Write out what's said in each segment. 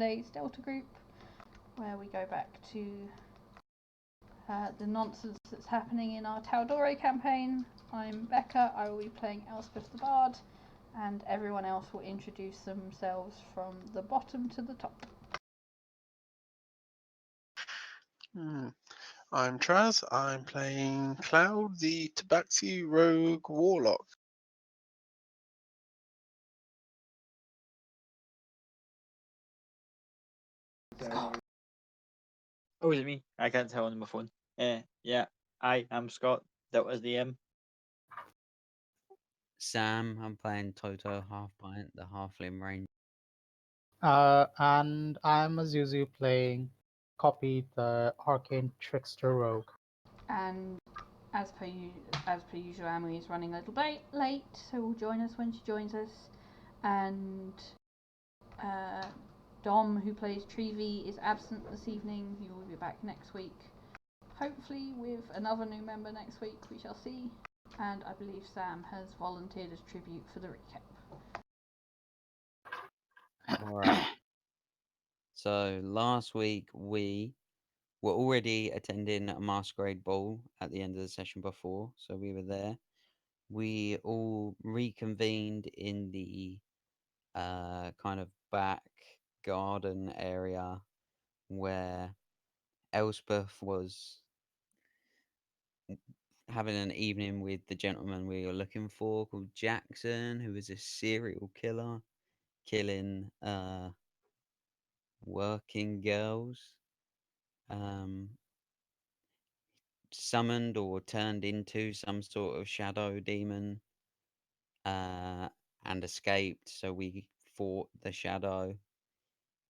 today's Delta group, where we go back to the nonsense that's happening in our Taldoro campaign. I'm Becca, I will be playing Elspeth the Bard, and everyone else will introduce themselves from the bottom to the top. I'm Traz, I'm playing Cloud, the Tabaxi Rogue Warlock. Oh, is it me? I can't tell on my phone. Yeah, I'm Scott. That was the M. Sam, I'm playing Toto, half pint, the halfling range. And I'm Azuzu playing Copy, the Arcane Trickster Rogue. And as per usual, Amy is running a little bit late, so will join us when she joins us. And Dom, who plays Trevi, is absent this evening. He will be back next week, hopefully with another new member next week. We shall see. And I believe Sam has volunteered as tribute for the recap. Alright. So last week we were already attending a masquerade ball at the end of the session before, so we were there. We all reconvened in the kind of back garden area where Elspeth was having an evening with the gentleman we were looking for, called Jackson, who was a serial killer, killing working girls. Summoned or turned into some sort of shadow demon and escaped. So we fought the shadow,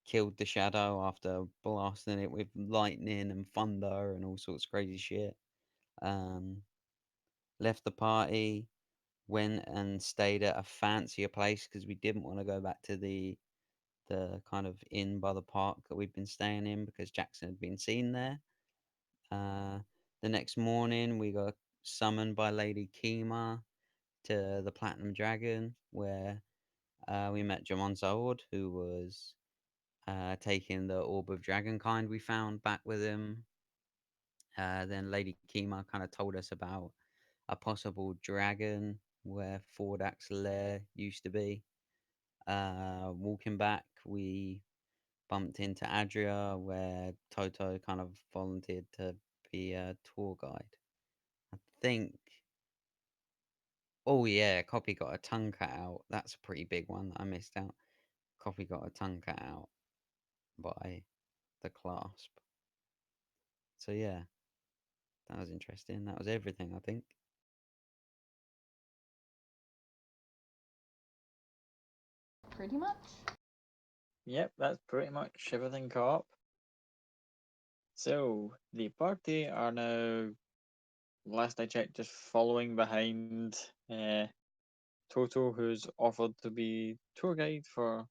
killed the shadow after blasting it with lightning and thunder and all sorts of crazy shit. Left the party, went and stayed at a fancier place because we didn't want to go back to the kind of inn by the park that we'd been staying in because Jackson had been seen there. The next morning, we got summoned by Lady Kima to the Platinum Dragon, where we met Jamon Saord, who was taking the Orb of Dragonkind we found back with him. Then Lady Kima kind of told us about a possible dragon where Fordak's lair used to be. Walking back, we bumped into Adria, where Toto kind of volunteered to be a tour guide. I think. Oh yeah, Copy got a tongue cut out. That's a pretty big one that I missed out. Copy got a tongue cut out by the clasp. So yeah, that was interesting. That was everything, I think. Pretty much. Yep, that's pretty much everything caught up. So the party are now, last I checked, just following behind Toto, who's offered to be tour guide for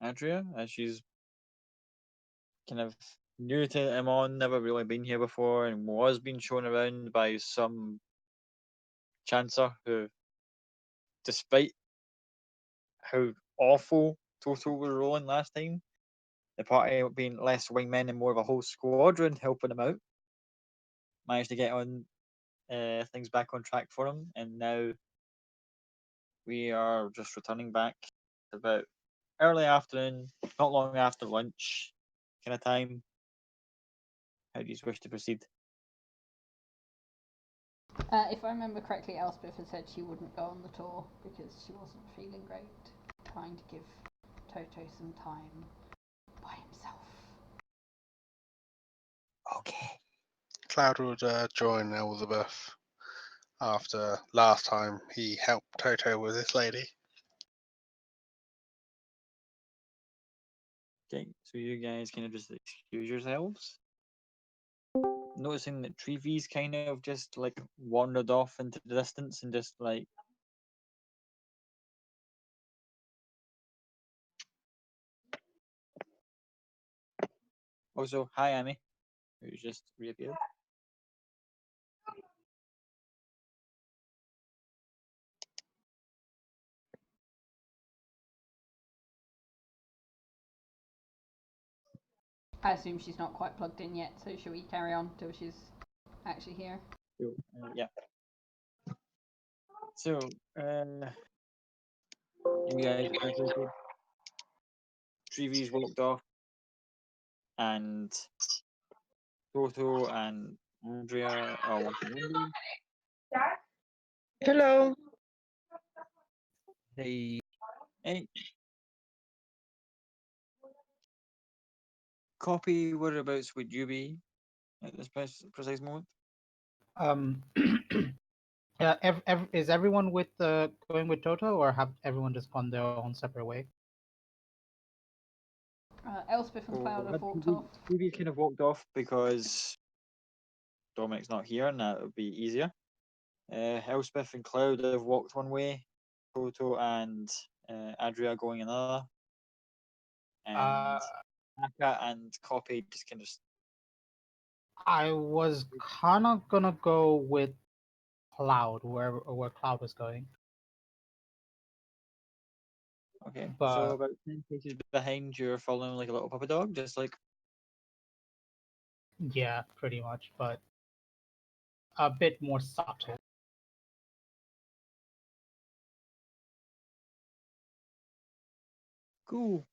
Adria, as she's kind of new to Emon, never really been here before, and was being shown around by some chancer who, despite how awful Toto was rolling last time, the party being less wingmen and more of a whole squadron helping him out, managed to get on things back on track for him, and now we are just returning back about early afternoon, not long after lunch kind of time. How do you wish to proceed? If I remember correctly, Elspeth had said she wouldn't go on the tour because she wasn't feeling great. Trying to give Toto some time by himself. Okay. Cloud would join Elizabeth after last time he helped Toto with this lady. Okay, so you guys kind of just excuse yourselves. Noticing that Trevi's kind of just like wandered off into the distance and just like. Also, hi, Amy, who's just reappeared. I assume she's not quite plugged in yet, so shall we carry on till she's actually here? Cool. Yeah. So, you guys graduated. Treevy's walked off, and Toto and Andrea are walking in. Hello. Hey, Hey, Copy, whereabouts would you be at this precise moment? Is everyone with going with Toto, or have everyone just gone their own separate way? Elspeth and Cloud have walked off. Treevy kind of walked off because Dominic's not here, and that would be easier. Elspeth and Cloud have walked one way, Toto and Adria going another, and Aka and Copy just kind of. I was kind of gonna go with Cloud, where Cloud was going. Okay, But so about 10 paces behind, you're following like a little puppy dog, just like. yeah, pretty much, but a bit more subtle. Cool.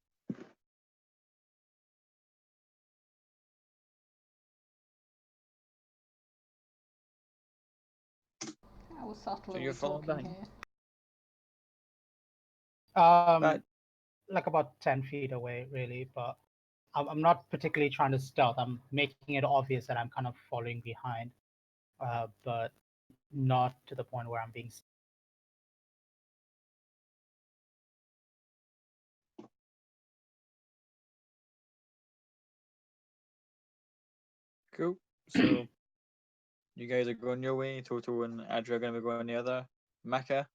How subtle So are you're we following talking behind. here? Like about 10 feet away, really. But I'm not particularly trying to stealth. I'm making it obvious that I'm kind of following behind, but not to the point where I'm being. Cool. So you guys are going your way. Toto and Adria are going to be going the other. Maka,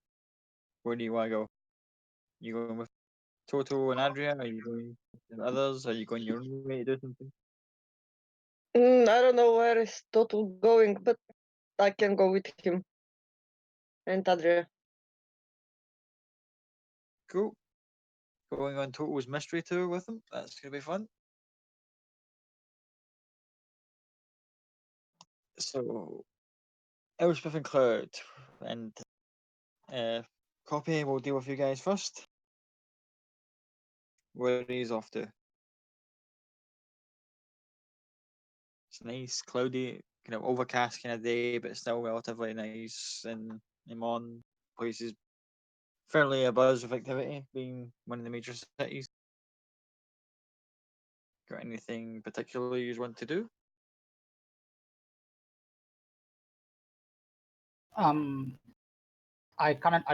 where do you want to go? You going with Toto and Adria? Are you going with others? Are you going your own way to do something? I don't know where is Toto going, but I can go with him and Adria. Cool. Going on Toto's mystery tour with him. That's going to be fun. So, Elspeth and Cloud and Copy will deal with you guys first. Where he's off to. It's nice, cloudy, kind of overcast kind of day, but still relatively nice and on places fairly abuzz with activity, being one of the major cities. Got anything particular you want to do? I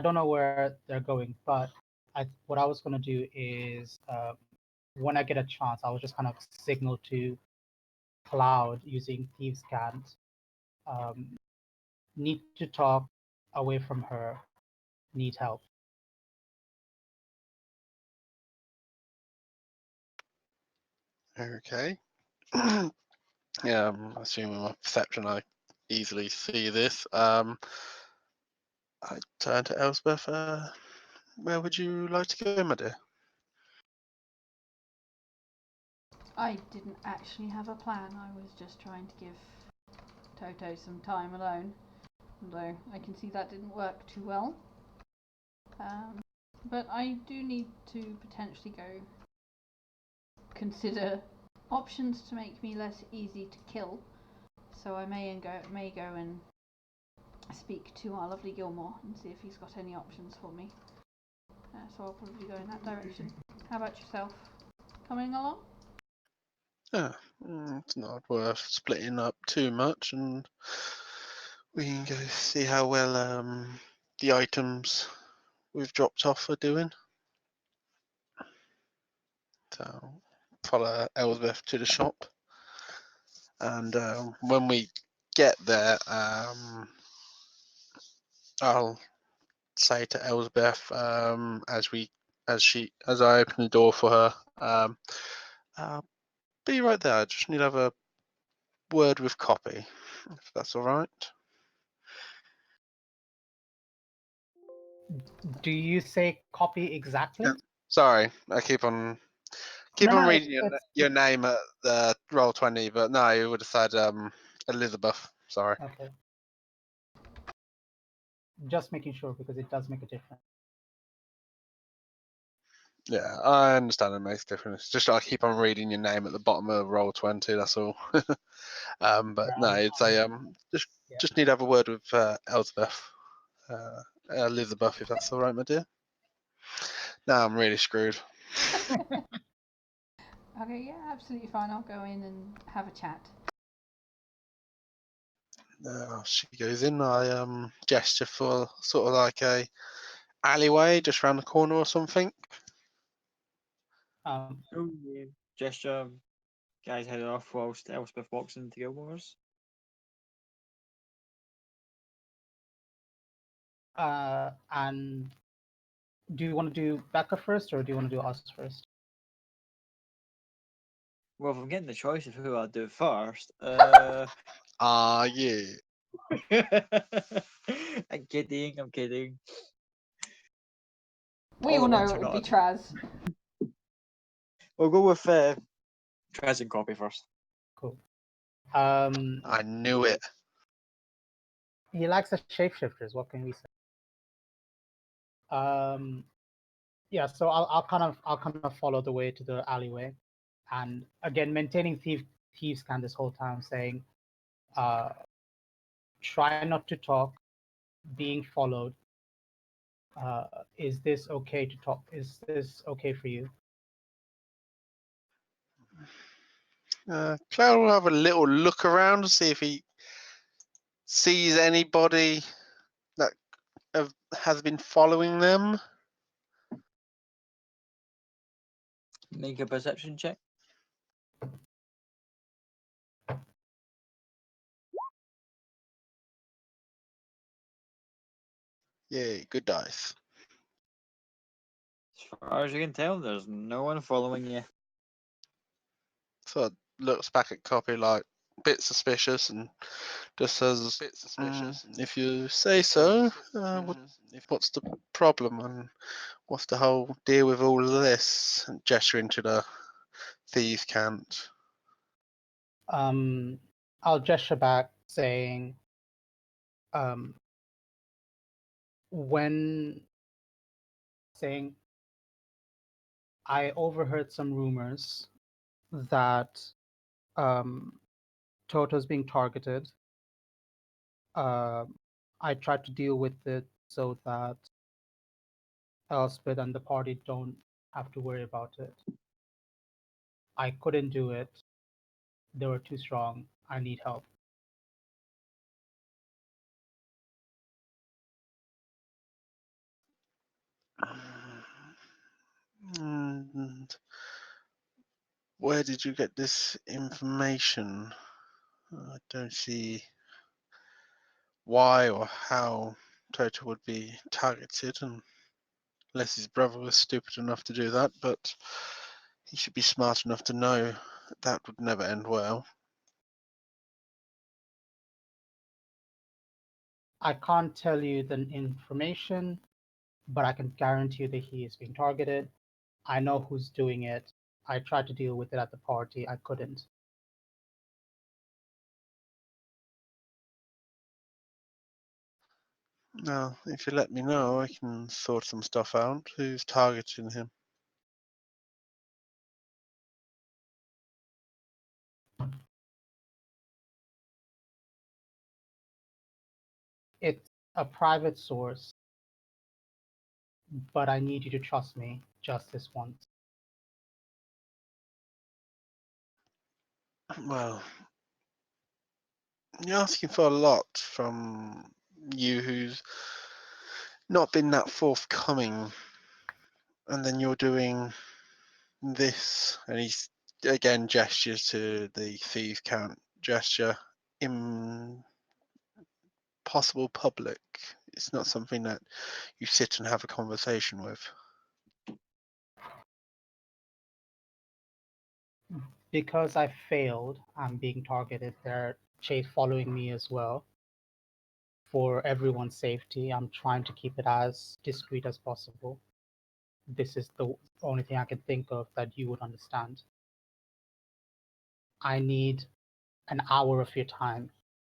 don't know where they're going, but what I was gonna do is when I get a chance, I will just kind of signal to Cloud using Thieves' Cant. Need to talk, away from her, need help. Okay. Assuming my perception, I easily see this. I turn to Elspeth. Where would you like to go, my dear? I didn't actually have a plan. I was just trying to give Toto some time alone. Although I can see that didn't work too well. But I do need to potentially go consider options to make me less easy to kill. So I may go and speak to our lovely Gilmore and see if he's got any options for me. So I'll probably go in that direction. How about yourself? Coming along? It's not worth splitting up too much, and we can go see how well the items we've dropped off are doing. So follow Elsbeth to the shop, and when we get there, I'll say to Elsbeth as I open the door for her, I'll be right there. I just need to have a word with Copy, if that's all right. Do you say Copy exactly? Sorry, I keep on Keep No, on no, reading it's your name at the roll 20, but no, you would have said Elizabeth. Sorry. okay. Just making sure because it does make a difference. Yeah, I understand it makes a difference. Just I keep on reading your name at the bottom of roll 20. That's all. But Yeah, no, it's a just yeah. just need to have a word with Elizabeth, Elizabeth, if that's all right, my dear. No, I'm really screwed. Okay, yeah, absolutely fine. I'll go in and have a chat. She goes in. I gesture for sort of like a alleyway just round the corner or something. Oh, yeah. Gesture. Guys headed off whilst Elspeth walks into Gilmore's. And do you want to do Becca first, or do you want to do us first? Well, if I'm getting the choice of who I'll do first, Yeah. I'm kidding. I'm kidding. We all know it would be Traz. We'll go with Traz and Copy first. Cool. I knew it. He likes the shapeshifters. What can we say? Yeah. So I'll kind of follow the way to the alleyway, and again maintaining thieves scan this whole time, saying, try not to talk, being followed. Is this okay to talk? Is this okay for you? Cloud will have a little look around to see if he sees anybody that has been following them. Make a perception check. Yeah, good dice. As far as you can tell, there's no one following you. So it looks back at Copy like a bit suspicious and just says, if you say so, what's the problem and what's the whole deal with all of this? And gesturing to the thieves' camp. I'll gesture back, saying, when saying, I overheard some rumors that Toto's being targeted. I tried to deal with it so that Elspeth and the party don't have to worry about it. I couldn't do it. They were too strong. I need help. And where did you get this information? I don't see why or how Toto would be targeted, unless his brother was stupid enough to do that, but he should be smart enough to know that would never end well. I can't tell you the information, but I can guarantee you that he is being targeted. I know who's doing it. I tried to deal with it at the party. I couldn't. Now, if you let me know, I can sort some stuff out. Who's targeting him? It's a private source, but I need you to trust me just this once. Well, you're asking for a lot from you who's not been that forthcoming, and then you're doing this, and he's again gestures to the thief count gesture in possible public. It's not something that you sit and have a conversation with. Because I failed, I'm being targeted. They're following me as well. For everyone's safety, I'm trying to keep it as discreet as possible. this is the only thing I can think of that you would understand. I need an hour of your time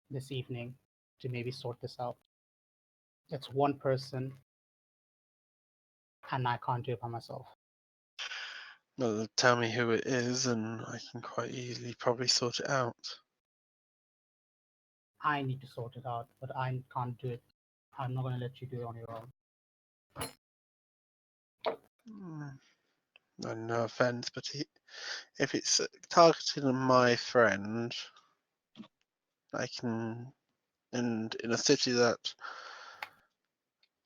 this evening to maybe sort this out. It's one person, and I can't do it by myself. Well, tell me who it is, and I can quite easily probably sort it out. I need to sort it out, but I can't do it. I'm not going to let you do it on your own. No offense, but if it's targeted on my friend, I can, and in a city that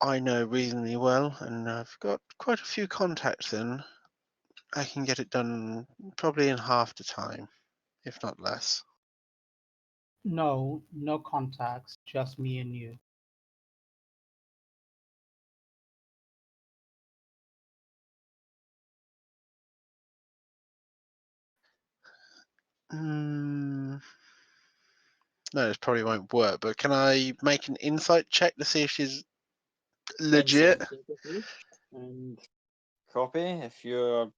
I know reasonably well, and I've got quite a few contacts in, I can get it done probably in half the time, if not less. No, no contacts, just me and you. No, this probably won't work, but can I make an insight check to see if she's legit? And copy. If you're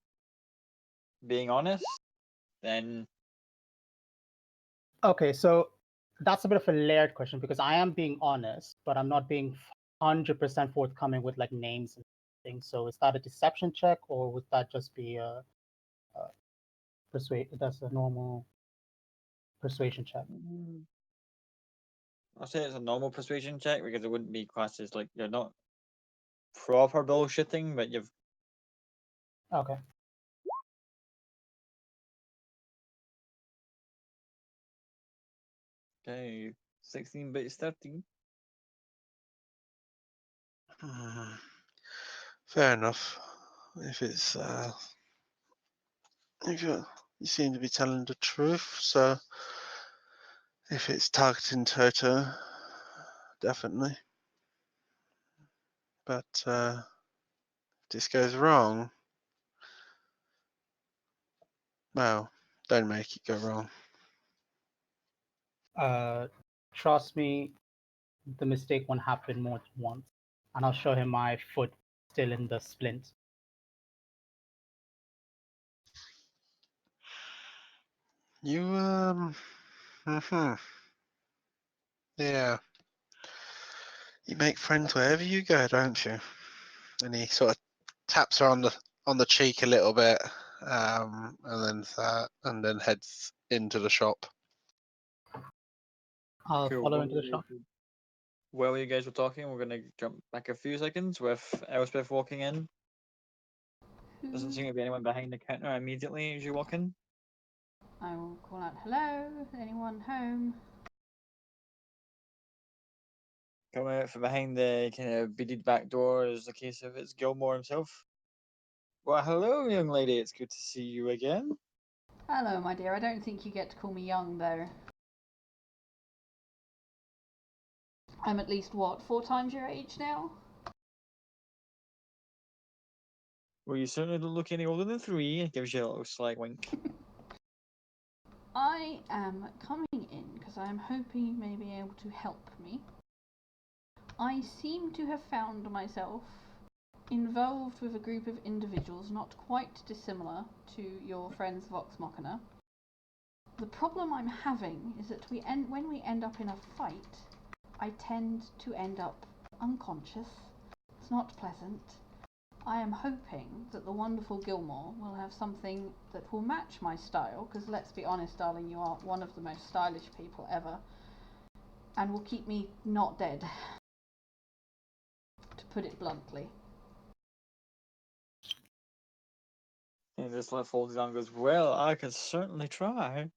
being honest, then Okay, so that's a bit of a layered question because I am being honest, but I'm not being 100% forthcoming with like names and things. So is that a deception check, or would that just be a persuade? That's a normal persuasion check. I'll say it's a normal persuasion check because it wouldn't be classed as like you're not proper bullshitting, but you've Okay. okay 16 bits 13. Fair enough. If it's if you seem to be telling the truth, so if it's targeting Toto, definitely. But if this goes wrong, well, don't make it go wrong. Trust me, the mistake won't happen more than once. And I'll show him my foot still in the splint. You yeah. You make friends wherever you go, don't you? And he sort of taps her on the cheek a little bit, and then heads into the shop. I'll Cool. follow into the shop. While you guys were talking, we're gonna jump back a few seconds with Elspeth walking in. Doesn't seem to be anyone behind the counter immediately as you walk in. I will call out, hello, anyone home? Coming out from behind the kind of beaded back door is the case of it's Gilmore himself. Well, hello, young lady. It's good to see you again. Hello, my dear. I don't think you get to call me young, though. I'm at least, what, 4 times your age now? Well, you certainly don't look any older than 3. It gives you a little sly wink. I am coming in because I am hoping you may be able to help me. I seem to have found myself involved with a group of individuals not quite dissimilar to your friends Vox Machina. The problem I'm having is that when we end up in a fight, I tend to end up unconscious. It's not pleasant. I am hoping that the wonderful Gilmore will have something that will match my style, because let's be honest, darling, you are one of the most stylish people ever, and will keep me not dead, to put it bluntly. And just let folds down and goes, well, I could certainly try.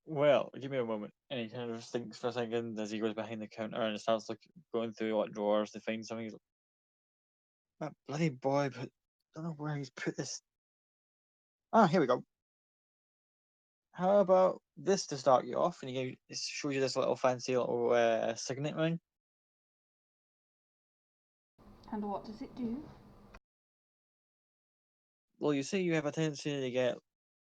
Well, give me a moment. And he kind of thinks for a second as he goes behind the counter and starts going through what drawers to find something. He's like, that bloody boy, but I don't know where he's put this. Ah, here we go. How about this to start you off? And he shows you this little fancy little signet ring. And what does it do? Well, you say you have a tendency to get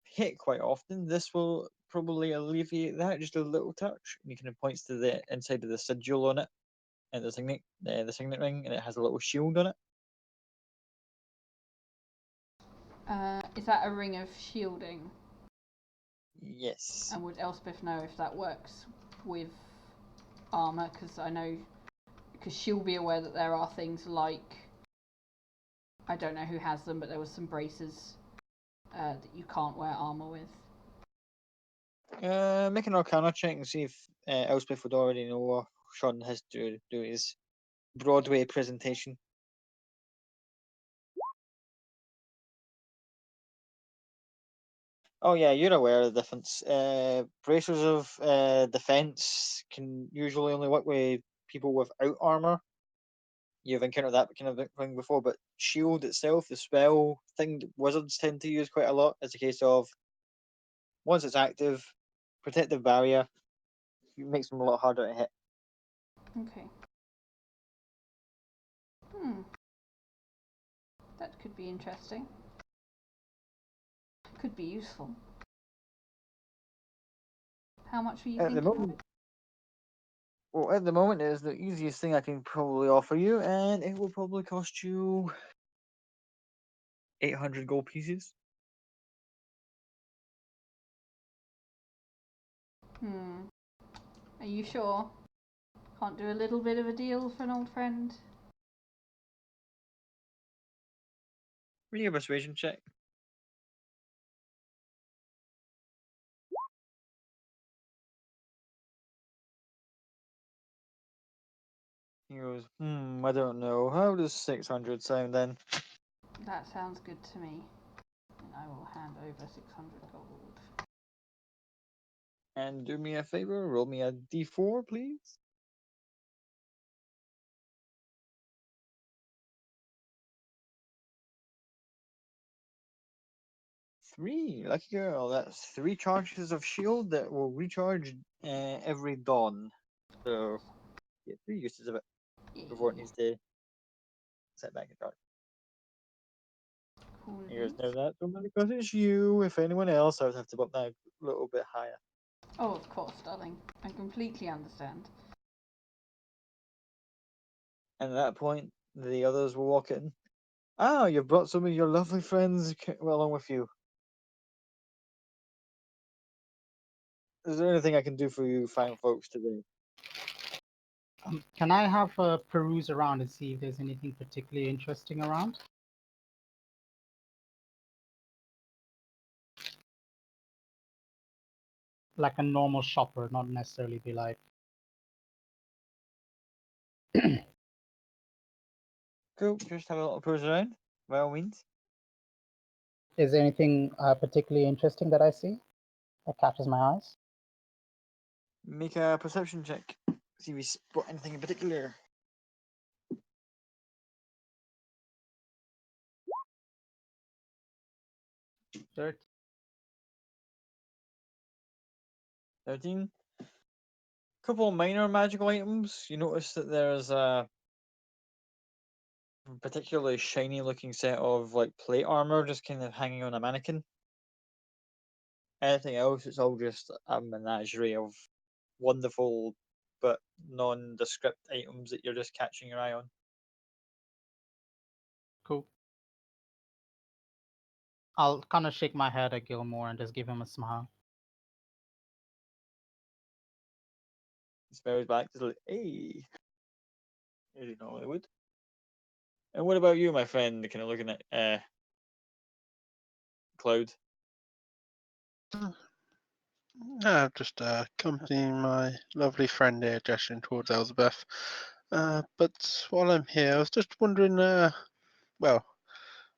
hit quite often. This will probably alleviate that just a little touch. And he kind of points to the inside of the sigil on it. at the signet ring, and it has a little shield on it. Is that a ring of shielding? Yes. And would Elspeth know if that works with armor? Because I know, because she'll be aware that there are things like, I don't know who has them, but there was some braces that you can't wear armor with. Make an Arcana check and see if Elspeth would already know what Sean has to do his Broadway presentation. Oh yeah, you're aware of the difference. Bracers of defense can usually only work with people without armor. You've encountered that kind of thing before, but shield itself, the spell thing that wizards tend to use quite a lot, is a case of once it's active, protective barrier, it makes them a lot harder to hit. Okay. That could be interesting. Could be useful. How much were you At the thinking? moment, well, at the moment, it is the easiest thing I can probably offer you, and it will probably cost you 800 gold pieces. Are you sure? Can't do a little bit of a deal for an old friend? Give me a persuasion check. He goes, I don't know. How does 600 sound then? That sounds good to me. And I will hand over 600 gold. And do me a favor, roll me a d4, please. Three, lucky girl. That's 3 charges of shield that will recharge every dawn. So, get 3 uses of it before it needs to set back a charge. Cool. Here's now that only because it's you. If anyone else, I would have to bump that a little bit higher. Oh, of course, darling. I completely understand. And at that point, the others will walk in. Ah, you've brought some of your lovely friends along with you. Is there anything I can do for you fine folks today? Can I have a peruse around and see if there's anything particularly interesting around? Like a normal shopper, not necessarily be like. Cool, just have a little peruse around, by all means. Is there anything particularly interesting that I see that catches my eyes? Make a perception check. See if you spot anything in particular. 13. Couple of minor magical items. You notice that there's a particularly shiny looking set of like plate armor just kind of hanging on a mannequin. Anything else, it's all just a menagerie of wonderful but nondescript items that you're just catching your eye on. Cool. I'll kind of shake my head at Gilmore and just give him a smile. He smiles back, just like, hey, as you normally would. And what about you, my friend? Kind of looking at Cloud. Just accompanying my lovely friend here, gesturing towards Elizabeth. But while I'm here, I was just wondering, well,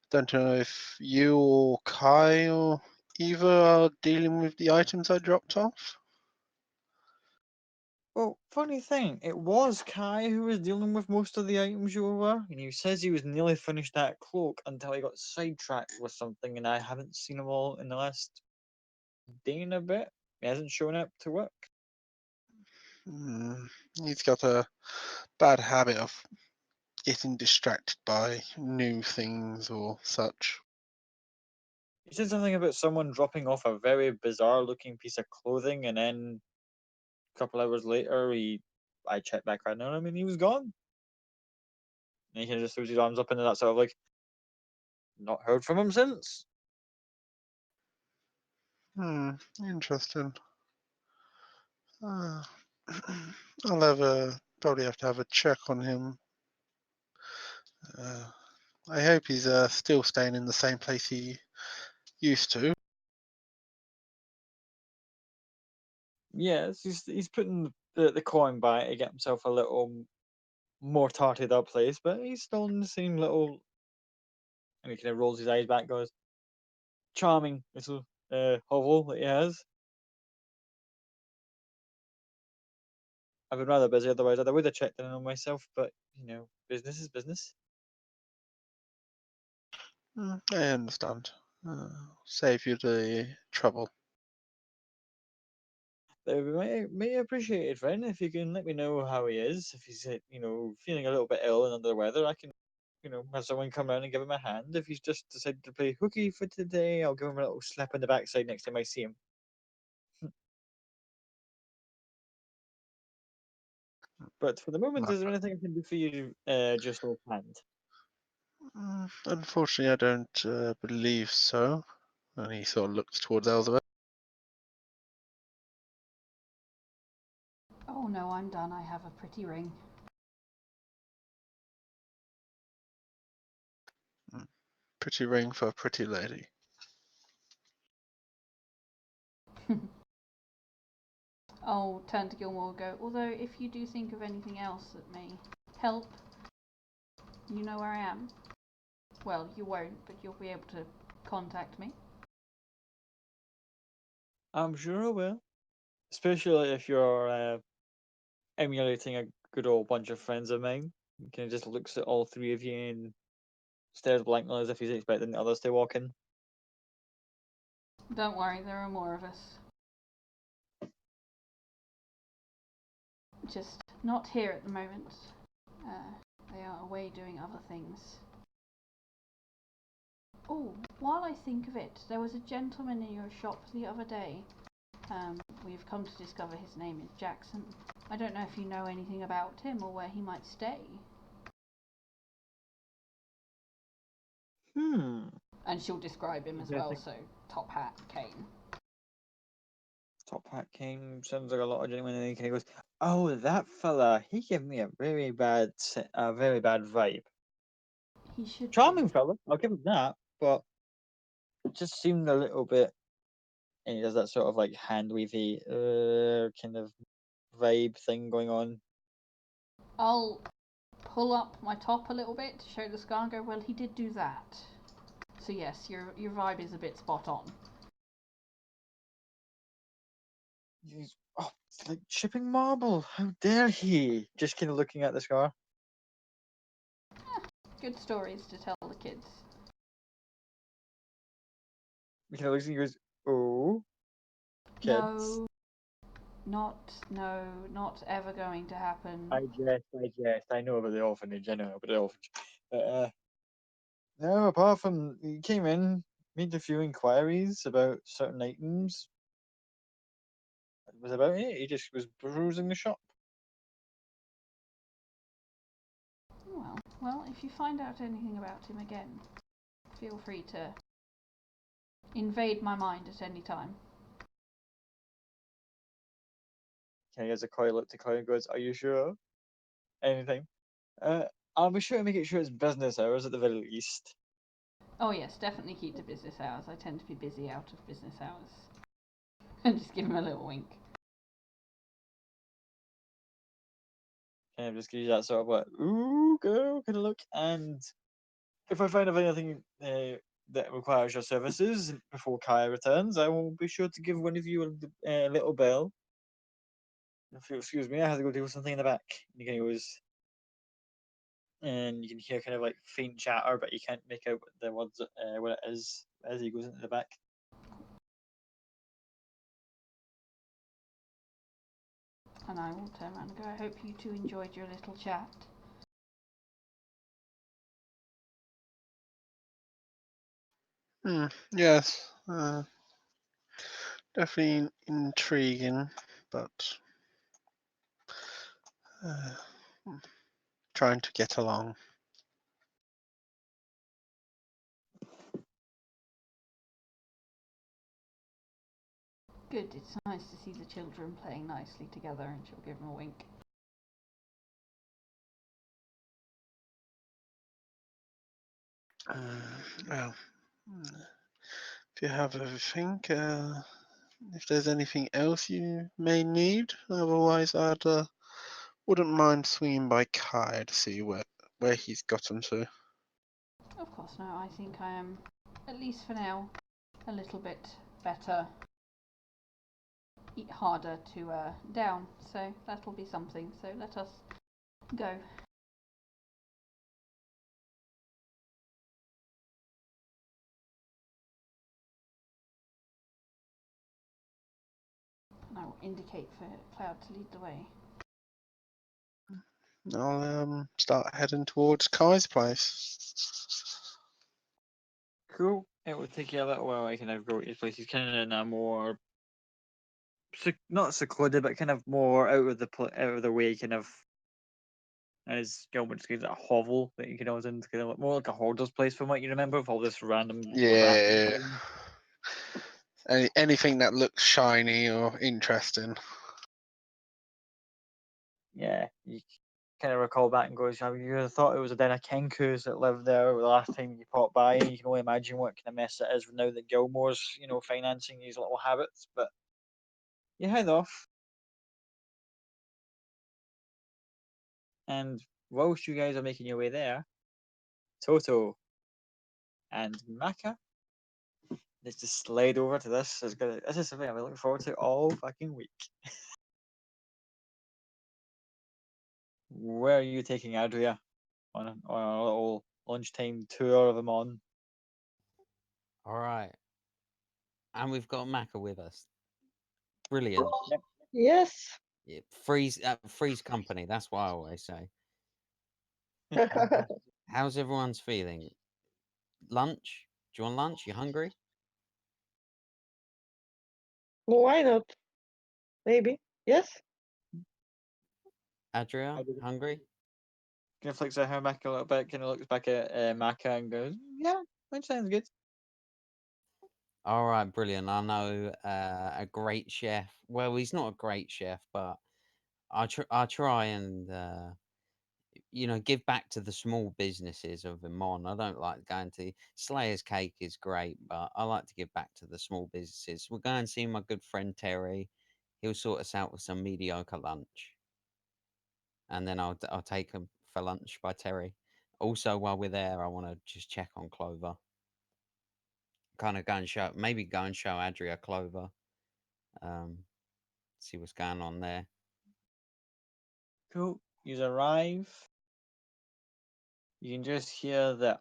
don't know if you or Kai or Eva are dealing with the items I dropped off? Well, funny thing, it was Kai who was dealing with most of the items you were, and he says he was nearly finished that cloak until he got sidetracked with something, and I haven't seen him all in the last day and a bit. He hasn't shown up to work. He's got a bad habit of getting distracted by new things or such. He said something about someone dropping off a very bizarre looking piece of clothing, and then a couple hours later he I checked back right now, he was gone. And he kind of just throws his arms up into that sort of like, not heard from him since. Interesting. I'll probably have to have a check on him. I hope he's still staying in the same place he used to. Yes, he's putting the coin by to get himself a little more tarted up place, but he's still in the same little. And he kind of rolls his eyes back, goes, charming little hovel that he has. I've been rather busy, otherwise I would have checked in on myself, but business is business. I understand. Save you the trouble. That would be may appreciated, friend. If you can let me know how he is, if he's feeling a little bit ill and under the weather, I can have someone come around and give him a hand. If he's just decided to play hooky for today, I'll give him a little slap on the backside next time I see him. But for the moment, No. is there anything I can do for you, just offhand? Unfortunately, I don't believe so. And he sort of looks towards Elizabeth. Oh no, I'm done. I have a pretty ring. Pretty ring for a pretty lady. I'll turn to Gilmore and go, although if you do think of anything else that may help, you know where I am. Well, you won't, but you'll be able to contact me. I'm sure I will. Especially if you're emulating a good old bunch of friends of mine. He kind of just looks at all three of you and stares blankly as if he's expecting the others to walk in. Don't worry, there are more of us. Just not here at the moment. They are away doing other things. Oh, while I think of it, there was a gentleman in your shop the other day. We've come to discover his name is Jackson. I don't know if you know anything about him or where he might stay. And she'll describe him as well, so top hat, cane. Top hat cane sounds like a lot of gentlemen, and then he kind of goes, "Oh, that fella, he gave me a very bad vibe. He should Charming do. fella, I'll give him that, but it just seemed a little bit." And he does that sort of like hand wavy kind of vibe thing going on. I'll pull up my top a little bit to show the scar and go, well, he did do that. So yes, your vibe is a bit spot on. It's like chipping marble. How dare he? Just kind of looking at the scar. Good stories to tell the kids. He kind of looks and he goes, "Oh, kids." No, not ever going to happen. I jest. I know about the orphanage. I know about the orphanage. But no, apart from he came in, made a few inquiries about certain items. That was about it. He just was perusing the shop. Well, if you find out anything about him again, feel free to invade my mind at any time. He has a coil up to coil and goes, "Are you sure? Anything? I'll be sure to make it sure it's business hours at the very least." Oh yes, definitely keep to business hours. I tend to be busy out of business hours. And just give him a little wink. Kind of just gives you that sort of like, "Ooh, girl," kind of look. And if I find of anything that requires your services before Kaya returns, I will be sure to give one of you a little bell. If you'll excuse me, I have to go do something in the back. And he goes, and you can hear kind of like faint chatter, but you can't make out the words, what it is as he goes into the back. And I will turn around and go, I hope you two enjoyed your little chat. Yes. Definitely intriguing, but trying to get along. Good, it's nice to see the children playing nicely together, and she'll give him a wink. Well, if you have everything, if there's anything else you may need, otherwise I'd wouldn't mind swinging by Kai to see where he's gotten to. Of course, no, I think I am, at least for now, a little bit better. Eat harder to down, so that'll be something. So let us go. And I will indicate for Cloud to lead the way. I'll start heading towards Kai's place. Cool. It will take you a little while. I kind of go to his place. He's kind of in a more not secluded, but kind of more out of the way, kind of. As Gilbert describes, a hovel that you can always in, kind of more like a hoarder's place from what you remember of all this random crap. Yeah. Anything that looks shiny or interesting. Yeah, you kind of recall back and goes, you thought it was a den of kenkus that lived there the last time you popped by, and you can only imagine what kind of mess it is now that Gilmore's, financing these little habits. But you head off, and whilst you guys are making your way there, Toto and Maka, let's just slide over to this. This is something I've been looking forward to all fucking week. Where are you taking Adria on a little lunchtime tour of Amon? All right. And we've got Maka with us. Brilliant. Yes. Yeah, freeze company. That's what I always say. How's everyone's feeling? Lunch? Do you want lunch? You hungry? Why not? Maybe. Yes. Adria, hungry? Kind of flicks at her Maka a little bit, kind of looks back at Maka and goes, yeah, that sounds good. All right, brilliant. I know a great chef. Well, he's not a great chef, but I try and give back to the small businesses of Vermont. I don't like going to Slayer's Cake is great, but I like to give back to the small businesses. We'll go and see my good friend Terry. He'll sort us out with some mediocre lunch, and then I'll take him for lunch by Terry. Also, while we're there, I want to just check on Clover. Kind of go and show Adria Clover. See what's going on there. Cool. You arrive. You can just hear the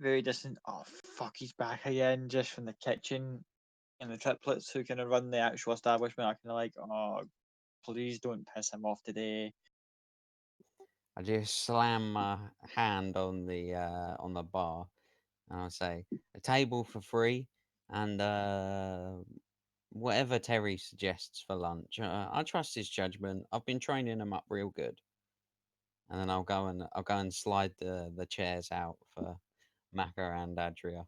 very distant, oh fuck, he's back again, just from the kitchen. And the triplets who kind of run the actual establishment are kind of like, oh, please don't piss him off today. I just slam my hand on the bar, and I say, "A table for free, and whatever Terry suggests for lunch. I trust his judgment. I've been training him up real good." And then I'll go and slide the chairs out for Maka and Adria.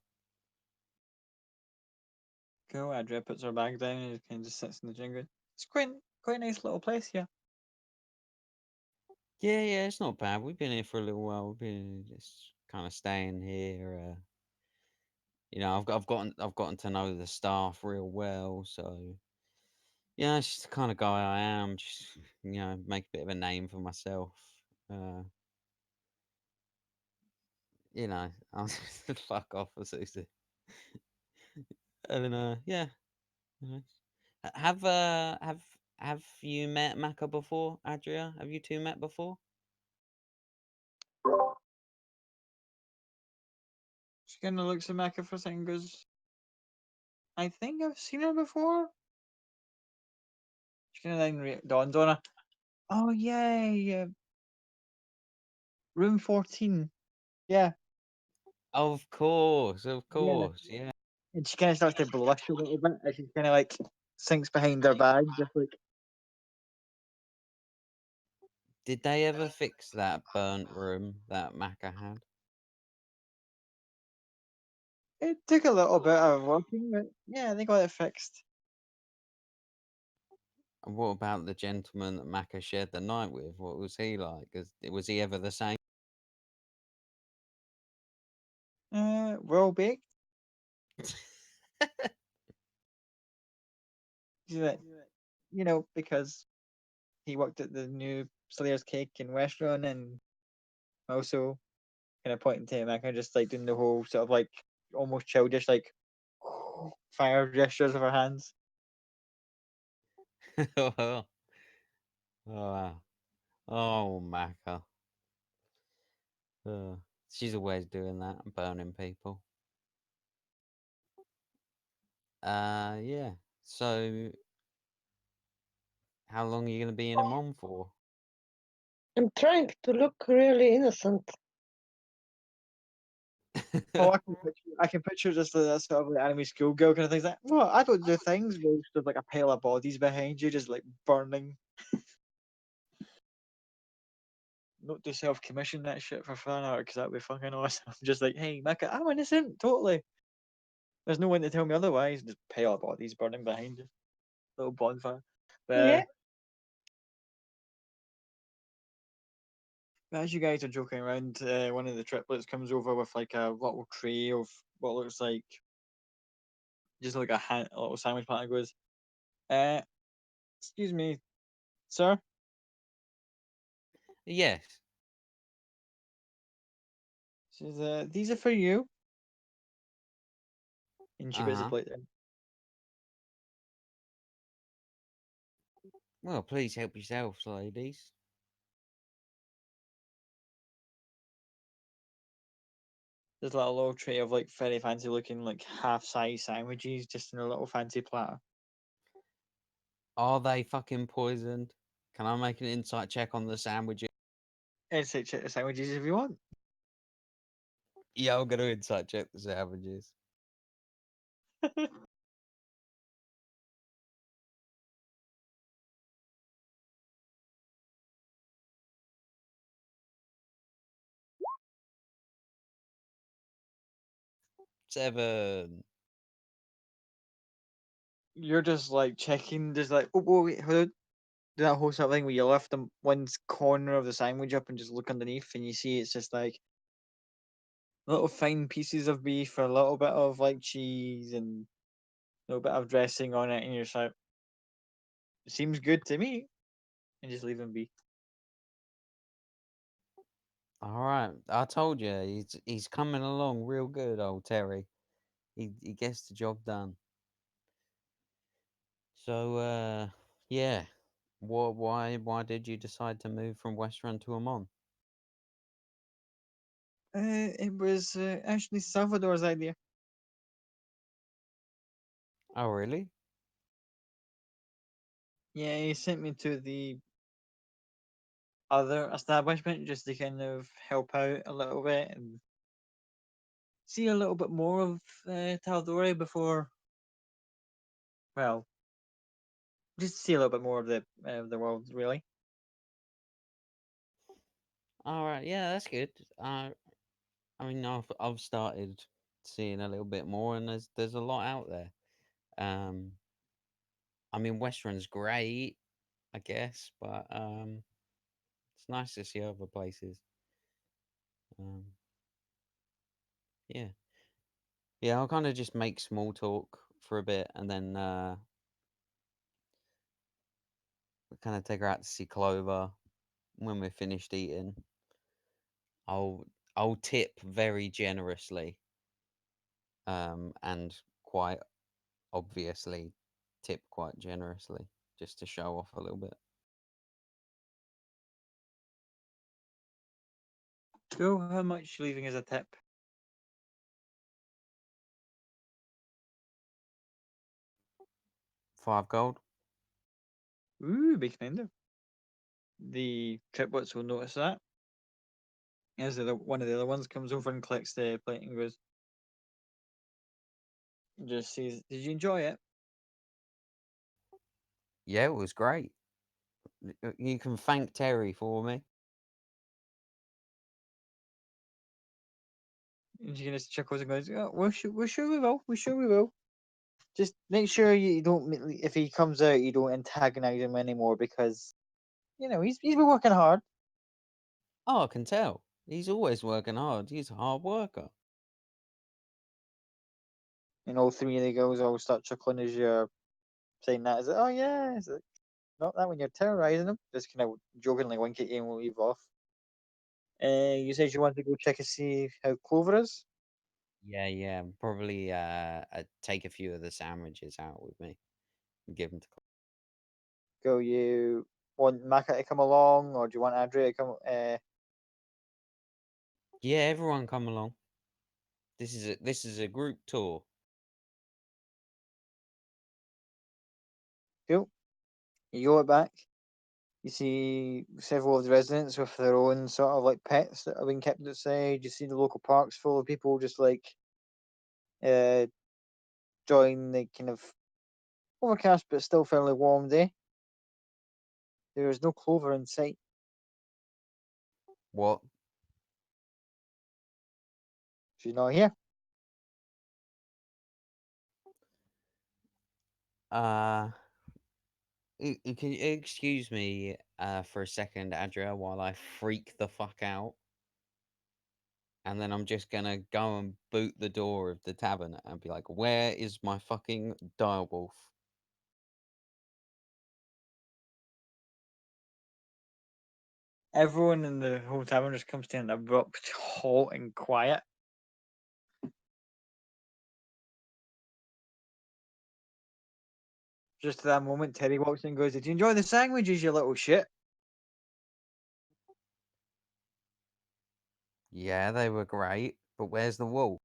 Cool. Adria puts her bag down and kind of just sits in the gym. It's quite a nice little place here. Yeah, it's not bad. We've been here for a little while. We've been just kind of staying here. I've gotten to know the staff real well, so yeah, it's just the kind of guy I am. Just make a bit of a name for myself. Uh, I'll just fuck off, Susie. And then yeah. Nice. Have you met Maka before, Adria? Have you two met before? She kind of looks at Mecca for a second and goes, I think I've seen her before. She kind of then dawns on her. Oh, yeah. Room 14. Yeah. Of course, yeah. And she kind of starts to blush a little bit as she kind of like sinks behind her bag, just like. Did they ever fix that burnt room that Macca had? It took a little bit of working, but yeah, they got it fixed. And what about the gentleman that Macca shared the night with? What was he like? Was he ever the same? Well baked. Because he worked at the new Slayer's Cake in Restaurant, and also kind of pointing to him, I kind of just like doing the whole sort of like almost childish like fire gestures of her hands. Oh, wow. Oh, Macca. She's always doing that, burning people. Yeah. So, how long are you going to be in Amon for? I'm trying to look really innocent. Oh, I can picture just that sort of like anime schoolgirl kind of things like, well, I don't do things where there's like a pile of bodies behind you, just like burning. Not to self-commission that shit for fan art because that'd be fucking awesome. Just like, hey, Mecca, I'm innocent, totally. There's no one to tell me otherwise. Just pile of bodies burning behind you, little bonfire. Yeah. As you guys are joking around, one of the triplets comes over with like a little tray of what looks like just like a little sandwich pack and goes, uh, excuse me, sir. Yes. Says, these are for you. And she Uh-huh. basically, Well, please help yourselves, ladies. there's a little tray of like very fancy looking like half size sandwiches just in a little fancy platter. Are they fucking poisoned? Can I make an insight check on the sandwiches? Inside check the sandwiches if you want. Yeah, I'm going to insight check the sandwiches. Seven. You're just like checking, just like, oh, wait, hold on. Do that whole sort of thing where you lift the one corner of the sandwich up and just look underneath, and you see it's just like little fine pieces of beef, a little bit of like cheese, and a little bit of dressing on it, and you're just like, it seems good to me, and just leave them be. All right, I told you he's coming along real good, old Terry. He gets the job done. So yeah, why did you decide to move from West Run to Amon? It was actually Salvador's idea. Oh really? Yeah, he sent me to the other establishment just to kind of help out a little bit and see a little bit more of Taldore before, well, just see a little bit more of the world, really. All right, yeah, that's good. I mean, I've started seeing a little bit more, and there's a lot out there. Um, I mean, West Run's great, I guess, but it's nice to see other places. Um, yeah, yeah, I'll kind of just make small talk for a bit, and then kind of take her out to see Clover. When we're finished eating, I'll I'll tip very generously, and quite obviously tip quite generously, just to show off a little bit. Cool, how much leaving as a tip? 5 gold. Ooh, big spender. The triplets will notice that. As one of the other ones comes over and collects the plate and goes, just says, did you enjoy it? Yeah, it was great. You can thank Terry for me. And she just chuckles and goes, "Oh, we're sure we will. We're sure we will. Just make sure you don't, if he comes out, you don't antagonize him anymore because, he's been working hard." Oh, I can tell. He's always working hard. He's a hard worker. And all three of the girls all start chuckling as you're saying that. Is it, oh, yeah. Is it not that when you're terrorizing them? Just kind of jokingly wink at you and we'll leave off. You said you wanted to go check and see how Clover is? Yeah. Probably take a few of the sandwiches out with me and give them to. Go, you want Maka to come along, or do you want Andrea to come? Yeah, everyone come along. This is a group tour. Cool. You go back. You see several of the residents with their own sort of like pets that have been kept outside. You see the local parks full of people just like uh enjoying the kind of overcast but still fairly warm day. There is no Clover in sight. What? She's not here. Uh, can you excuse me for a second, Adria, while I freak the fuck out? And then I'm just gonna go and boot the door of the tavern and be like, "Where is my fucking direwolf?" Everyone in the whole tavern just comes to an abrupt halt and quiet. Just at that moment, Terry walks in and goes, "Did you enjoy the sandwiches, you little shit?" Yeah, they were great, but where's the wolf?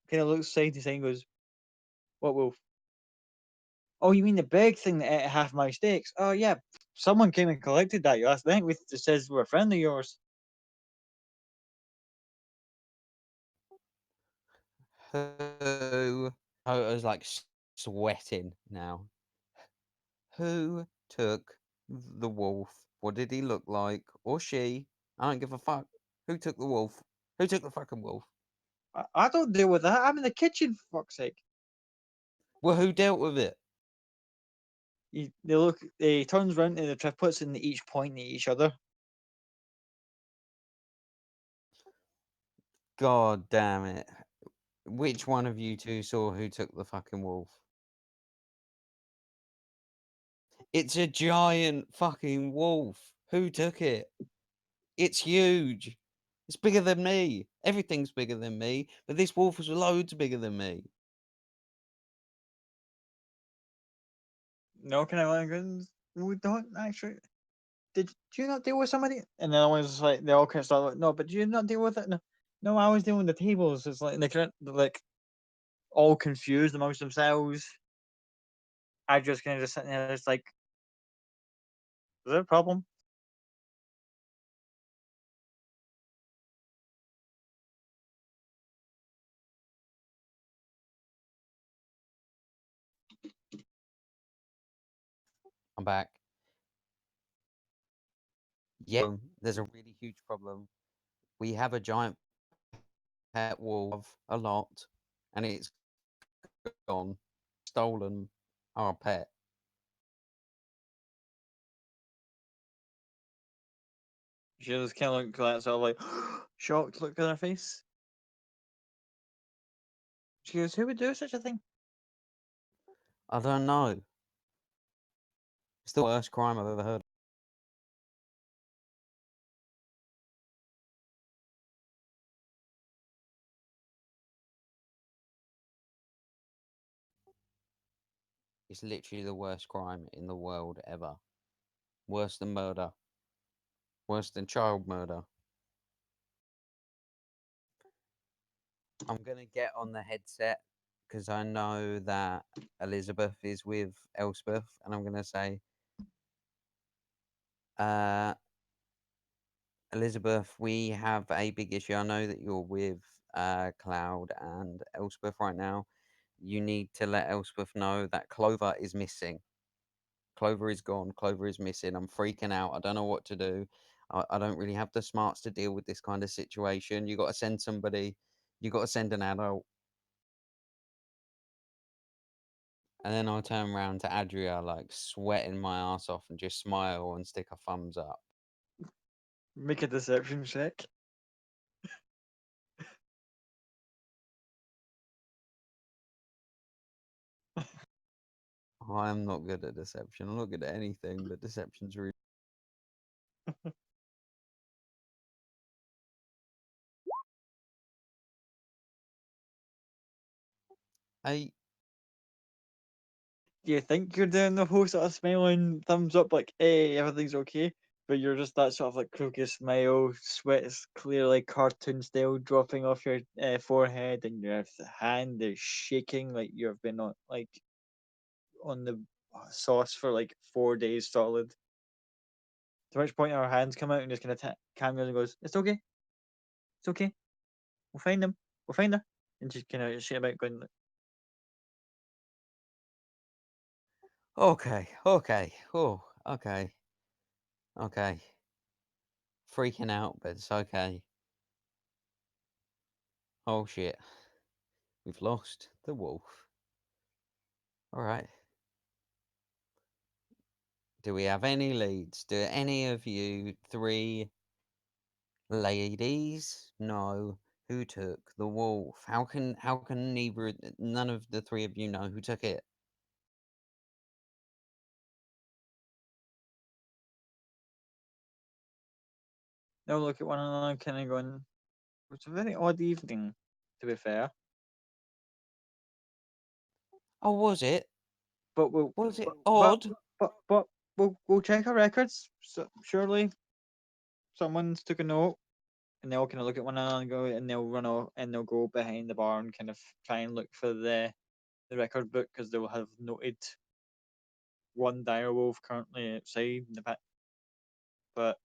Kind of looks side to side and goes, "What wolf?" "Oh, you mean the big thing that ate half my steaks? Oh, yeah. Someone came and collected that last night. It says we're a friend of yours." Who? I was like sweating now. Who took the wolf? What did he look like? Or she? I don't give a fuck. Who took the wolf? Who took the fucking wolf? I don't deal with that. I'm in the kitchen, for fuck's sake. Well, who dealt with it? He turns around and the triplets and they each point at each other. God damn it. Which one of you two saw who took the fucking wolf? It's a giant fucking wolf. Who took it? It's huge. It's bigger than me. Everything's bigger than me, but this wolf was loads bigger than me. No, can I like, we don't actually. Did you not deal with somebody? And the other one's like, they all kind of start like, no, but did you not deal with it? No, no, I was dealing with the tables. It's like they're like all confused amongst themselves. I just kind of just sitting there, just like, is there a problem? I'm back. Yeah, there's a really huge problem. We have a giant pet wolf a lot, and it's gone, stolen our pet. She just kind of look like sort of like shocked look on her face. She goes, "Who would do such a thing?" I don't know. It's the worst crime I've ever heard. It's literally the worst crime in the world ever. Worse than murder. Worse than child murder. I'm gonna get on the headset because I know that Elizabeth is with Elspeth, and I'm gonna say, uh, Elizabeth, we have a big issue. I know that you're with Cloud and Elspeth right now. you need to let Elspeth know that Clover is missing. Clover is gone. Clover is missing. I'm freaking out. I don't know what to do. I don't really have the smarts to deal with this kind of situation. You got to send somebody. You got to send an adult. And then I'll turn around to Adria, like sweating my ass off, and just smile and stick a thumbs up. Make a deception check. I'm not good at deception. I'm not good at anything, but deception's really. I You think you're doing the whole sort of smiling thumbs up, like, hey, everything's okay, but you're just that sort of like crooked smile, sweat is clearly cartoon style dropping off your forehead, and your hand is shaking like you've been on the sauce for like 4 days solid. To which point our hands come out and just kind of Camille and goes, "It's okay, it's okay, we'll find them, we'll find her," and just kind of shit about going, okay. Oh, okay. Okay. Freaking out, but it's okay. Oh shit. We've lost the wolf. All right. Do we have any leads? Do any of you three ladies know who took the wolf? How can none of the three of you know who took it? they'll look at one another, kind of going, "It's a very odd evening, to be fair, Oh, was it? but we'll, Was it but odd? but we'll check our records. So surely someone's took a note." And they'll kind of look at one another and go, and they'll run off and they'll go behind the bar and kind of try and look for the record book, because they'll have noted one direwolf currently outside in the pit. But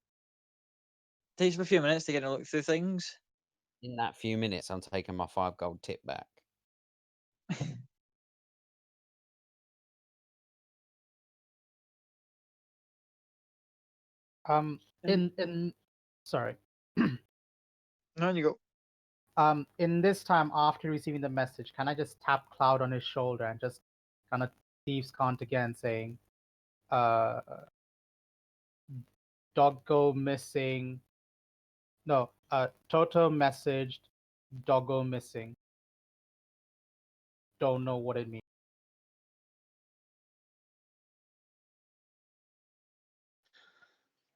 it takes them a few minutes to get a look through things. In that few minutes, I'm taking my 5 gold tip back. Sorry. No, you go. In this time after receiving the message, can I just tap Cloud on his shoulder and just kind of thieves count again, saying, Doggo missing. No, Toto messaged, Doggo missing. Don't know what it means.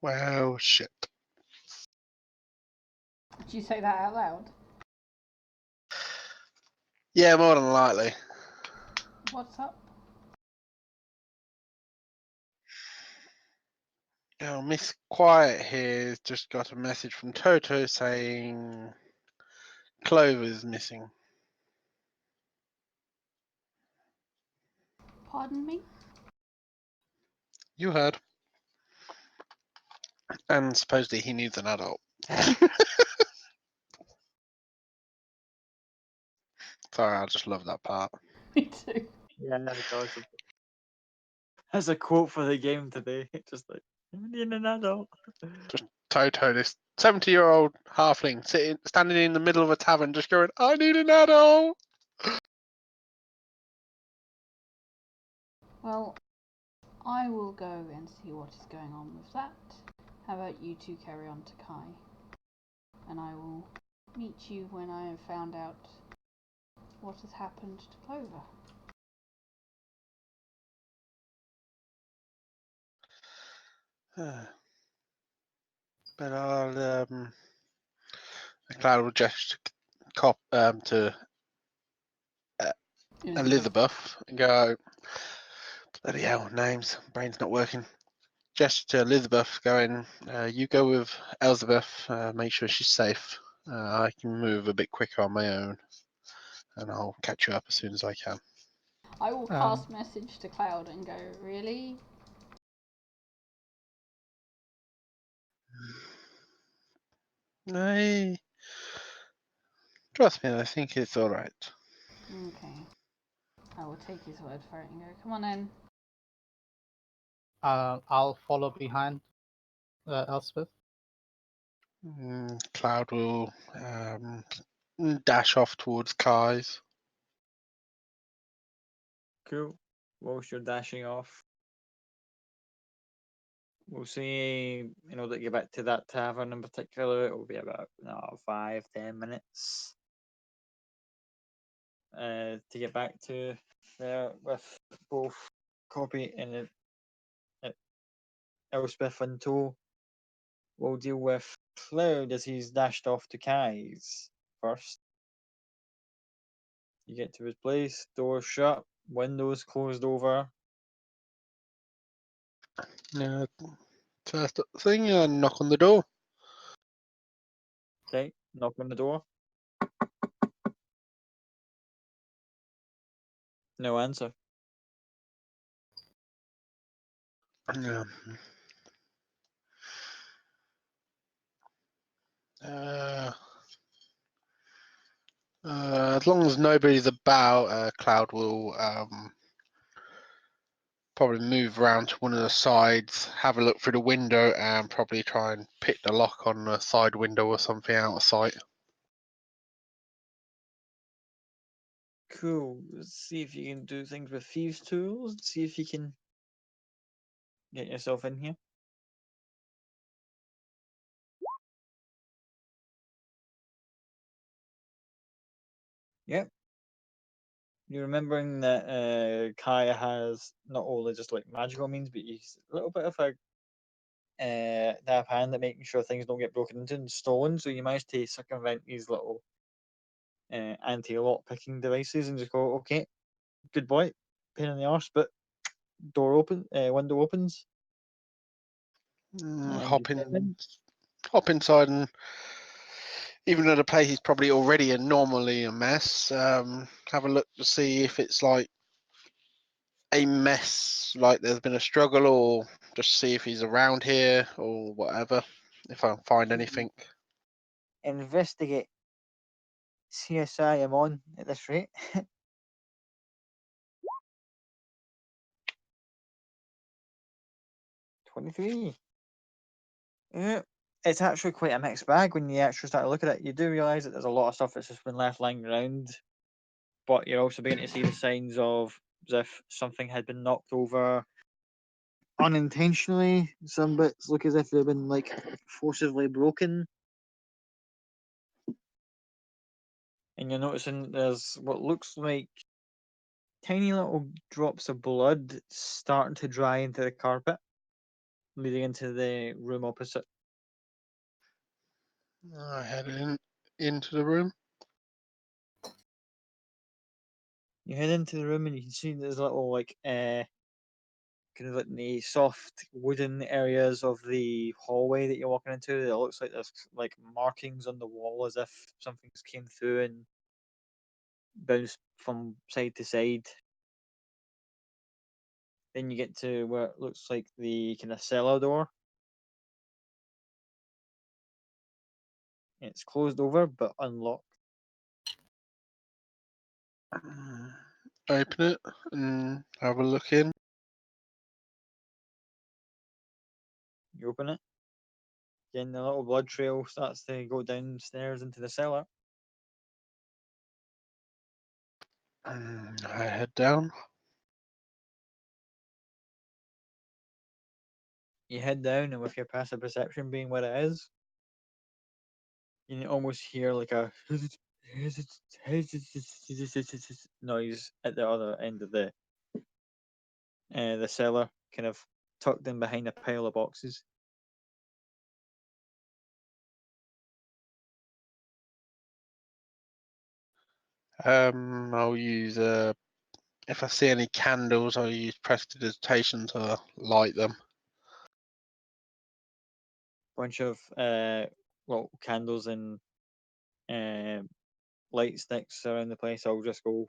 Well, shit. Did you say that out loud? Yeah, more than likely. What's up? Now, Miss Quiet here's just got a message from Toto saying Clover's missing. Pardon me? You heard. And supposedly he needs an adult. Sorry, I just love that part. Me too. Yeah, it does. That's a quote for the game today. Just like, "I need an adult." Toto, this 70-year-old halfling standing in the middle of a tavern just going, I need an adult! Well, I will go and see what is going on with that. How about you two carry on to Kai? And I will meet you when I have found out what has happened to Clover. But I'll, Cloud will gesture to Elizabeth and go, bloody hell, names, brain's not working. Gesture to Elizabeth, going, you go with Elizabeth, make sure she's safe. I can move a bit quicker on my own, and I'll catch you up as soon as I can. I will cast message to Cloud and go, really? Trust me, I think it's alright. Okay. I will take his word for it and go, come on in. I'll follow behind Elspeth. Cloud will dash off towards Kai's. Cool. Whilst you're dashing off, we'll say in order to get back to that tavern in particular, it will be about 5-10 minutes to get back to there with both Copy and Elspeth in tow. We'll deal with Cloud as he's dashed off to Kai's first. You get to his place, doors shut, windows closed over. Yeah, first thing, knock on the door. Okay, knock on the door. No answer. Um, as long as nobody's about, Cloud will probably move around to one of the sides, have a look through the window, and probably try and pick the lock on the side window or something out of sight. Cool. Let's see if you can do things with thieves' tools. See if you can get yourself in here. Yep. You're remembering that Kaya has not only just like magical means, but he's a little bit of a dab hand at making sure things don't get broken into and stolen. So you managed to circumvent these little anti-lock picking devices and just go, okay, good boy, pain in the arse, but window opens. And you step in. Hop inside, and even though the place is probably already normally a mess, have a look to see if it's like a mess, like there's been a struggle, or just see if he's around here or whatever, if I find anything. Investigate. CSI am on at this rate. 23. Yeah, it's actually quite a mixed bag when you actually start to look at it. You do realise that there's a lot of stuff that's just been left lying around, but you're also beginning to see the signs of as if something had been knocked over unintentionally. Some bits look as if they've been like forcibly broken. And you're noticing there's what looks like tiny little drops of blood starting to dry into the carpet, leading into the room opposite. I head into the room. You head into the room and you can see there's little like kind of like the soft wooden areas of the hallway that you're walking into. It looks like there's like markings on the wall as if something's came through and bounced from side to side. Then you get to where it looks like the kind of cellar door. It's closed over but unlocked. Open it and have a look in. You open it. Again, the little blood trail starts to go downstairs into the cellar. I head down. You head down, and with your passive perception being what it is, you can almost hear like a noise at the other end of the cellar, kind of tucked in behind a pile of boxes. I'll use if I see any candles, I'll use prestidigitation to light them. Bunch of well candles and light sticks around the place. I'll just go,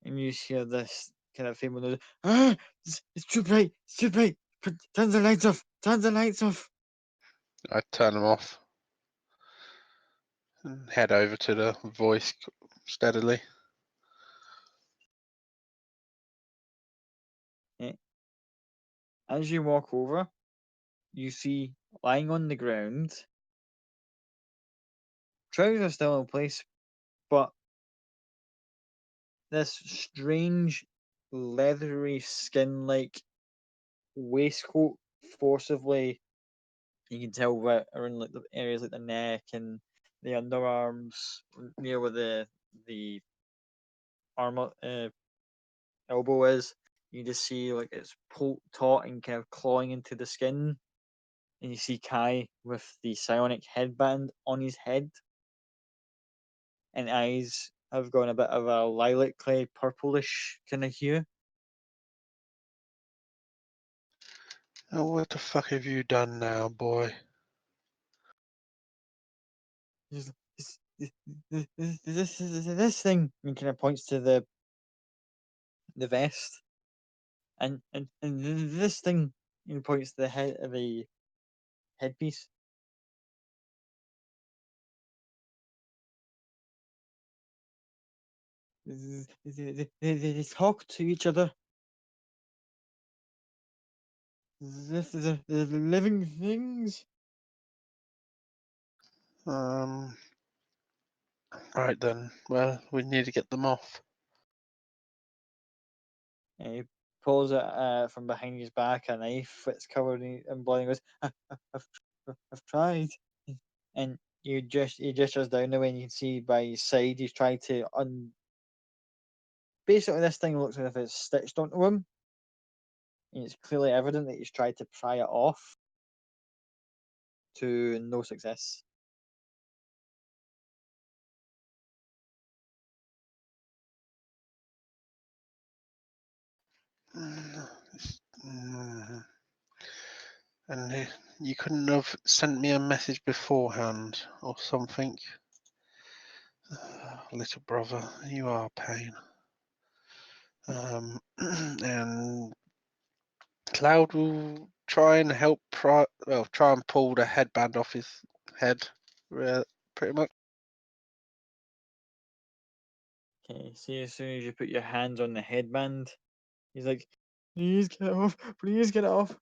and you hear this kind of feeble noise. Ah, it's too bright. It's too bright. Turn the lights off. Turn the lights off. I turn them off and head over to the voice steadily. As you walk over, you see lying on the ground, trousers still in place, but this strange leathery skin-like waistcoat forcibly, you can tell right around like the areas like the neck and the underarms, near where the armor elbow is. You just see like it's taut and kind of clawing into the skin, and you see Kai with the psionic headband on his head, and eyes have gone a bit of a lilac clay purplish kind of hue. Oh, what the fuck have you done now, boy? He's this thing, and kind of points to the vest, and this thing, and points to the headpiece. They talk to each other. This is the living things. Right then. Well, we need to get them off. And he pulls it from behind his back, a knife that's covered in blood, and goes, I've tried. And he gestures down the way, and you can see by his side he's tried to basically this thing looks as if it's stitched onto him, and it's clearly evident that he's tried to pry it off to no success. And you couldn't have sent me a message beforehand or something. Little brother, you are pain. And Cloud will try and help. Try and pull the headband off his head, pretty much. Okay, see, as soon as you put your hands on the headband, he's like, please get it off, please get it off.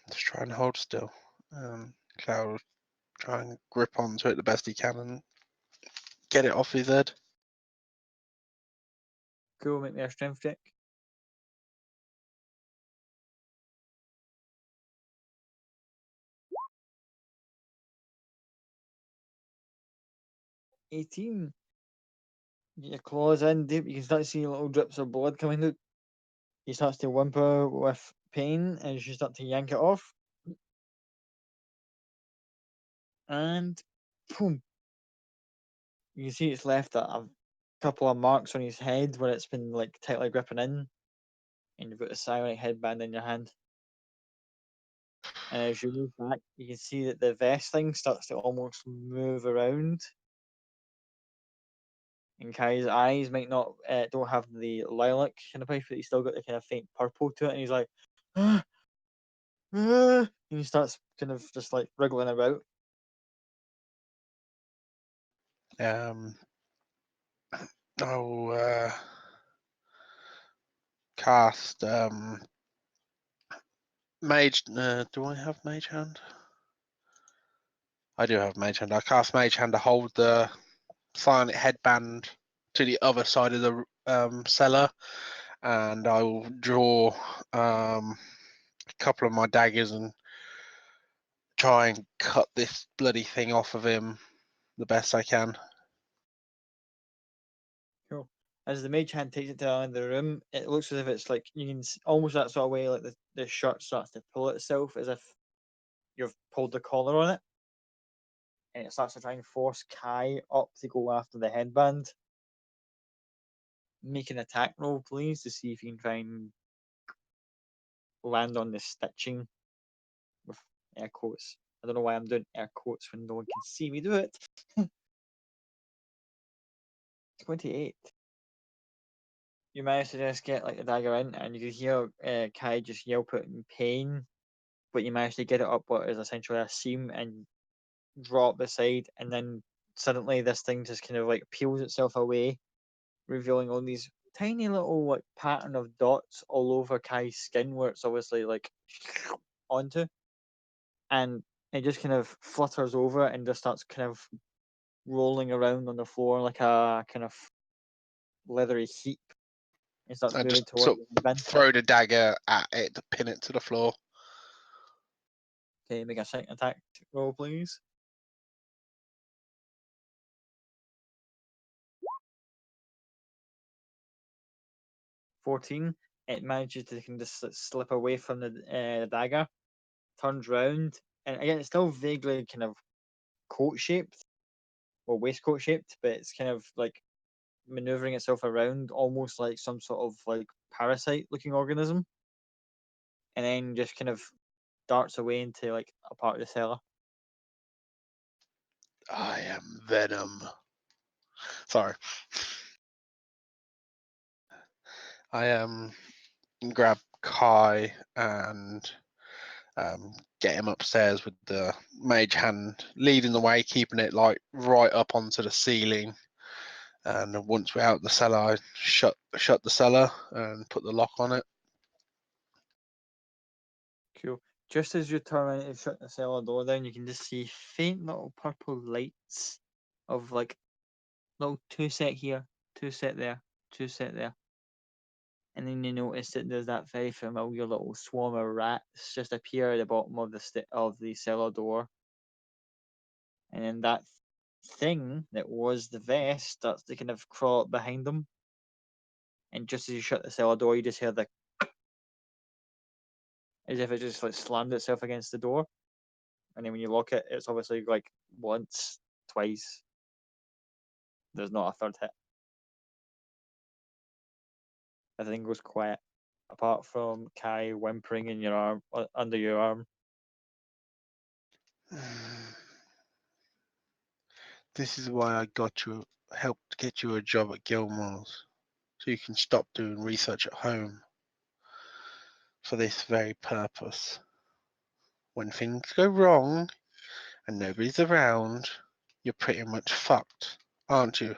Just try and hold still. Cloud will try and grip onto it the best he can and get it off his head. Cool, make me a strength check. 18. Get your claws in deep, you can start to see little drips of blood coming out. He starts to whimper with pain as you start to yank it off. And boom. You can see it's left a couple of marks on his head where it's been like tightly gripping in. And you've got a psionic headband in your hand. And as you move back, you can see that the vest thing starts to almost move around. And Kai's eyes might not don't have the lilac kind of place, but he's still got the kind of faint purple to it. And he's like, ah, ah, and he starts kind of just like wriggling about. I'll cast Mage. Do I have Mage Hand? I do have Mage Hand. I cast Mage Hand to hold the psionic headband to the other side of the cellar, and I will draw a couple of my daggers and try and cut this bloody thing off of him the best I can. Cool. As the mage hand takes it to the end of the room, it looks as if it's like you can almost that sort of way, like the shirt starts to pull itself as if you've pulled the collar on it, and it starts to try and force Kai up to go after the headband. Make an attack roll, please, to see if you can try and land on the stitching with air quotes. I don't know why I'm doing air quotes when no one can see me do it. 28. You manage to just get like the dagger in, and you can hear Kai just yelp out in pain, but you manage to get it up what is essentially a seam and draw up the side, and then suddenly this thing just kind of like peels itself away, revealing all these tiny little like pattern of dots all over Kai's skin, where it's obviously like onto, and it just kind of flutters over and just starts kind of rolling around on the floor like a kind of leathery heap. It starts I moving just towards sort the of bin. throw the dagger at it to pin it to the floor. Okay, make a second attack roll, please. (14). It manages to kind of slip away from the dagger, turns round, and again, it's still vaguely kind of coat shaped or waistcoat shaped, but it's kind of like maneuvering itself around almost like some sort of like parasite looking organism, and then just kind of darts away into like a part of the cellar. I am Venom. Sorry. I grab Kai and get him upstairs with the mage hand leading the way, keeping it like right up onto the ceiling. And once we're out the cellar, I shut the cellar and put the lock on it. Cool. Just as you turn around and shut the cellar door down, you can just see faint little purple lights of like little two set here, two set there, two set there. And then you notice that there's that very familiar little swarm of rats just appear at the bottom of the cellar door. And then that thing that was the vest starts to kind of crawl up behind them. And just as you shut the cellar door, you just hear the as if it just like slammed itself against the door. And then when you lock it, it's obviously like once, twice. There's not a third hit. Everything goes quiet, apart from Kai whimpering in your arm, under your arm. This is why I helped get you a job at Gilmore's, so you can stop doing research at home. For this very purpose. When things go wrong and nobody's around, you're pretty much fucked, aren't you?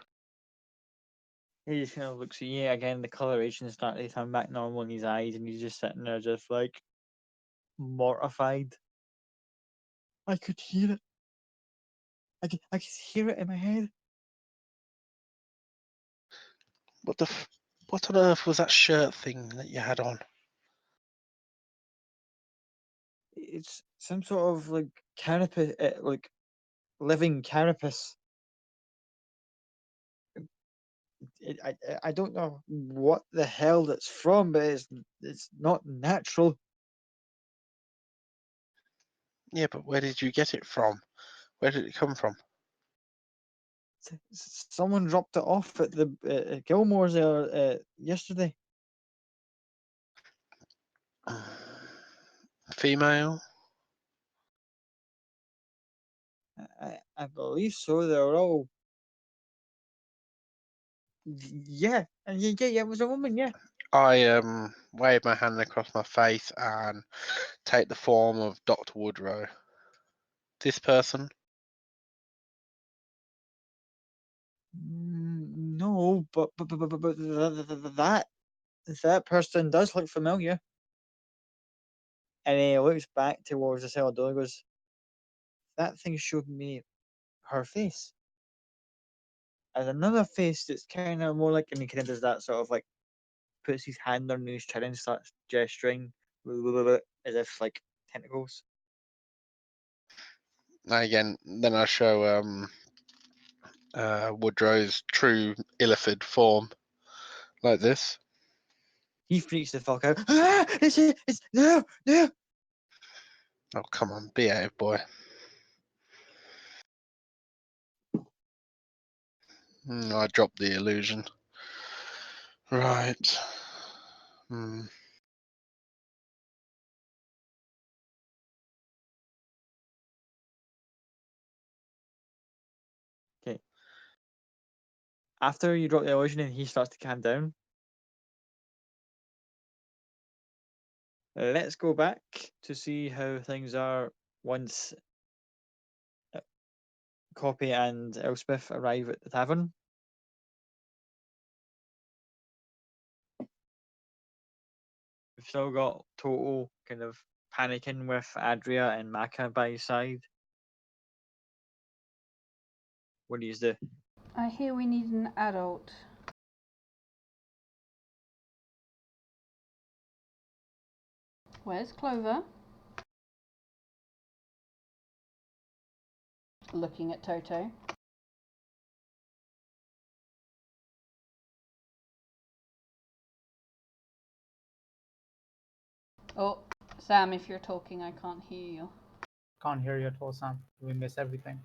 He just kind of looks at you again. The coloration is starting to come back normal in his eyes, and he's just sitting there, just like mortified. I could hear it. I could hear it in my head. What on earth was that shirt thing that you had on? It's some sort of like carapace, like living carapace. I don't know what the hell that's from, but it's not natural. Yeah, but where did you get it from? Where did it come from? Someone dropped it off at the Gilmore's there yesterday. Female? I believe so. They were all. Yeah, it was a woman. Yeah. I wave my hand across my face and take the form of Dr. Woodrow. This person? No, but that person does look familiar. And he looks back towards the cellar door and goes, that thing showed me her face. And another face that's kind of more like, and he kind of does that sort of like, puts his hand on his chin and starts gesturing as if like tentacles. Again, then I show Woodrow's true Illithid form, like this. He freaks the fuck out. Ah, it's no. Oh, come on, behave, boy. I dropped the illusion. Right. Okay. After you drop the illusion and he starts to calm down, let's go back to see how things are once Copy and Elspeth arrive at the tavern. We've still got Toto kind of panicking with Adria and Maka by his side. What do you do? I hear we need an adult. Where's Clover? Looking at Toto. Oh, Sam, if you're talking, I can't hear you. Can't hear you at all, Sam. We miss everything.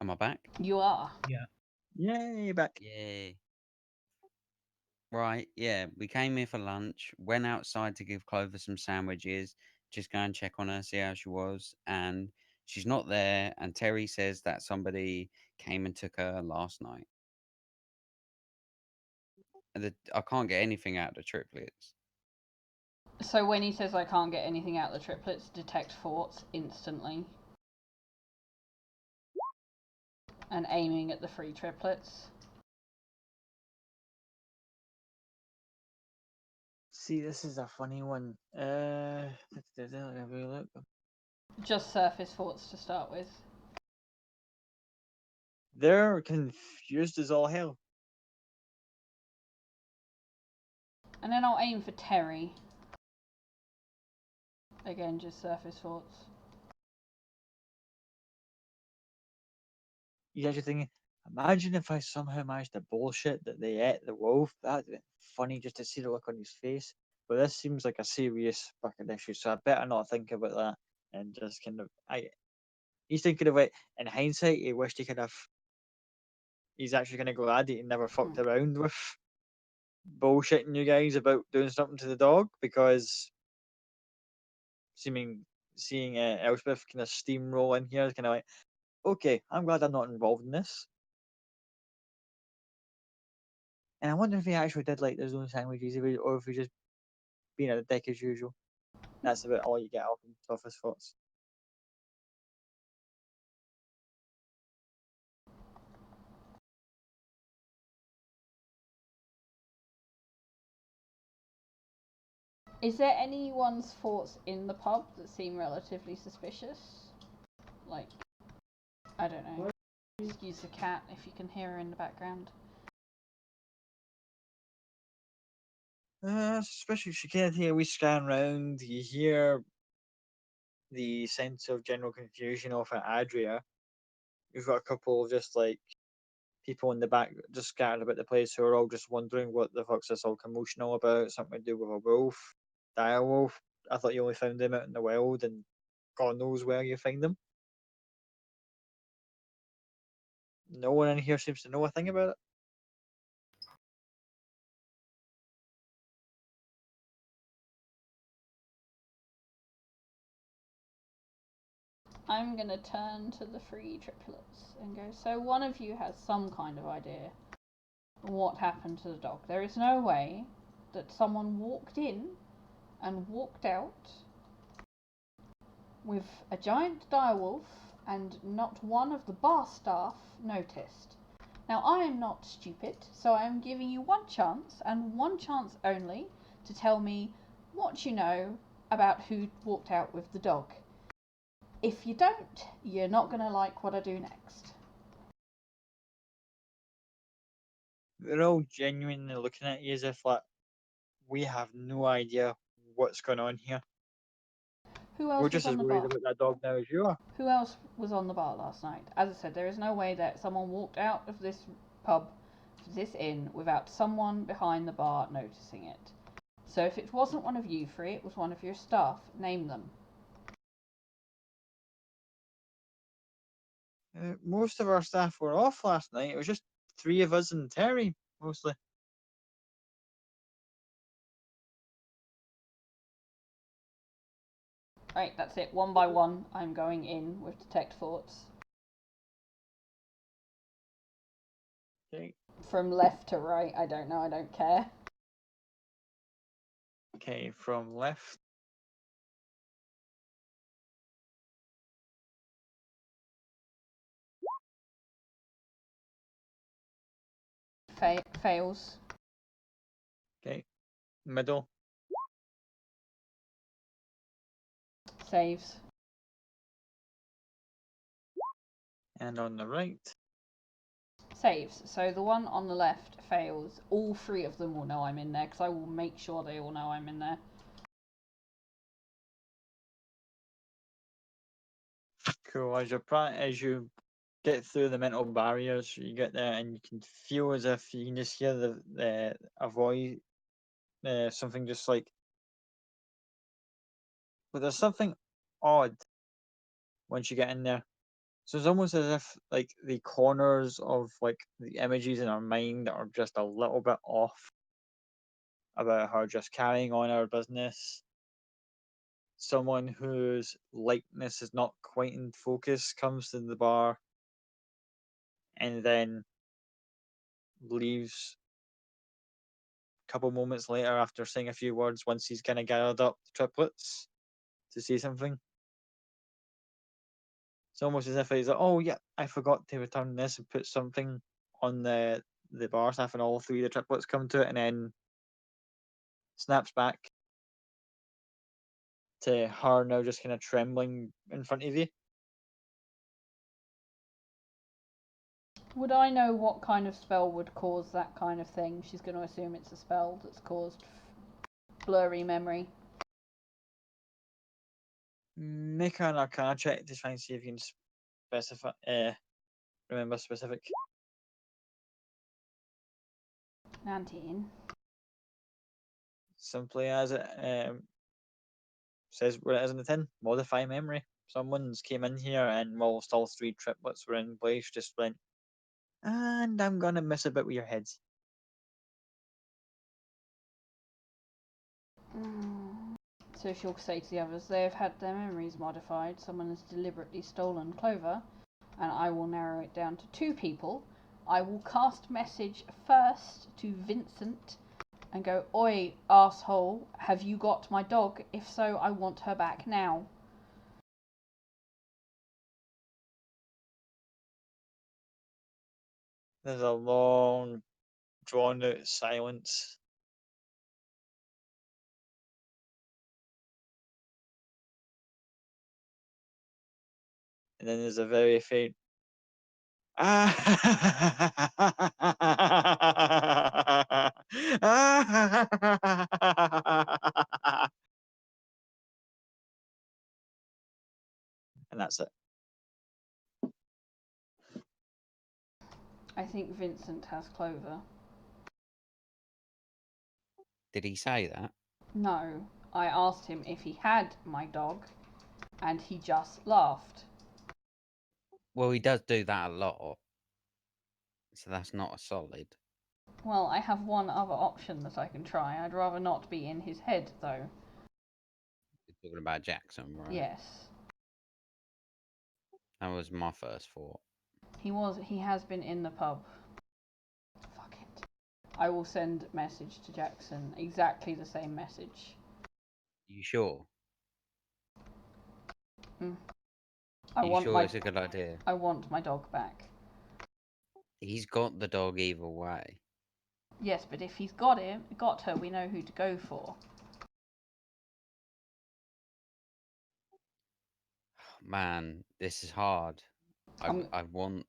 Am I back? You are. Yay, back. Yay. Right, yeah. We came here for lunch, went outside to give Clover some sandwiches, just go and check on her, see how she was, and she's not there. And Terry says that somebody came and took her last night. I can't get anything out of the triplets. So when he says I can't get anything out of the triplets, detect thoughts instantly. And aiming at the 3 triplets. See, this is a funny one. Have a look. Just surface thoughts to start with. They're confused as all hell. And then I'll aim for Terry. Again, just surface thoughts. You guys are thinking, imagine if I somehow managed to bullshit that they ate the wolf. That'd be funny just to see the look on his face. But this seems like a serious fucking issue, so I better not think about that and just kind of. He's thinking of it in hindsight. He wished he could have. He's actually kind of glad he never fucked around with bullshitting you guys about doing something to the dog, because seeing Elspeth kind of steamroll in here is kind of like, okay, I'm glad I'm not involved in this. And I wonder if he actually did like those own sandwiches, or if he just being a dick as usual. That's about all you get off him, off his thoughts. Is there anyone's thoughts in the pub that seem relatively suspicious? Like, I don't know. Excuse the cat if you can hear her in the background. Especially if you can't hear, we scan round, you hear the sense of general confusion off at Adria. You've got a couple of just like people in the back just scattered about the place who are all just wondering what the fuck's this all commotional about, something to do with a wolf, dire wolf. I thought you only found them out in the wild and God knows where you find them. No one in here seems to know a thing about it. I'm gonna turn to the 3 triplets and go, so one of you has some kind of idea what happened to the dog. There is no way that someone walked in and walked out with a giant direwolf and not one of the bar staff noticed. Now I am not stupid, so I am giving you one chance and one chance only to tell me what you know about who walked out with the dog. If you don't, you're not going to like what I do next. They're all genuinely looking at you as if like, we have no idea what's going on here. Who else We're was just on as the worried bar? about that dog now as you are. Who else was on the bar last night? As I said, there is no way that someone walked out of this pub, this inn, without someone behind the bar noticing it. So if it wasn't one of you 3, it was one of your staff. Name them. Most of our staff were off last night. It was just 3 of us and Terry, mostly. Right, that's it. One by one, I'm going in with detect thoughts. Okay. From left to right, I don't know, I don't care. Okay, from left Fails. Okay. Middle. Saves. And on the right. Saves. So the one on the left fails. All three of them will know I'm in there because I will make sure they all know I'm in there. Cool. As you get through the mental barriers, you get there and you can feel as if you can just hear a voice, something just like. But there's something odd once you get in there. So it's almost as if like the corners of like the images in our mind are just a little bit off about her just carrying on her business. Someone whose likeness is not quite in focus comes to the bar and then leaves a couple moments later after saying a few words once he's kind of gathered up the triplets to say something. It's almost as if he's like, oh yeah, I forgot to return this, and put something on the bar staff, and all three of the triplets come to it, and then snaps back to her now just kind of trembling in front of you. Would I know what kind of spell would cause that kind of thing? She's going to assume it's a spell that's caused blurry memory. Make an Arcana check to try and see if you can specify, remember specific. 19. Simply as it says where it is in the tin, modify memory. Someone's came in here and whilst all three triplets were in place, just went, and I'm gonna miss a bit with your heads. So she'll say to the others, they have had their memories modified. Someone has deliberately stolen Clover, and I will narrow it down to 2 people. I will cast message first to Vincent and go, oi, asshole, have you got my dog? If so, I want her back now. There's a long, drawn out silence. And then there's a very faint and that's it. I think Vincent has Clover. Did he say that? No, I asked him if he had my dog, and he just laughed. Well, he does do that a lot. So that's not a solid. Well, I have one other option that I can try. I'd rather not be in his head, though. You're talking about Jackson, right? Yes. That was my first thought. He has been in the pub. Fuck it. I will send message to Jackson. Exactly the same message. You sure? I sure it's a good idea? I want my dog back. He's got the dog either way. Yes, but if he's got her, we know who to go for. Man, this is hard. I want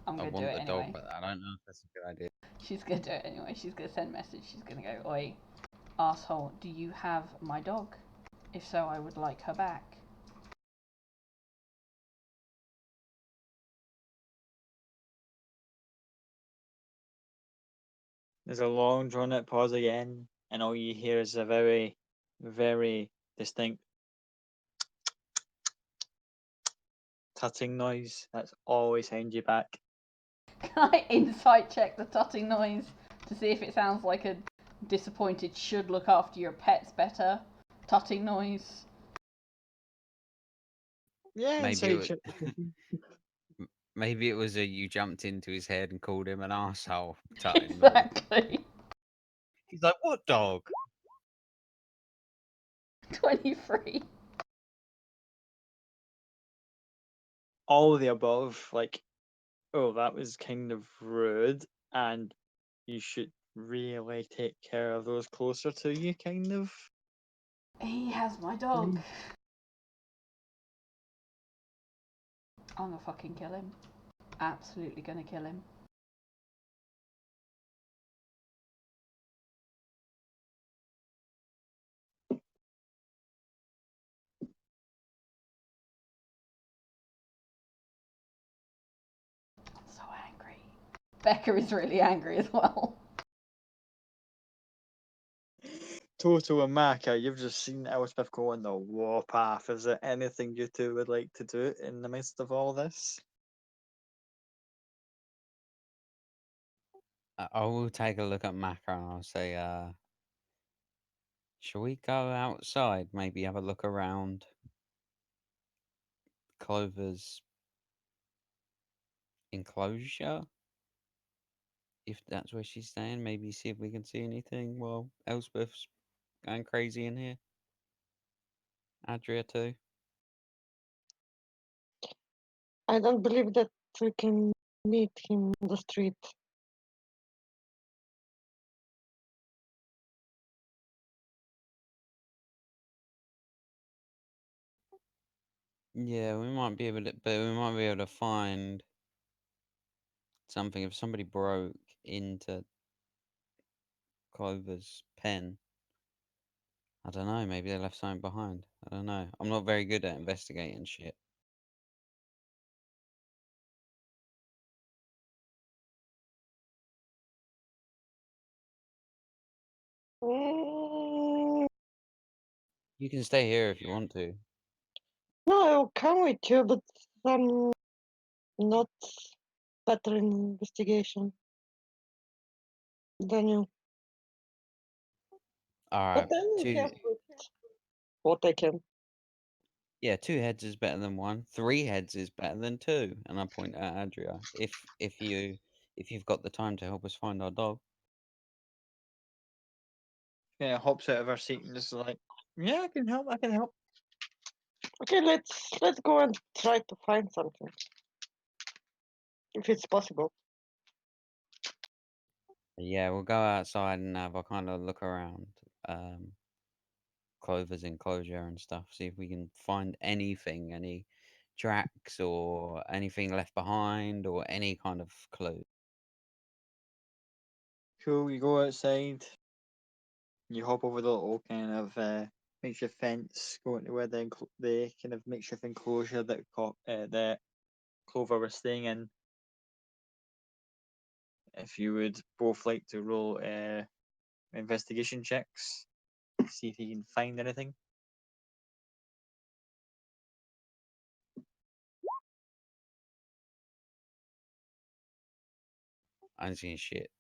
I'm gonna do it the anyway. dog, but I don't know if that's a good idea. She's gonna do it anyway. She's gonna send message. She's gonna go, oi, asshole, do you have my dog? If so, I would like her back. There's a long drawn out pause again, and all you hear is a very, very distinct tutting noise that's always behind you back. Can I insight check the tutting noise to see if it sounds like a disappointed should look after your pets better tutting noise? Yeah, Maybe it was you jumped into his head and called him an arsehole. Exactly. He's like, what dog? 23. all of the above, like, oh, that was kind of rude, and you should really take care of those closer to you, kind of. He has my dog. I'm gonna fucking kill him. Absolutely gonna kill him. I'm so angry. Becca is really angry as well. Toto and Maka, you've just seen Elspeth go on the warpath. Is there anything you two would like to do in the midst of all this? I will take a look at Macca and I'll say, shall we go outside? Maybe have a look around Clover's enclosure? If that's where she's staying, maybe see if we can see anything while Elspeth's going crazy in here. Adria too. I don't believe that we can meet him on the street. Yeah, we might be able to, but we might be able to find something if somebody broke into Clover's pen. I don't know. Maybe they left something behind. I don't know. I'm not very good at investigating shit. Mm, You can stay here if you want to. no, I'll come with you, but I'm not better in investigation than you. All But right, I'm two. help with what I can. Yeah, 2 heads is better than 1. 3 heads is better than 2. And I point at Adria. If you've got the time to help us find our dog. Yeah, hops out of her seat and just like, yeah, I can help. I can help. Okay, let's go and try to find something, if it's possible. Yeah, we'll go outside and have a kind of look around Clover's enclosure and stuff. See if we can find anything, any tracks or anything left behind or any kind of clue. Cool. You go outside. You hop over the little kind of makeshift fence, go into where the kind of makeshift enclosure that Clover was staying in. If you would both like to roll investigation checks, see if you can find anything. I ain't seen shit.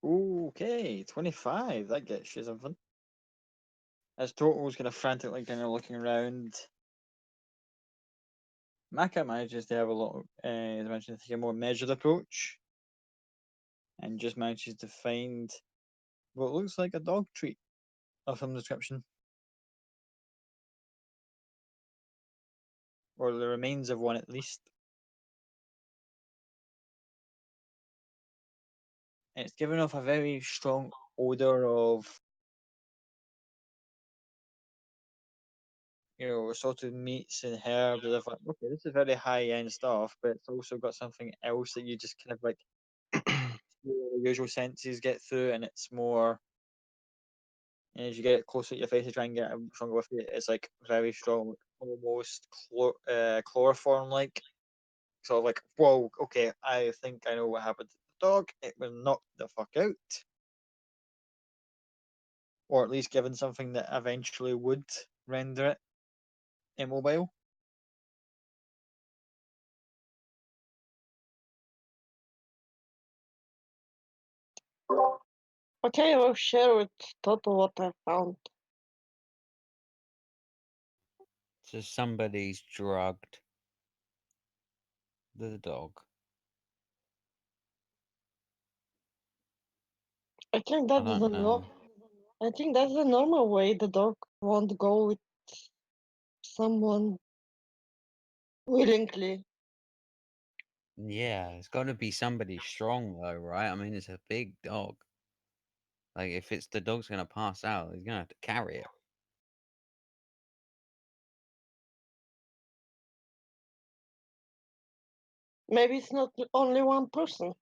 Okay, 25. That gets you something. As Toto's kind of frantically kind of looking around, Maka manages to have a lot, as I mentioned, take a more measured approach, and just manages to find what looks like a dog treat of some description, or the remains of one at least. And it's given off a very strong odor of, assorted meats and herbs. Of like, okay, this is very high end stuff, but it's also got something else that you just kind of like your usual senses get through, and it's more. And as you get closer to your face to try and get a stronger with it, it's like very strong, almost chloroform like. Sort of like, whoa, okay, I think I know what happened to the dog. It was knocked the fuck out. or at least given something that eventually would render it immobile. Okay, I'll share with Toto what I found. So somebody's drugged the dog. I think I that's don't know. I think that's the normal way. The dog won't go with someone willingly. Yeah, it's got to be somebody strong though, right? I mean, it's a big dog. Like, if it's the dog's gonna pass out, he's gonna have to carry it. Maybe it's not only one person.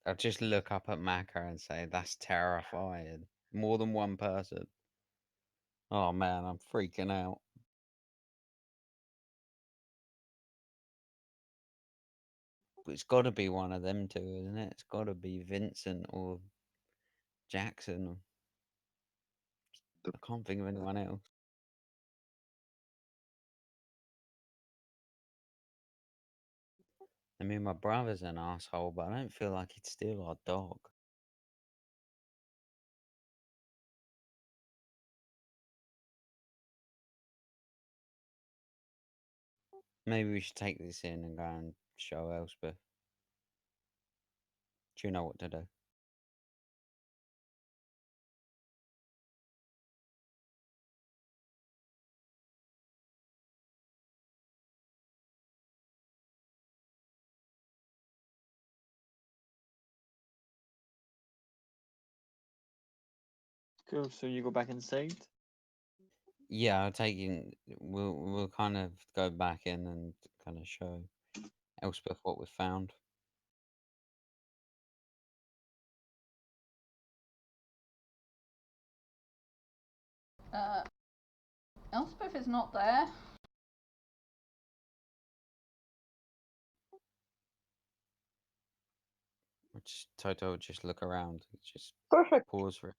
I'll just look up at Maka and say, that's terrifying. More than one person. Oh man, I'm freaking out. It's got to be one of them two, isn't it? It's got to be Vincent or Jackson. I can't think of anyone else. I mean, my brother's an asshole, but I don't feel like he'd steal our dog. Maybe we should take this in and go and show Elspeth. Do you know what to do? Cool. So you go back inside. Yeah, I'll take in. We'll kind of go back in and kind of show Elspeth what we found. Elspeth is not there. Toto will just look around. Just Perfect. pause for it.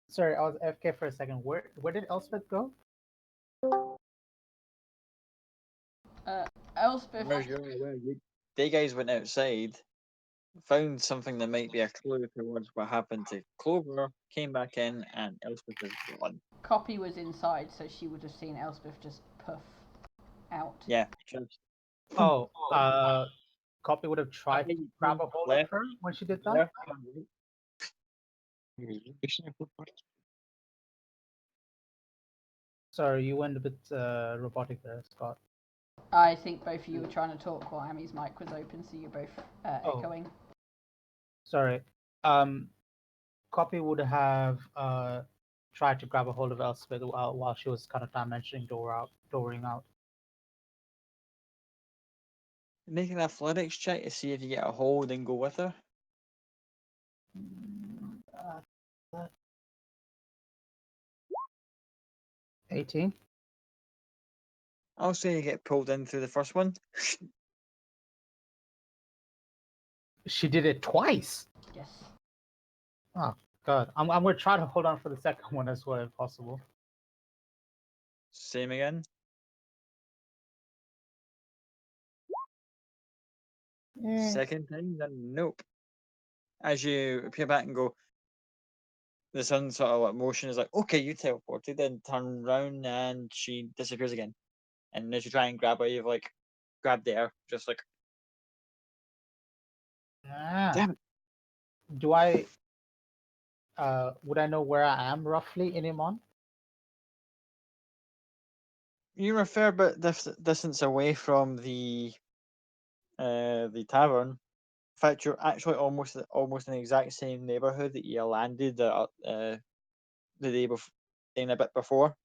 Sorry, I was AFK for a second. Where did Elspeth go? Elspeth. Where's your where you? They guys went outside, found something that might be a clue towards what happened to Clover, came back in, and Elspeth is gone. Copy was inside, so she would have seen Elspeth just puff out. Yeah, just Oh, Copy would have tried to grab a hold of left, her when she did that. left. Sorry, you went a bit robotic there, Scott. I think both of you were trying to talk while Ami's mic was open, so you're both Oh. echoing. Sorry. Copy would have tried to grab a hold of Elspeth while she was kind of dimensioning dooring out. Make an athletics check to see if you get a hold and go with her. 18. I'll say you get pulled in through the first one. She did it twice. Yes. Oh God, I'm gonna try to hold on for the second one as well if possible. Same again. Second time, then nope. As you appear back and go, the sun sort of like motion is like, okay, you teleported, then turn around and she disappears again. And as you try and grab her, you've like grabbed the air, just like, damn it. Do I? Would I know where I am roughly in Imon? You're a fair bit distance away from the tavern. In fact, you're actually almost in the exact same neighborhood that you landed the day before, in a bit before.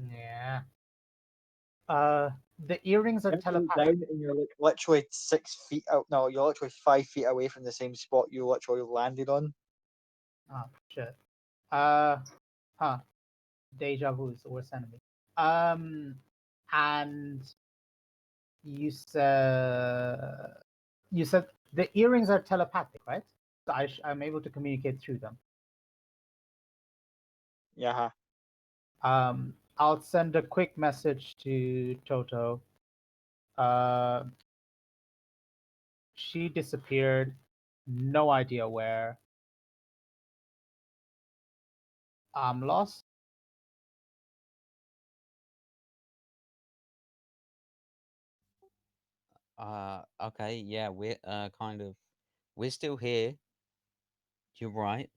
Yeah. The earrings are You look telepathic. down and you're like literally 6 feet out. No, you're literally 5 feet away from the same spot you literally landed on. Oh shit. Deja vu is the worst enemy. And you said You said the earrings are telepathic, right? So I'm able to communicate through them. Yeah. I'll send a quick message to Toto. She disappeared. No idea where. I'm lost. Okay, yeah, we're we're still here. You're right.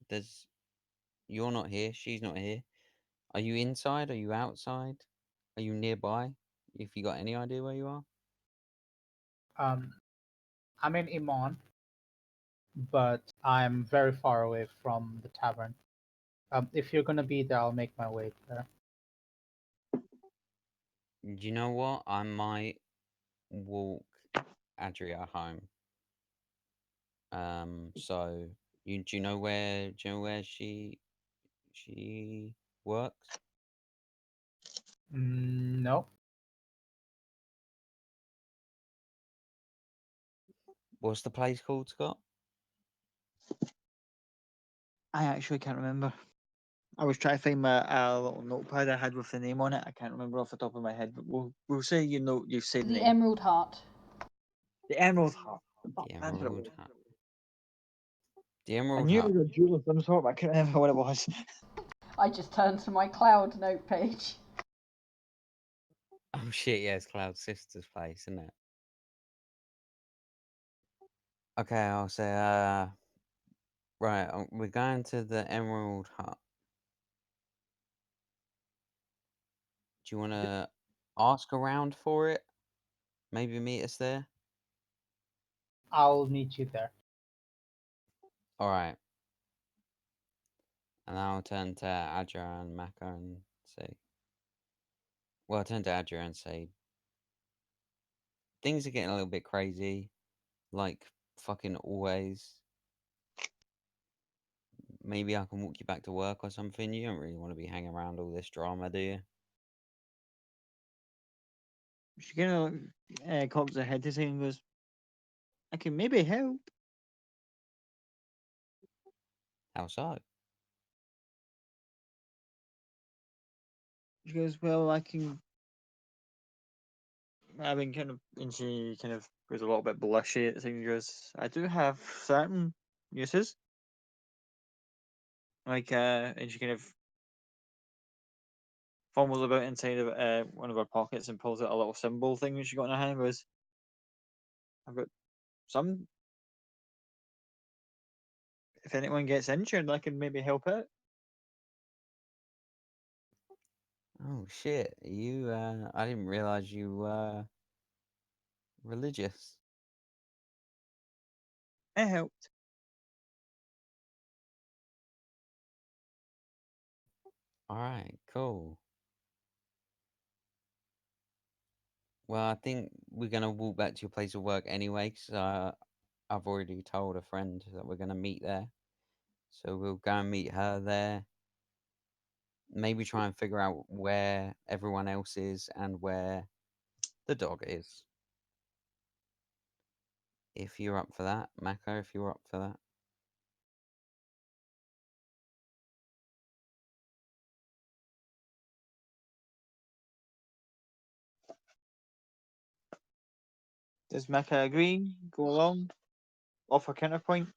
You're not here. She's not here. Are you inside? Are you outside? Are you nearby? If you got any idea where you are? I'm in Iman, but I'm very far away from the tavern. If you're gonna be there, I'll make my way there. You know what? I might walk Adria home. So do you know where she works? No. What's the place called, Scott? I actually can't remember. I was trying to find my little notepad I had with the name on it. I can't remember off the top of my head, but we'll say you've said the The name. Emerald Heart. The Emerald Heart. The That's what it Emerald was. Hut. The I Emerald knew it Hut. was a jewel of some sort, but I couldn't remember what it was. I just turned to my cloud note page. Oh shit, yeah, it's Cloud Sister's place, isn't it? Okay, I'll say right, we're going to the Emerald Hut. Do you want to ask around for it? Maybe meet us there? I'll meet you there. All right. And I'll turn to Adra and Maka and say, well, I'll turn to Adra and say, things are getting a little bit crazy, like fucking always. Maybe I can walk you back to work or something. You don't really want to be hanging around all this drama, do you? She kind of cocks her head to say and goes, I can maybe help. How so? She goes, well, I can. I've been kind of, and she kind of goes a little bit blushy at the thing. She goes, I do have certain uses. Like, and she kind of fumbles about inside of one of her pockets and pulls out a little symbol thing that she got in her hand. And goes, I've got some. If anyone gets injured, I can maybe help out. Oh shit! You, I didn't realize you were religious. I helped. All right, cool. Well, I think we're gonna walk back to your place of work anyway, because I've already told a friend that we're gonna meet there. So we'll go and meet her there. Maybe try and figure out where everyone else is and where the dog is. If you're up for that, Mako, if you're up for that. Does Maka agree? Go along? Offer counterpoint?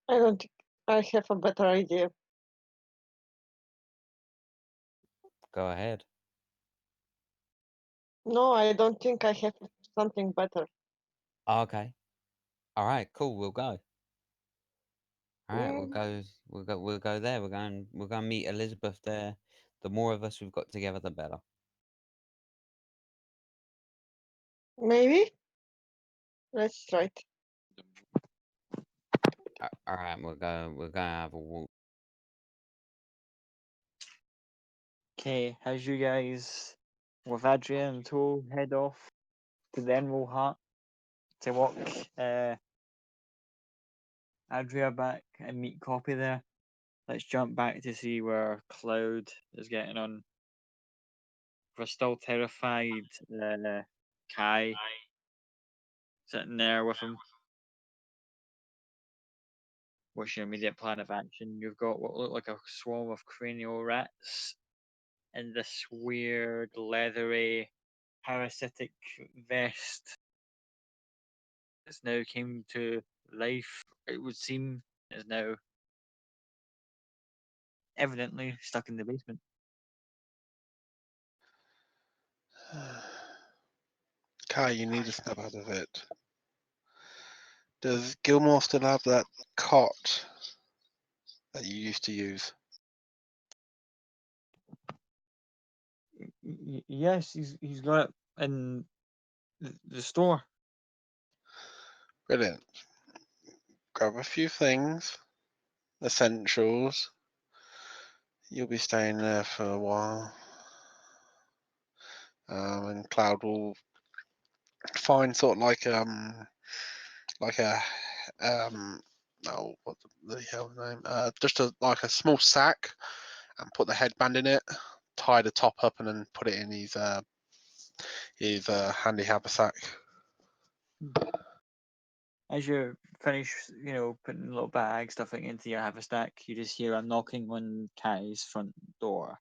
I don't think I have a better idea. Go ahead. No, I don't think I have something better. Okay. All right. Cool. We'll go. All right. We'll Mm, go. We'll go there. We're going to meet Elizabeth there. The more of us we've got together, the better. maybe. Let's try it. All right. We'll go. We're going to have a walk. Okay, as you guys, with Adrian and Toe, head off to the Emerald Heart to walk Adria back and meet Copy there. let's jump back to see where Cloud is getting on. We're still terrified. Kai sitting there with him. What's your immediate plan of action? You've got what look like a swarm of cranial rats in this weird, leathery, parasitic vest. It's now came to life, it would seem, is now evidently stuck in the basement. Kai, you need to snap out of it. Does Gilmore still have that cot that you used to use? Yes, he's got it in the store. Brilliant. Grab a few things, essentials. You'll be staying there for a while. And Cloud will find sort of like a oh, what the hell name? Just like a small sack, and put the headband in it, tie the top up, and then put it in his handy haversack. As you finish, putting little bag stuff into your haversack, you just hear a knocking on Kai's front door.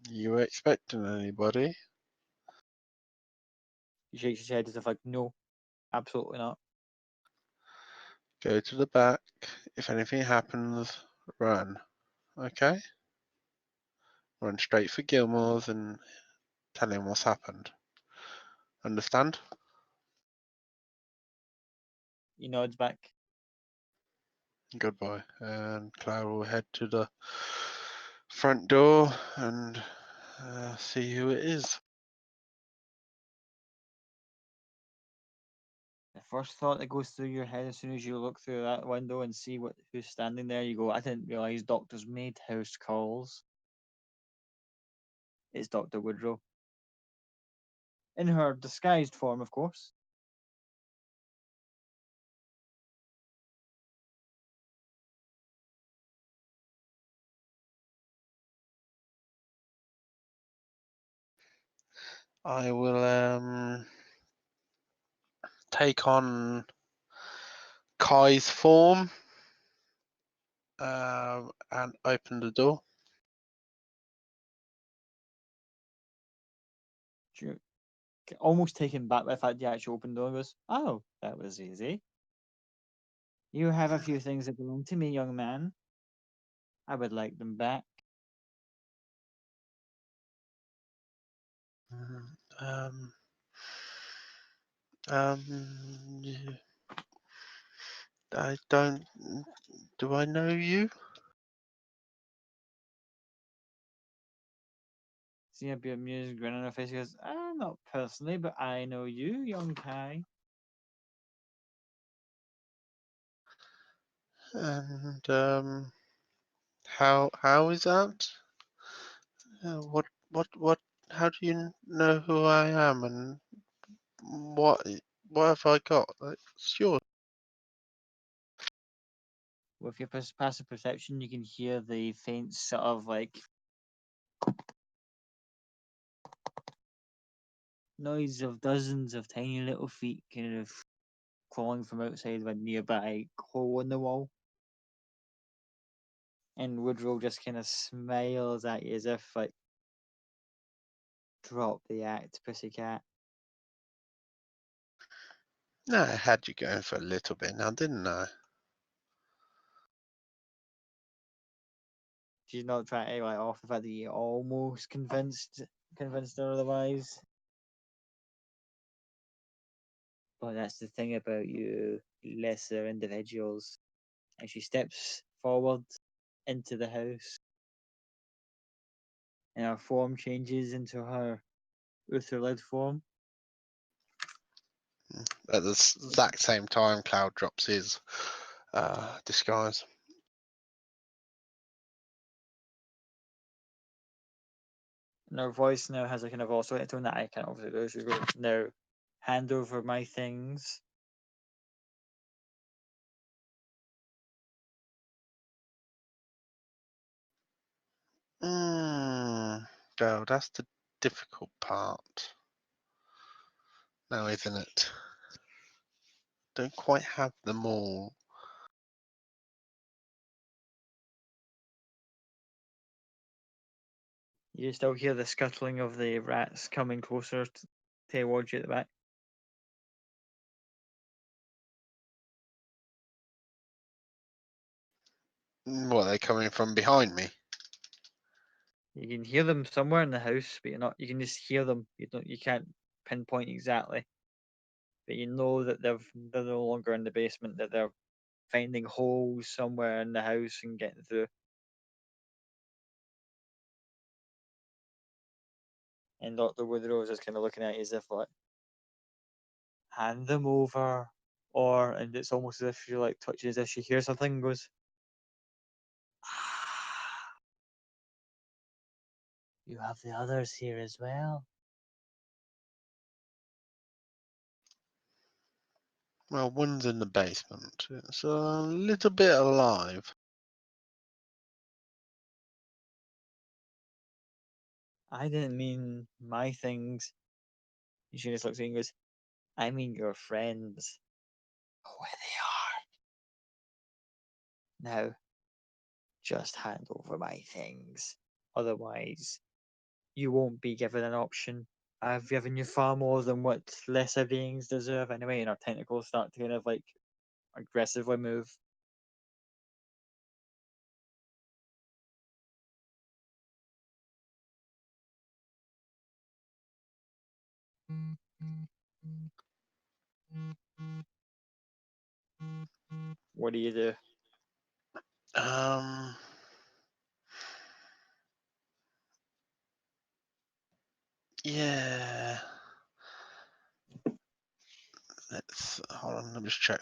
You were expecting anybody? He shakes his head as if like, no, absolutely not. Go to the back. If anything happens, run. Okay? Run straight for Gilmore's and tell him what's happened. Understand? He nods back. Goodbye. And Cloud will head to the front door and see who it is. The first thought that goes through your head as soon as you look through that window and see who's standing there, you go, I didn't realise doctors made house calls. It's Dr. Woodrow. In her disguised form, of course. I will take on Kai's form and open the door. You're almost taken back by the fact you actually opened the door and goes, oh, that was easy. You have a few things that belong to me, young man. I would like them back. I don't. Do I know you? See a bit amused grin on her face. He goes, not personally, but I know you, young Kai. And how is that? What? How do you know who I am and what have I got? It's yours. With your passive perception, you can hear the faint sort of like noise of dozens of tiny little feet kind of crawling from outside of a nearby hole in the wall. And Woodrow just kind of smiles at you as if like, drop the act, pussycat. No, I had you going for a little bit now, didn't I? She's not trying to like off the fact that you almost convinced her otherwise. But that's the thing about you lesser individuals. And she steps forward into the house. And her form changes into her Utherlid form. At the exact same time, Cloud drops his disguise. And her voice now has a kind of also a tone that I can't obviously do. She's going, now hand over my things. Well, that's the difficult part now, isn't it? Don't quite have them all. You still hear the scuttling of the rats coming closer towards you at the back. What, are they coming from behind me? You can hear them somewhere in the house, but you're not. You can just hear them. You can't pinpoint exactly, but you know that they're no longer in the basement. That they're finding holes somewhere in the house and getting through. And Dr. Woodrose is kind of looking at you as if like, hand them over, and it's almost as if she like touches, as if she hears something and goes, you have the others here as well. Well, one's in the basement. It's a little bit alive. I didn't mean my things. And she just looks at you and goes, I mean your friends. Where they are. Now, just hand over my things. Otherwise, you won't be given an option. I've given you far more than what lesser beings deserve anyway, and our tentacles start to kind of like aggressively move. What do you do? Yeah. Let's hold on. Let me just check.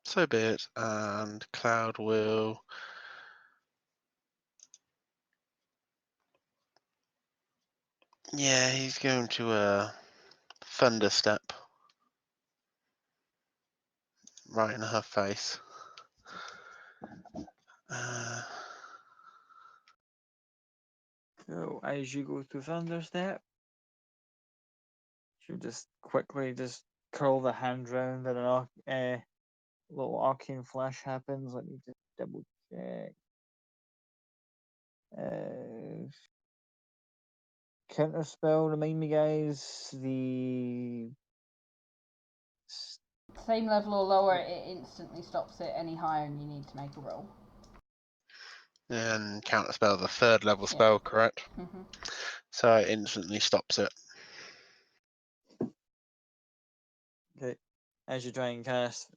So be it. And Cloud will. Yeah, he's going to thunder step right in her face. So as you go to Thunderstep, you just quickly just curl the hand round and a little arcane flash happens. Let me just double check. Counter spell, remind me guys, the Same level or lower, it instantly stops it. Any higher, and you need to make a roll. And counter spell, the third level spell, correct? Mm-hmm. So it instantly stops it. okay. As you try and cast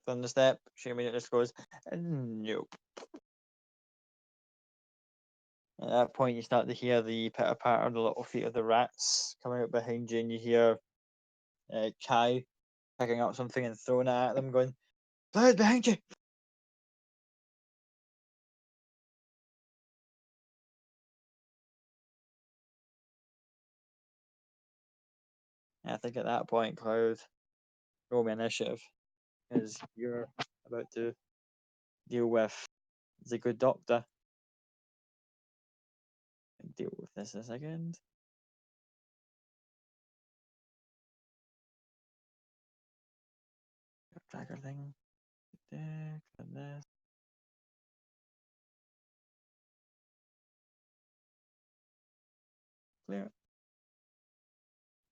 Thunderstep, she immediately just goes, nope. At that point, you start to hear the pitter patter of the little feet of the rats coming up behind you, and you hear Kai picking up something and throwing it at them, going, Cloud, behind you! And I think at that point, Cloud, roll me initiative, as you're about to deal with the good doctor. Deal with this in a second. Tracker thing. And this. Clear.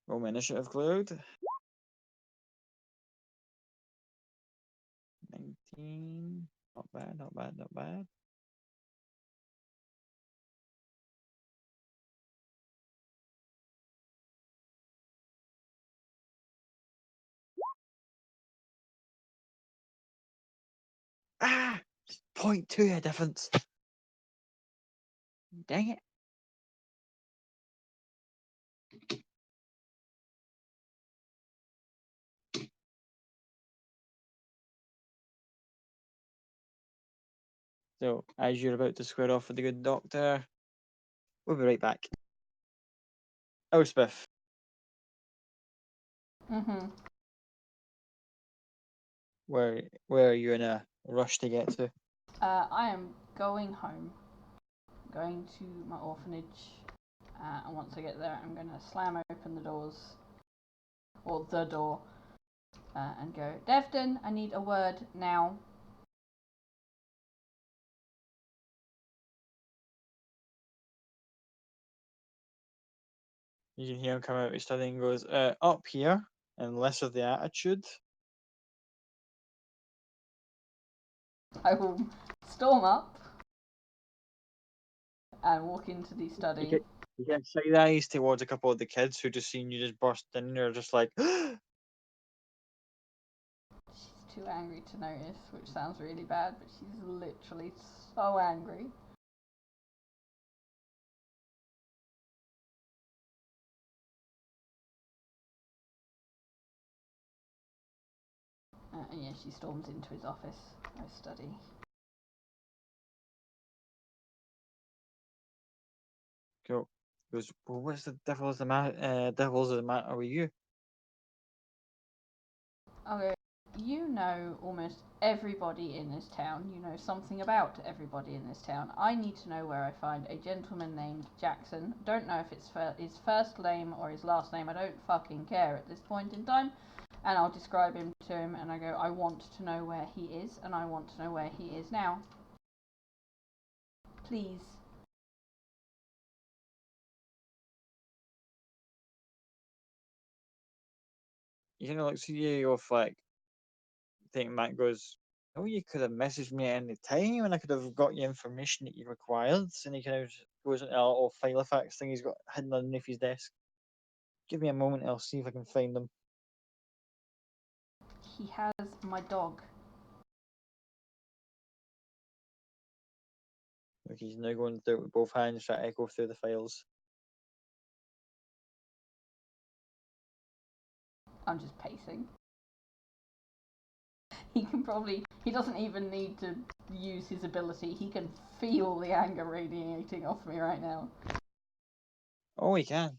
Roll my initiative, Cloud. 19. Not bad, not bad, not bad. Ah! 0.2 a difference. Dang it. So, as you're about to square off with the good doctor, we'll be right back. Elspeth, Mhm. where are you in a rush to get to? I am going home. Going to my orphanage. And once I get there, I'm going to slam open the doors. Or the door. And go, Devden, I need a word now. You can hear him come out of his study and goes, up here, and less of the attitude. I will storm up and walk into the study. You get side eyes towards a couple of the kids who just seen you just burst in. They're just like, She's too angry to notice, which sounds really bad, but she's literally so angry. And yeah, she storms into his office, his study. Go. Goes, well, what's the devil's the matter with you? Okay, you know almost everybody in this town. You know something about everybody in this town. I need to know where I find a gentleman named Jackson. Don't know if it's his first name or his last name. I don't fucking care at this point in time. And I'll describe him to him, and I go, I want to know where he is, and I want to know where he is now. Please. You kind of looks at you with like, I think Matt goes, oh, you could have messaged me at any time and I could have got you information that you required. And he kind of goes into a little filofax thing he's got hidden underneath his desk. Give me a moment, I'll see if I can find them. He has my dog. Like he's now going through it with both hands, trying to echo through the files. I'm just pacing. He doesn't even need to use his ability. He can feel the anger radiating off me right now. Oh, he can.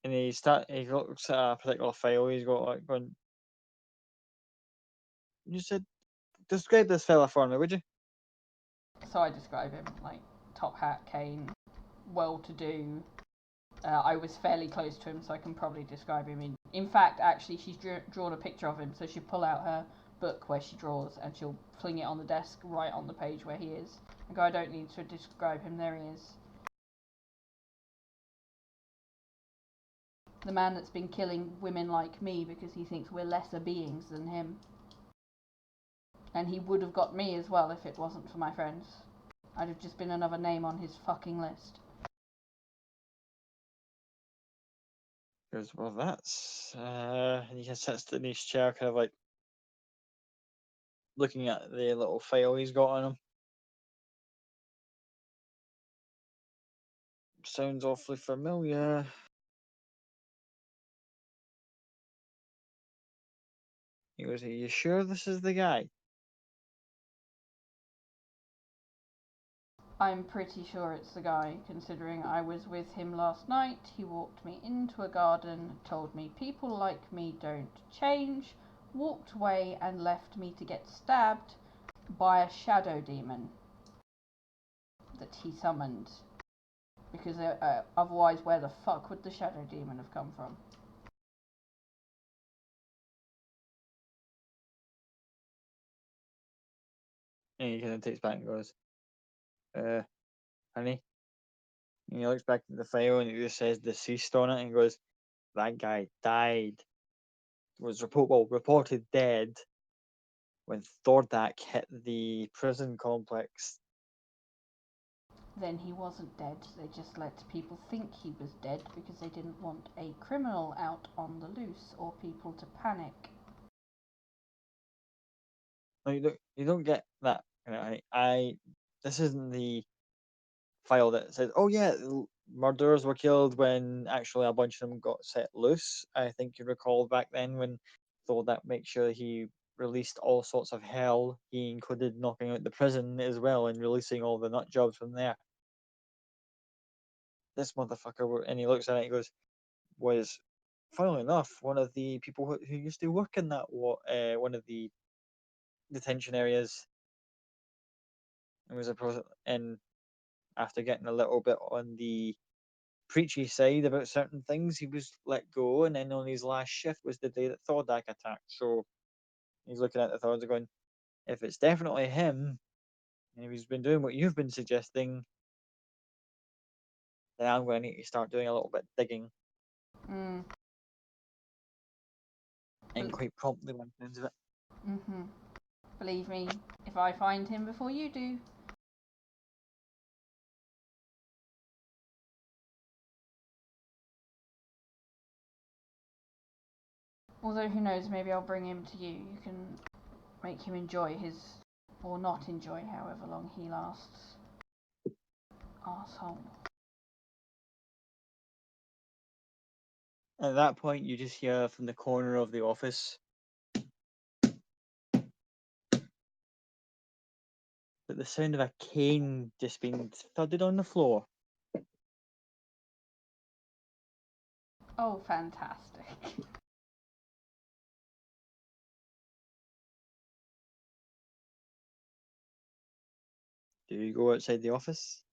And he looks at a particular file. He's got like going. You said, describe this fella for me, would you? So I describe him like top hat, cane, well-to-do. I was fairly close to him, so I can probably describe him. In fact, actually, she's drawn a picture of him, so she'll pull out her book where she draws and she'll fling it on the desk right on the page where he is. I go, I don't need to describe him. There he is. The man that's been killing women like me because he thinks we're lesser beings than him. And he would have got me as well if it wasn't for my friends. I'd have just been another name on his fucking list. Goes, well, that's. And he just sits in his chair, kind of like looking at the little file he's got on him. Sounds awfully familiar. He goes, are you sure this is the guy? I'm pretty sure it's the guy, considering I was with him last night. He walked me into a garden, told me people like me don't change, walked away and left me to get stabbed by a shadow demon that he summoned. Because otherwise, where the fuck would the shadow demon have come from? And he kind of takes back and goes, honey. And he looks back at the file and it just says deceased on it and goes, that guy died. Was reported dead when Thordak hit the prison complex. Then he wasn't dead. They just let people think he was dead because they didn't want a criminal out on the loose or people to panic. No, you don't get that. This isn't the file that says, "Oh yeah, murderers were killed when actually a bunch of them got set loose." I think you recall back then when though that makes sure he released all sorts of hell. He included knocking out the prison as well and releasing all the nut jobs from there. This motherfucker, and he looks at it and he goes, was, funnily enough, one of the people who used to work in that one of the detention areas. It was and after getting a little bit on the preachy side about certain things, he was let go, and then on his last shift was the day that Thordak attacked. So he's looking at the Thords and going, if it's definitely him, and if he's been doing what you've been suggesting, then I'm going to need to start doing a little bit digging. Mm. And quite promptly by the sounds of it. Mm-hmm. Believe me, if I find him before you do. Although who knows, maybe I'll bring him to you. You can make him enjoy his, or not enjoy, however long he lasts. Arsehole. At that point, you just hear from the corner of the office that the sound of a cane just being thudded on the floor. Oh, fantastic. Do you go outside the office?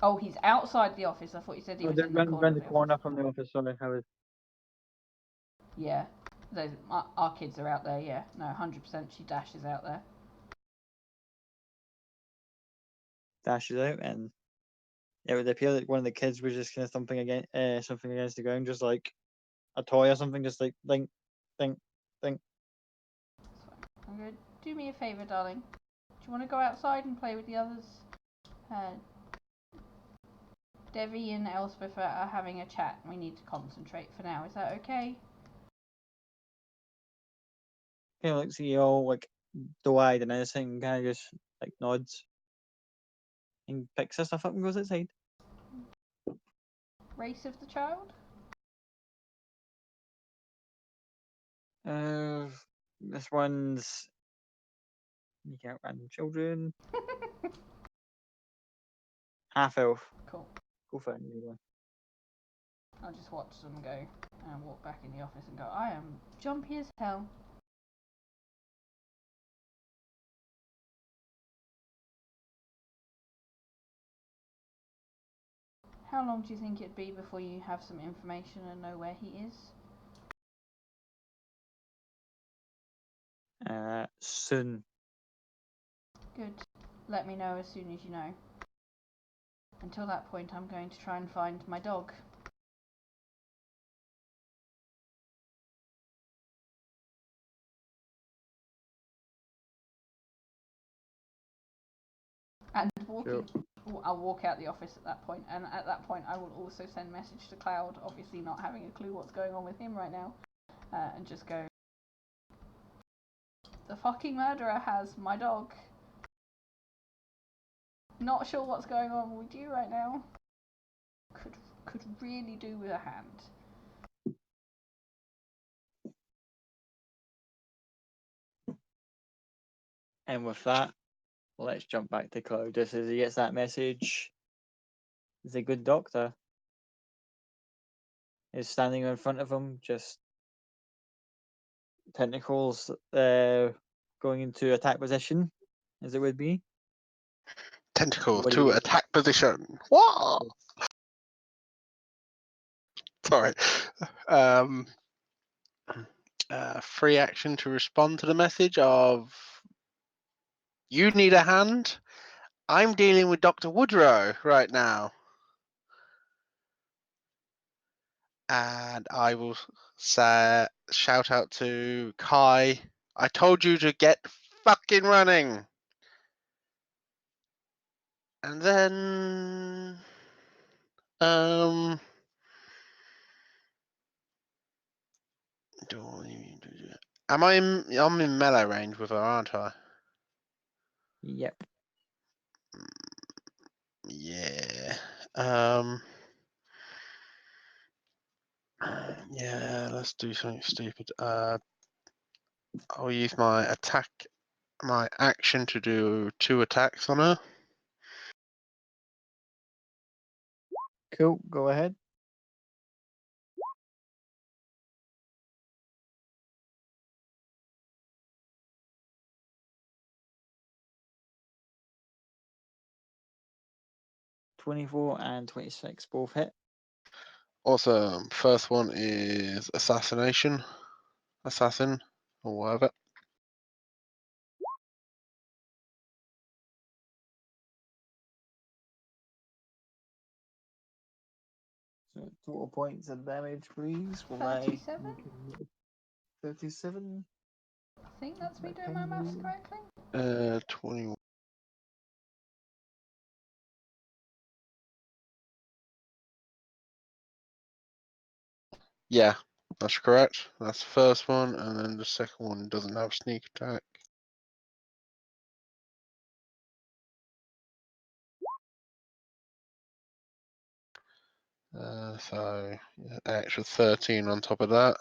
Oh, he's outside the office. I thought you said he was in the corner. Round the corner from the office. Sorry, I was. Yeah, those our kids are out there. Yeah, no, 100%. She dashes out there. Dashes out, and it would appear that one of the kids was just kind of thumping against something against the ground, just like a toy or something, just like ding, ding, ding. I'm going to do me a favour, darling. Do you want to go outside and play with the others? Devi and Elspeth are having a chat. We need to concentrate for now. Is that okay? Kind of looks at you all like doe-eyed and innocent, and kind of just like nods and picks her stuff up and goes outside. Race of the child? This one's you can't random children. Half elf. Cool. Go for it. Anyway. I'll just watch them go and walk back in the office and go, I am jumpy as hell. How long do you think it'd be before you have some information and know where he is? Soon. Good. Let me know as soon as you know. Until that point, I'm going to try and find my dog. And walking, I'll walk out the office at that point, and at that point I will also send message to Cloud, obviously not having a clue what's going on with him right now, and just go, the fucking murderer has my dog. Not sure what's going on with you right now. Could really do with a hand. And with that, let's jump back to Cloud. Just as he gets that message, the good doctor is standing in front of him, just tentacles going into attack position, as it would be. Tentacle What do to you- attack position. What? Sorry. Free action to respond to the message of you need a hand. I'm dealing with Dr. Woodrow right now. And I will say, shout out to Kai. I told you to get fucking running. And then, am I in? I'm in melee range with her, aren't I? Yep. Yeah, let's do something stupid. I'll use my action to do 2 attacks on her. Cool, go ahead. .24 and 26 both hit. Awesome. First one is assassin, or whatever. So total points of damage, please. Will 37? 37. I think that's me That doing my can maths be- correctly. 21. Yeah, that's correct. That's the first one, and then the second one doesn't have sneak attack. So yeah, an extra 13 on top of that.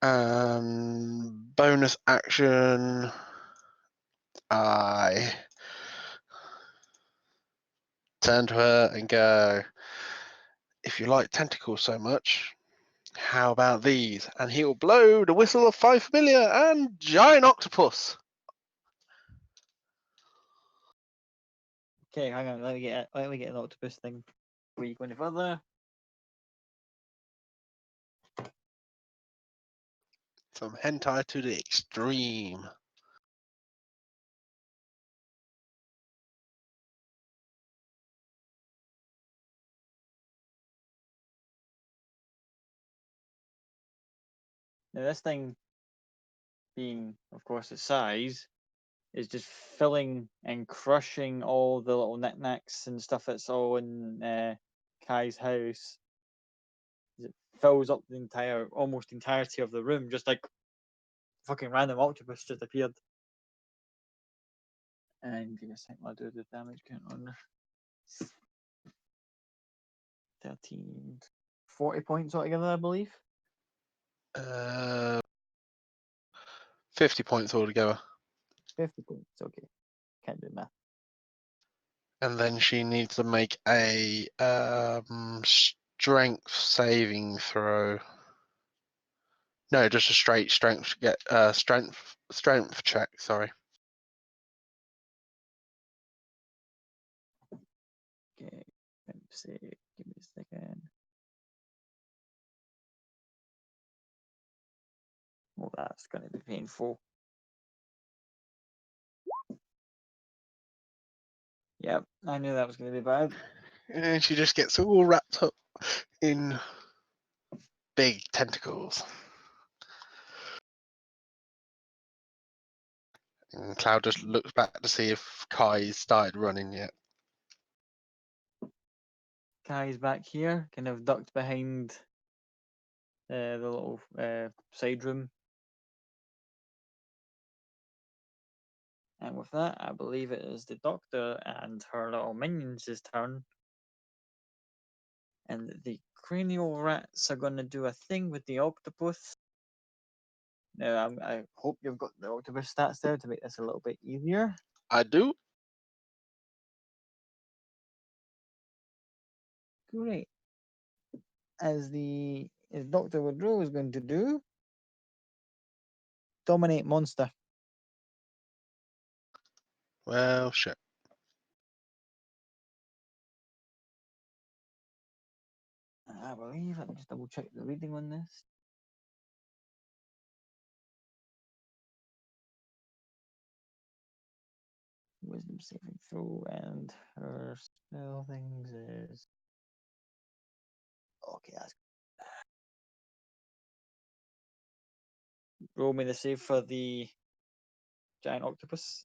And bonus action, I turn to her and go, if you like tentacles so much, how about these? And he will blow the whistle of 5 familiar and giant octopus. Okay, hang on. Let me get an octopus thing before you go any further. Some hentai to the extreme. Now this thing, being of course its size, is just filling and crushing all the little knickknacks and stuff that's all in Kai's house. It fills up the almost entirety of the room, just like fucking random octopus just appeared. And give me a second, I'll do the damage count on 13, 40 points altogether, I believe. 50 points altogether. 50 points, okay. Can't do math. And then she needs to make a strength saving throw. No, just a straight strength strength check. Sorry. Okay, let me see. Give me a second. Well, that's going to be painful. Yep, I knew that was going to be bad. And she just gets all wrapped up in big tentacles. And Cloud just looks back to see if Kai's started running yet. Kai's back here, kind of ducked behind the little side room. And with that, I believe it is the doctor and her little minions' turn. And the cranial rats are going to do a thing with the octopus. Now, I hope you've got the octopus stats there to make this a little bit easier. I do. Great. As Dr. Woodrow is going to do, dominate monster. Well, shit. I believe, let me just double check the reading on this. Wisdom saving throw, and her spell things is okay. That's roll me the save for the giant octopus.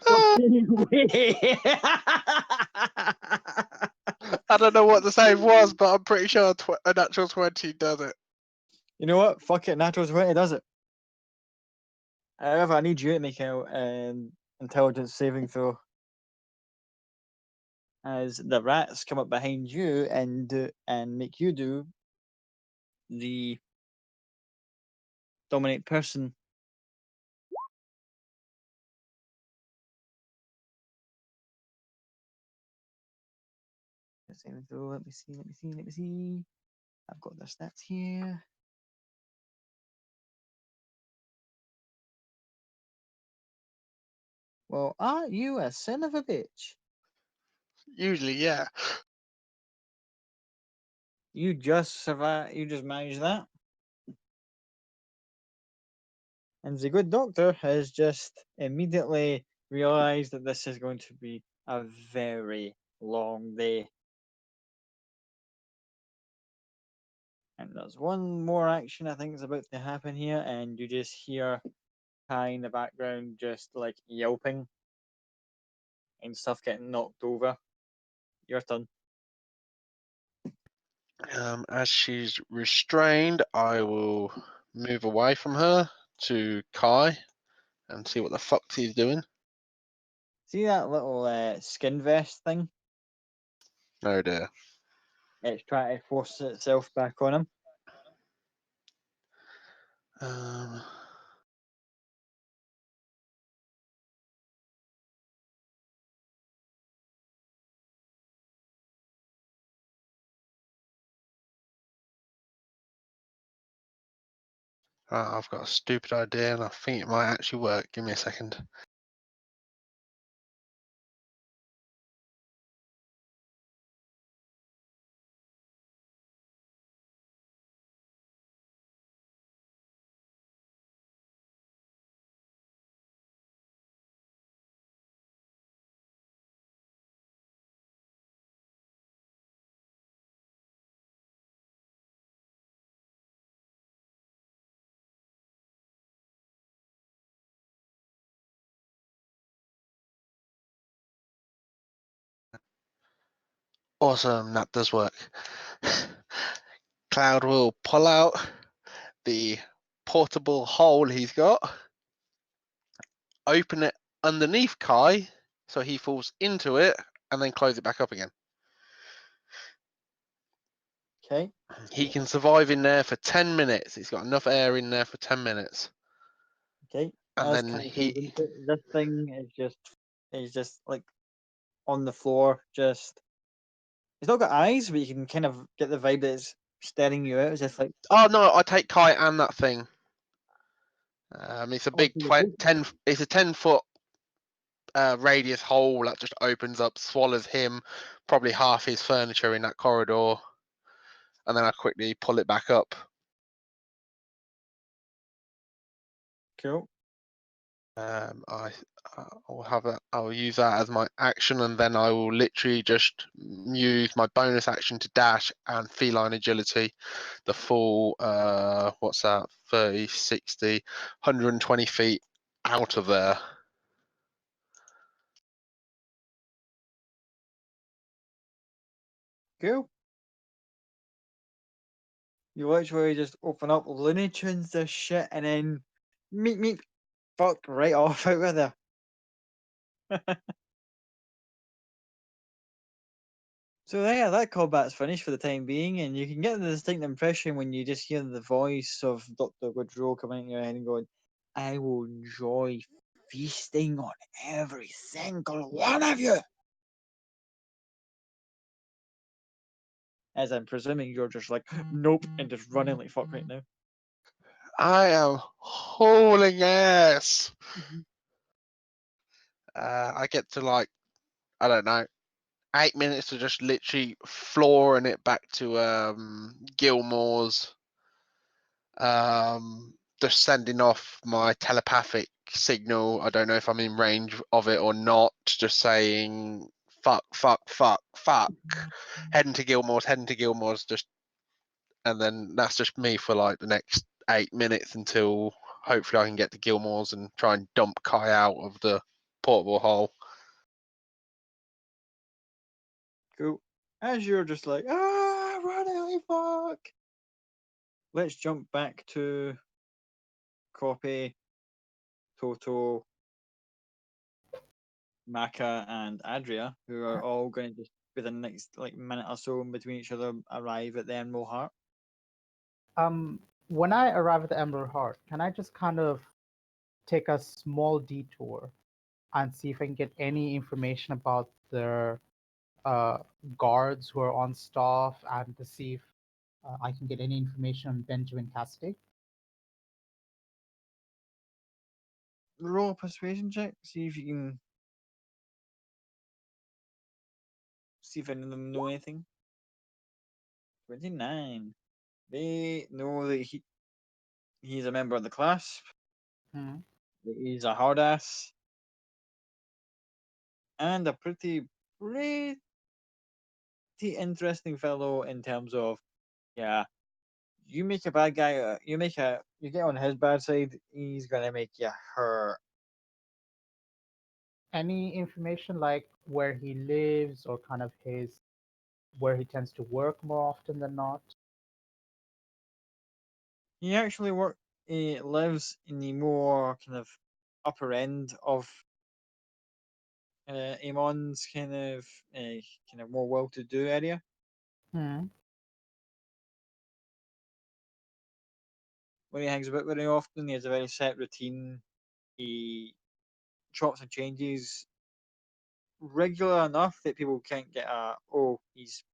Fucking way. I don't know what the save was, but I'm pretty sure a natural 20 does it. You know what? Fuck it, natural 20 does it. However, I need you to make an intelligence saving throw. As the rats come up behind you and make you do the dominate person. Saving throw. Let me see. I've got the stats here. Well, are you a son of a bitch? Usually, yeah. You just survived. You just managed that. And the good doctor has just immediately realized that this is going to be a very long day. And there's one more action I think is about to happen here, and you just hear Kai in the background just like yelping and stuff getting knocked over. Your turn. As she's restrained, I will move away from her to Kai and see what the fuck he's doing. See that little skin vest thing? Oh dear. It's trying to force itself back on him. Um, I've got a stupid idea and I think it might actually work. Give me a second. Awesome, that does work. Cloud will pull out the portable hole he's got, open it underneath Kai so he falls into it, and then close it back up again. Okay. He can survive in there for 10 minutes. He's got enough air in there for 10 minutes. Okay. And As then Kai comes into it, this thing is just like on the floor, just it's not got eyes, but you can kind of get the vibe that it's staring you out. It's just like Oh no, I take Kai and that thing. It's a big onto the 10. It's a 10-foot radius hole that just opens up, swallows him, probably half his furniture in that corridor, and then I quickly pull it back up. cool. I'll use that as my action, and then I will literally just use my bonus action to dash and feline agility, the full what's that, 30, 60, 120 feet out of there. Cool. You literally just open up Looney Tunes this shit and then meet fuck right off out of there. So yeah, that combat's finished for the time being, and you can get the distinct impression when you just hear the voice of Dr. Goodrow coming in your head and going, I will enjoy feasting on every single one of you. As I'm presuming you're just like, nope, and just running like fuck right now. I am hauling ass. I get to like, I don't know, 8 minutes to just literally flooring it back to Gilmore's, just sending off my telepathic signal. I don't know if I'm in range of it or not, just saying fuck, heading to Gilmore's, just, and then that's just me for like the next 8 minutes until hopefully I can get to Gilmore's and try and dump Kai out of the portable hole. Cool. as you're just like, run, fuck. Let's jump back to Copy, Toto, Maka, and Adria, who are all going to just within the next minute or so in between each other arrive at the Emerald Heart. When I arrive at the Emerald Heart, can I just kind of take a small detour and see if I can get any information about the guards who are on staff and to see if I can get any information on Benjamin Cassidy? Roll a persuasion check, see if you can see if any of them know anything. 29. They know that he's a member of the class, Hmm. that he's a hard ass, and a pretty interesting fellow in terms of, yeah, you make a bad guy, you get on his bad side, he's gonna make you hurt. Any information like where he lives or kind of where he tends to work more often than not? He actually lives in the more kind of upper end of Amon's kind of more well-to-do area. Hmm. When he hangs about very often, he has a very set routine. He chops and changes regular enough that people can't get he's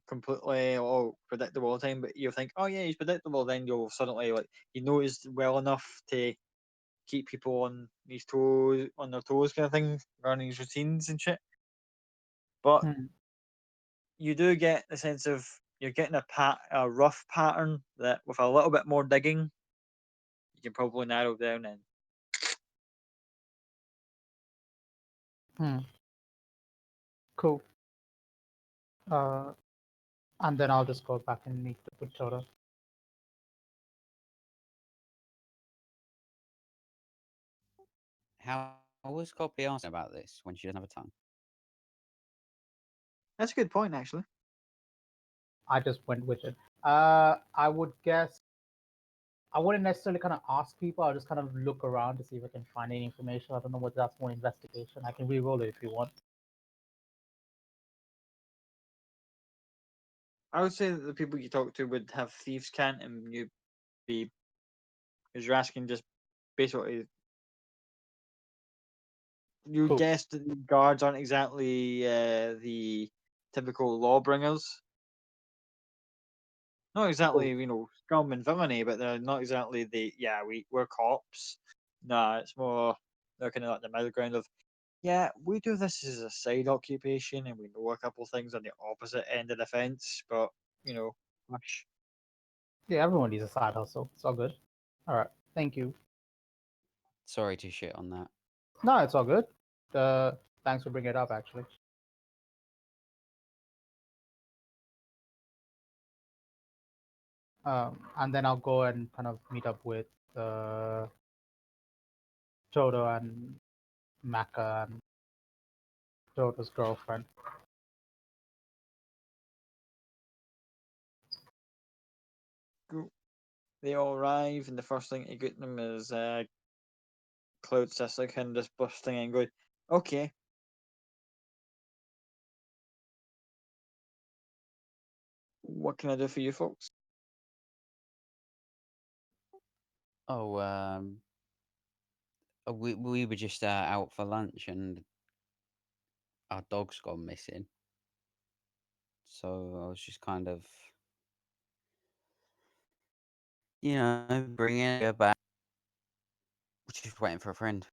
completely predictable all the time, but you'll think, oh yeah, he's predictable, then you'll suddenly he knows well enough to keep people on their toes kind of thing, running his routines and shit. But Hmm. you do get the sense of you're getting a rough pattern that with a little bit more digging you can probably narrow down in. Hmm. Cool. And then I'll just go back and meet with Toto. How was Copy asking about this when she doesn't have a tongue? That's a good point, actually. I just went with it. I would guess I wouldn't necessarily kind of ask people. I'll just kind of look around to see if I can find any information. I don't know whether that's more investigation. I can re-roll it if you want. I would say that the people you talk to would have thieves' cant, and you'd be, because you're asking just basically, you Cool. guessed that the guards aren't exactly the typical lawbringers. Not exactly, scum and villainy, but they're not exactly we're cops. Nah, it's more, they're kind of like the middle ground of, yeah, we do this as a side occupation and we know a couple things on the opposite end of the fence, but, hush. Yeah, everyone needs a side hustle. It's all good. All right. Thank you. Sorry to shit on that. No, it's all good. Thanks for bringing it up, actually. And then I'll go and kind of meet up with Toto and Maka and Toto's girlfriend. Cool. They all arrive, and the first thing to get them is Cloud Sister kind of just busting in and going, okay. What can I do for you folks? Oh, we were just out for lunch and our dog's gone missing. So I was just kind of, bringing her back. Just waiting for a friend.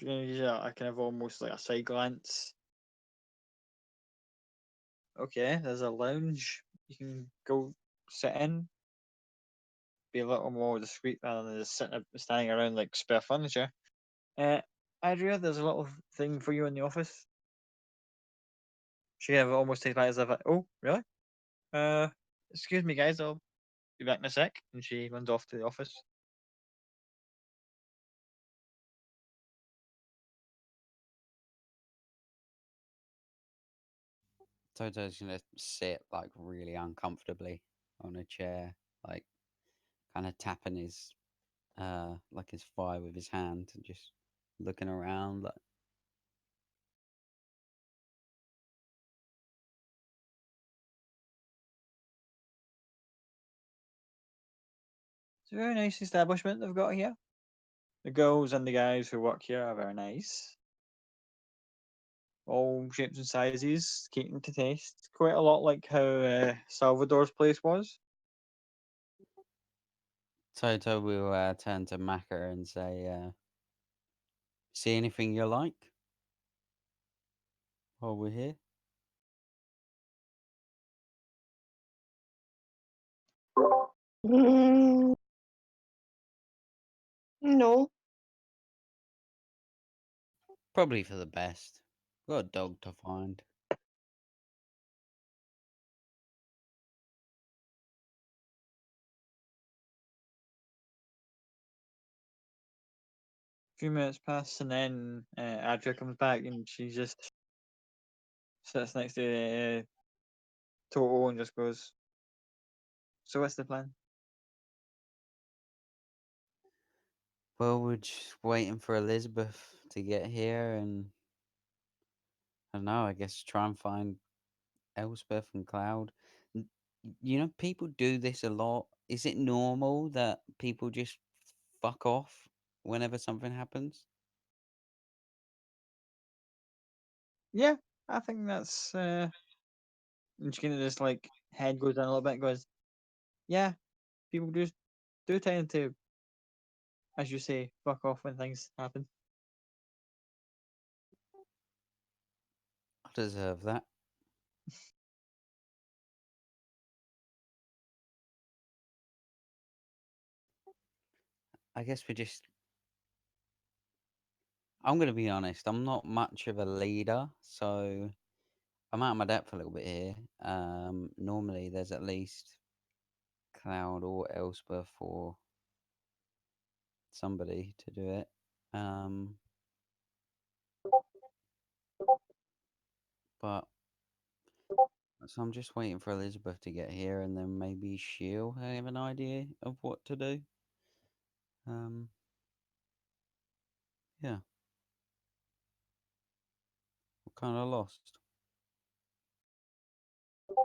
Yeah, I kind of almost like a side glance. Okay, there's a lounge you can go sit in. Be a little more discreet rather than just standing around like spare furniture. Adria, there's a little thing for you in the office. She kind of almost takes back as if, oh, really? Excuse me, guys, I'll be back in a sec. And she runs off to the office. Toto's gonna sit like really uncomfortably on a chair, like kind of tapping his like his thigh with his hand and just looking around like It's a very nice establishment they've got here. The girls and the guys who work here are very nice. All shapes and sizes, catering to taste. Quite a lot like how Salvador's place was. Toto will turn to Macca and say, "See anything you like while we're here?" Mm, no. Probably for the best. Got a dog to find. A few minutes pass and then Adria comes back and she just sits next to Toto and just goes, "So what's the plan?" Well, we're just waiting for Elizabeth to get here, and I don't know. I guess try and find Elspeth and Cloud. You know, people do this a lot. Is it normal that people just fuck off whenever something happens? Yeah, I think that's. And she kind of just like head goes down a little bit and goes, "Yeah, people just do tend to, as you say, fuck off when things happen." I deserve that. I guess we're just. I'm going to be honest, I'm not much of a leader, so I'm out of my depth a little bit here. Normally, there's at least Cloud or Elspeth or somebody to do it. Um, but so I'm just waiting for Elizabeth to get here, and then maybe she'll have an idea of what to do. Um, yeah, I'm kind of lost. She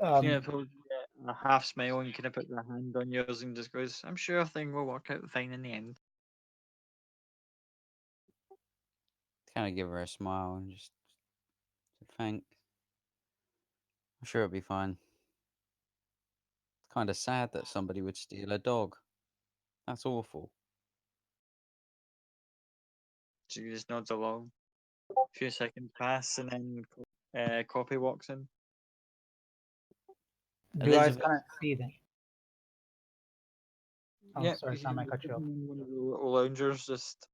kind Um, of pulls a half smile and kind of puts her hand on yours and just goes, "I'm sure everything will work out fine in the end." Kind of give her a smile and just say thanks. I'm sure it'll be fine. It's kind of sad that somebody would steal a dog. That's awful. She just nods along. A few seconds pass and then Copy walks in. do you guys Elizabeth, kind of see them? Oh, Yep, sorry, you see Sam, I him cut you off. sitting in one of the little loungers, just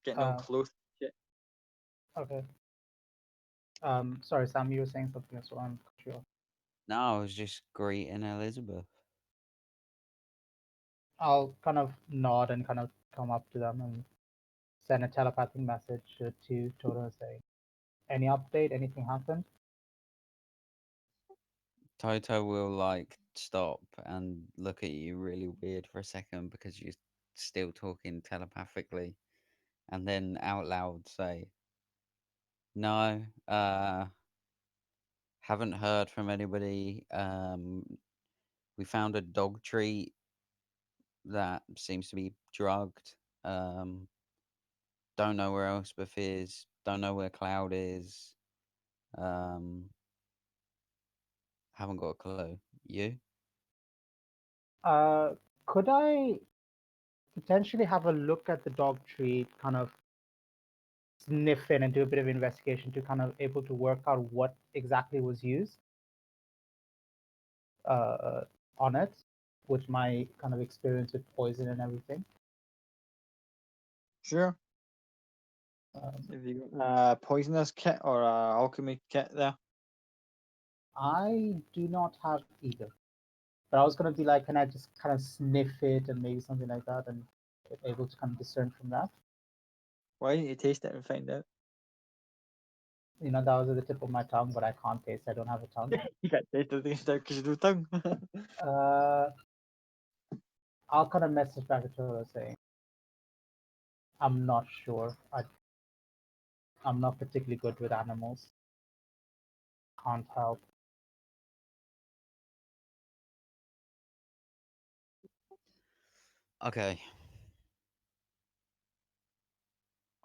getting all close. Shit. Okay. Sorry, Sam, you were saying something as well. I'm cut you off. no, I was just greeting Elizabeth. I'll kind of nod and kind of come up to them and send a telepathic message to Toto saying, "Any update? Anything happened?" Toto will like stop and look at you really weird for a second because you're still talking telepathically, and then out loud say, "No, haven't heard from anybody. We found a dog treat that seems to be drugged. Um, don't know where Elspeth is. Don't know where Cloud is. Um, haven't got a clue. You?" Uh, could I potentially have a look at the dog tree, kind of sniff in and do a bit of investigation to kind of able to work out what exactly was used on it, with my kind of experience with poison and everything? Sure. Um, Have you got a poisonous kit or a alchemy kit there? I do not have either. But I was gonna be like, can I just kind of sniff it and maybe something like that, and able to kind of discern from that? Why don't you taste it and find out? That was at the tip of my tongue, but I can't taste. I don't have a tongue. You got taste of things now because you do tongue. Uh, I'll kind of message back to Toto saying, I'm not sure. I'm not particularly good with animals. Can't help. Okay.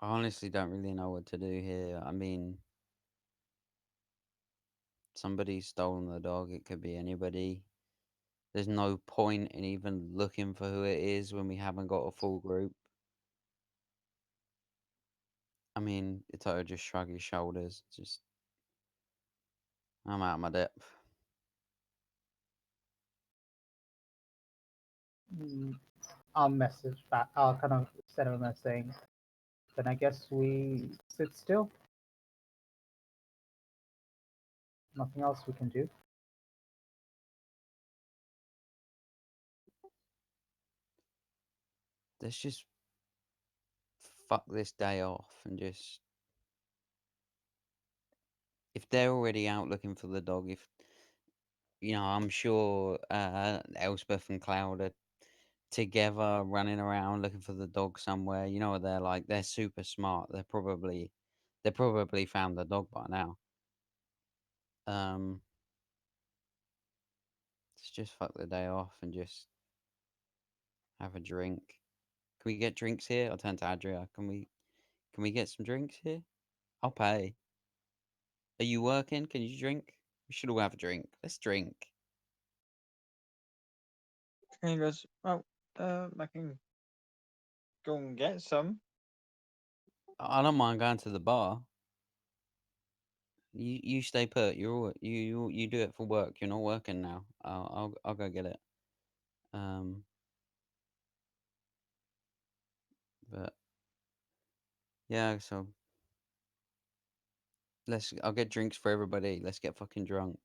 I honestly don't really know what to do here. I mean, somebody's stolen the dog. It could be anybody. There's no point in even looking for who it is when we haven't got a full group. I mean, Toto just shrug his shoulders. Just, I'm out of my depth. I'll message back. I'll kind of send him a message saying, then I guess we sit still. Nothing else we can do. Let's just fuck this day off and just. If they're already out looking for the dog, if I'm sure Elspeth and Cloud are together running around looking for the dog somewhere. You know what they're like? They're super smart. They probably found the dog by now. Um, let's just fuck the day off and just have a drink. Can we get drinks here? I'll turn to Adria. Can we get some drinks here? I'll pay. Are you working? Can you drink? We should all have a drink. Let's drink. And he goes, well, I can go and get some. I don't mind going to the bar. You stay put. You do it for work. You're not working now. I'll go get it. Um, but yeah, so I'll get drinks for everybody. Let's get fucking drunk.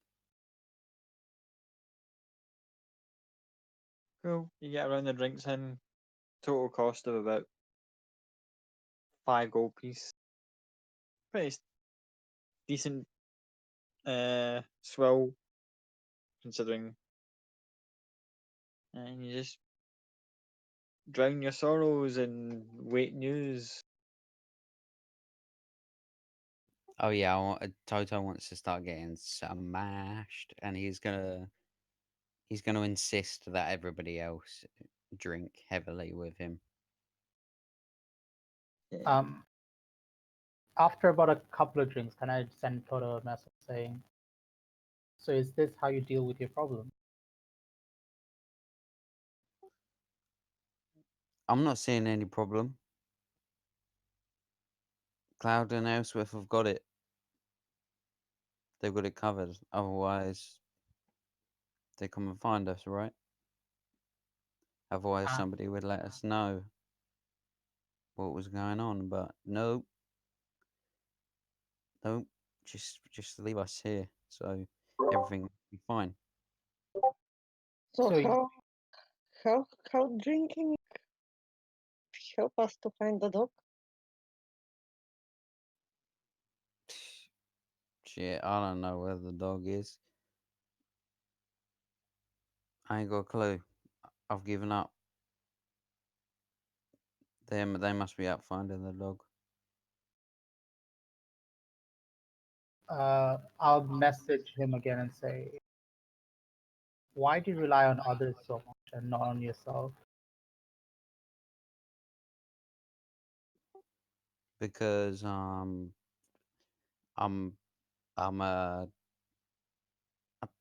Cool. You get around the drinks in total cost of about 5 gold piece. Pretty decent swill considering, and you just drown your sorrows and wait news. Oh yeah, Toto wants to start getting smashed, and he's gonna insist that everybody else drink heavily with him. Yeah. After about a couple of drinks, can I send Toto a message saying, so is this how you deal with your problem? I'm not seeing any problem. Cloud and Elsworth have got it. They've got it covered. Otherwise, they come and find us, right? Otherwise, Ah, somebody would let us know what was going on. But no, no, just leave us here, so everything will be fine. So So how drinking help us to find the dog? Shit, I don't know where the dog is. I ain't got a clue. I've given up. They must be out finding the dog. I'll message him again and say, why do you rely on others so much and not on yourself? Because I'm I'm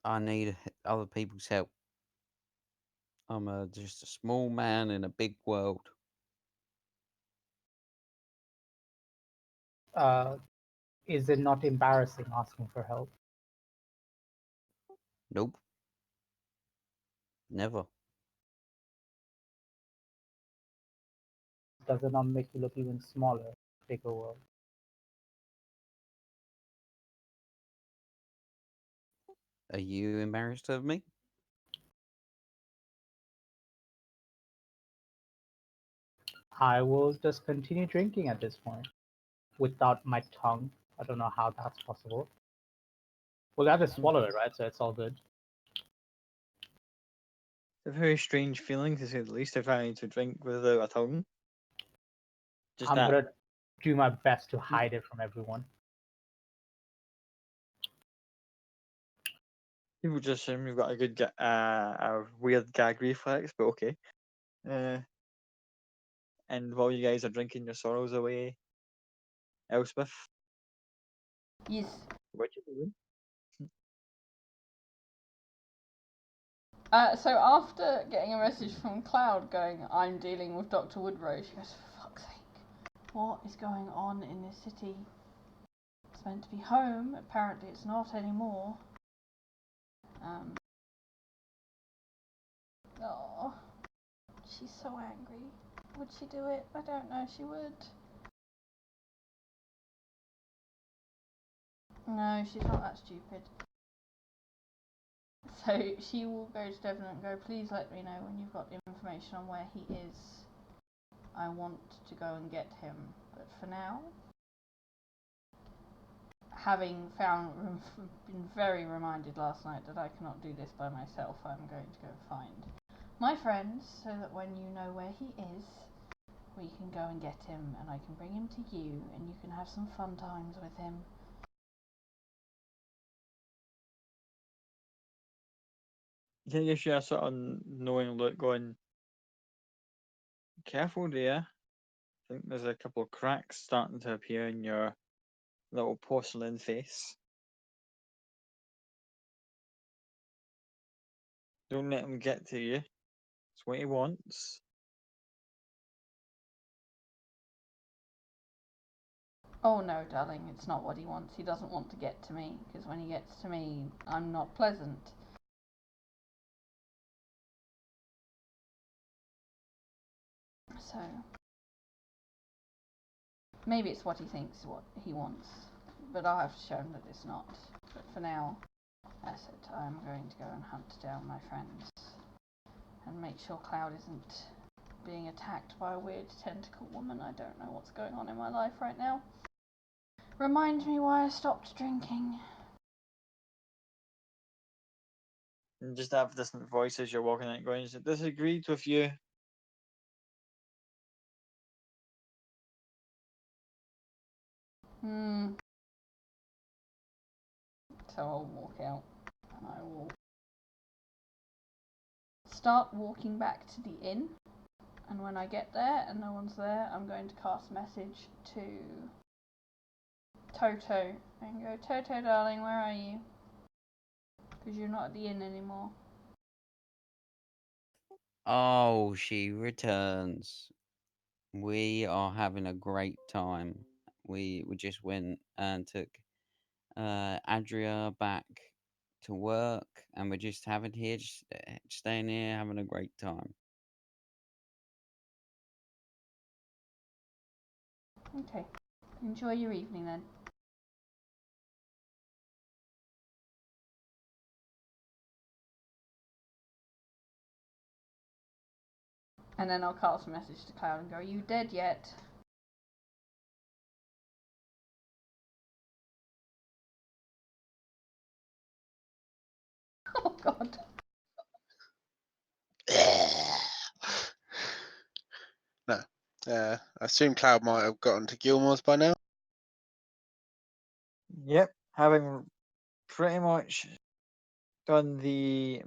I need other people's help. I'm just a small man in a big world. Is it not embarrassing asking for help? Nope, never. Does it not make you look even smaller, bigger world? Are you embarrassed of me? I will just continue drinking at this point without my tongue I don't know how that's possible. Well, I just swallow it, right? So it's all good. It's a very strange feeling, to say the least, if I need to drink without a tongue. Just I'm that. gonna do my best to hide it from everyone. People just assume you've got a good, a weird gag reflex, but okay. And while you guys are drinking your sorrows away, Elspeth, Yes. what you doing? So after getting a message from Cloud going, I'm dealing with Dr. Woodrow, she goes, for fuck's sake, what is going on in this city? It's meant to be home, apparently it's not anymore. Oh, she's so angry. Would she do it? I don't know if she would. No, she's not that stupid. So she will go to Devon and go, please let me know when you've got information on where he is. I want to go and get him. But for now, having been very reminded last night that I cannot do this by myself, I'm going to go find my friends so that when you know where he is, we can go and get him and I can bring him to you and you can have some fun times with him. Yeah, I guess you're sort of knowing look going, careful there. I think there's a couple of cracks starting to appear in your little porcelain face. Don't let him get to you. It's what he wants. Oh no, darling, it's not what he wants. He doesn't want to get to me, because when he gets to me, I'm not pleasant. So, maybe it's what he thinks what he wants, but I'll have to show him that it's not. But for now, that's it. I'm going to go and hunt down my friends and make sure Cloud isn't being attacked by a weird tentacle woman. I don't know what's going on in my life right now. Remind me why I stopped drinking. And just have distant voices you're walking out going, is it disagreed with you? So I'll walk out and I will start walking back to the inn, and when I get there and no one's there, I'm going to cast a message to Toto and go, Toto darling, where are you? Because you're not at the inn anymore. Oh, she returns. We are having a great time. We just went and took Adria back to work, and we're just having here, just staying here, having a great time. Okay, enjoy your evening then. And then I'll cast a message to Cloud and go, are you dead yet? Oh god. No. I assume Cloud might have gotten to Gilmore's by now. Yep, having pretty much done the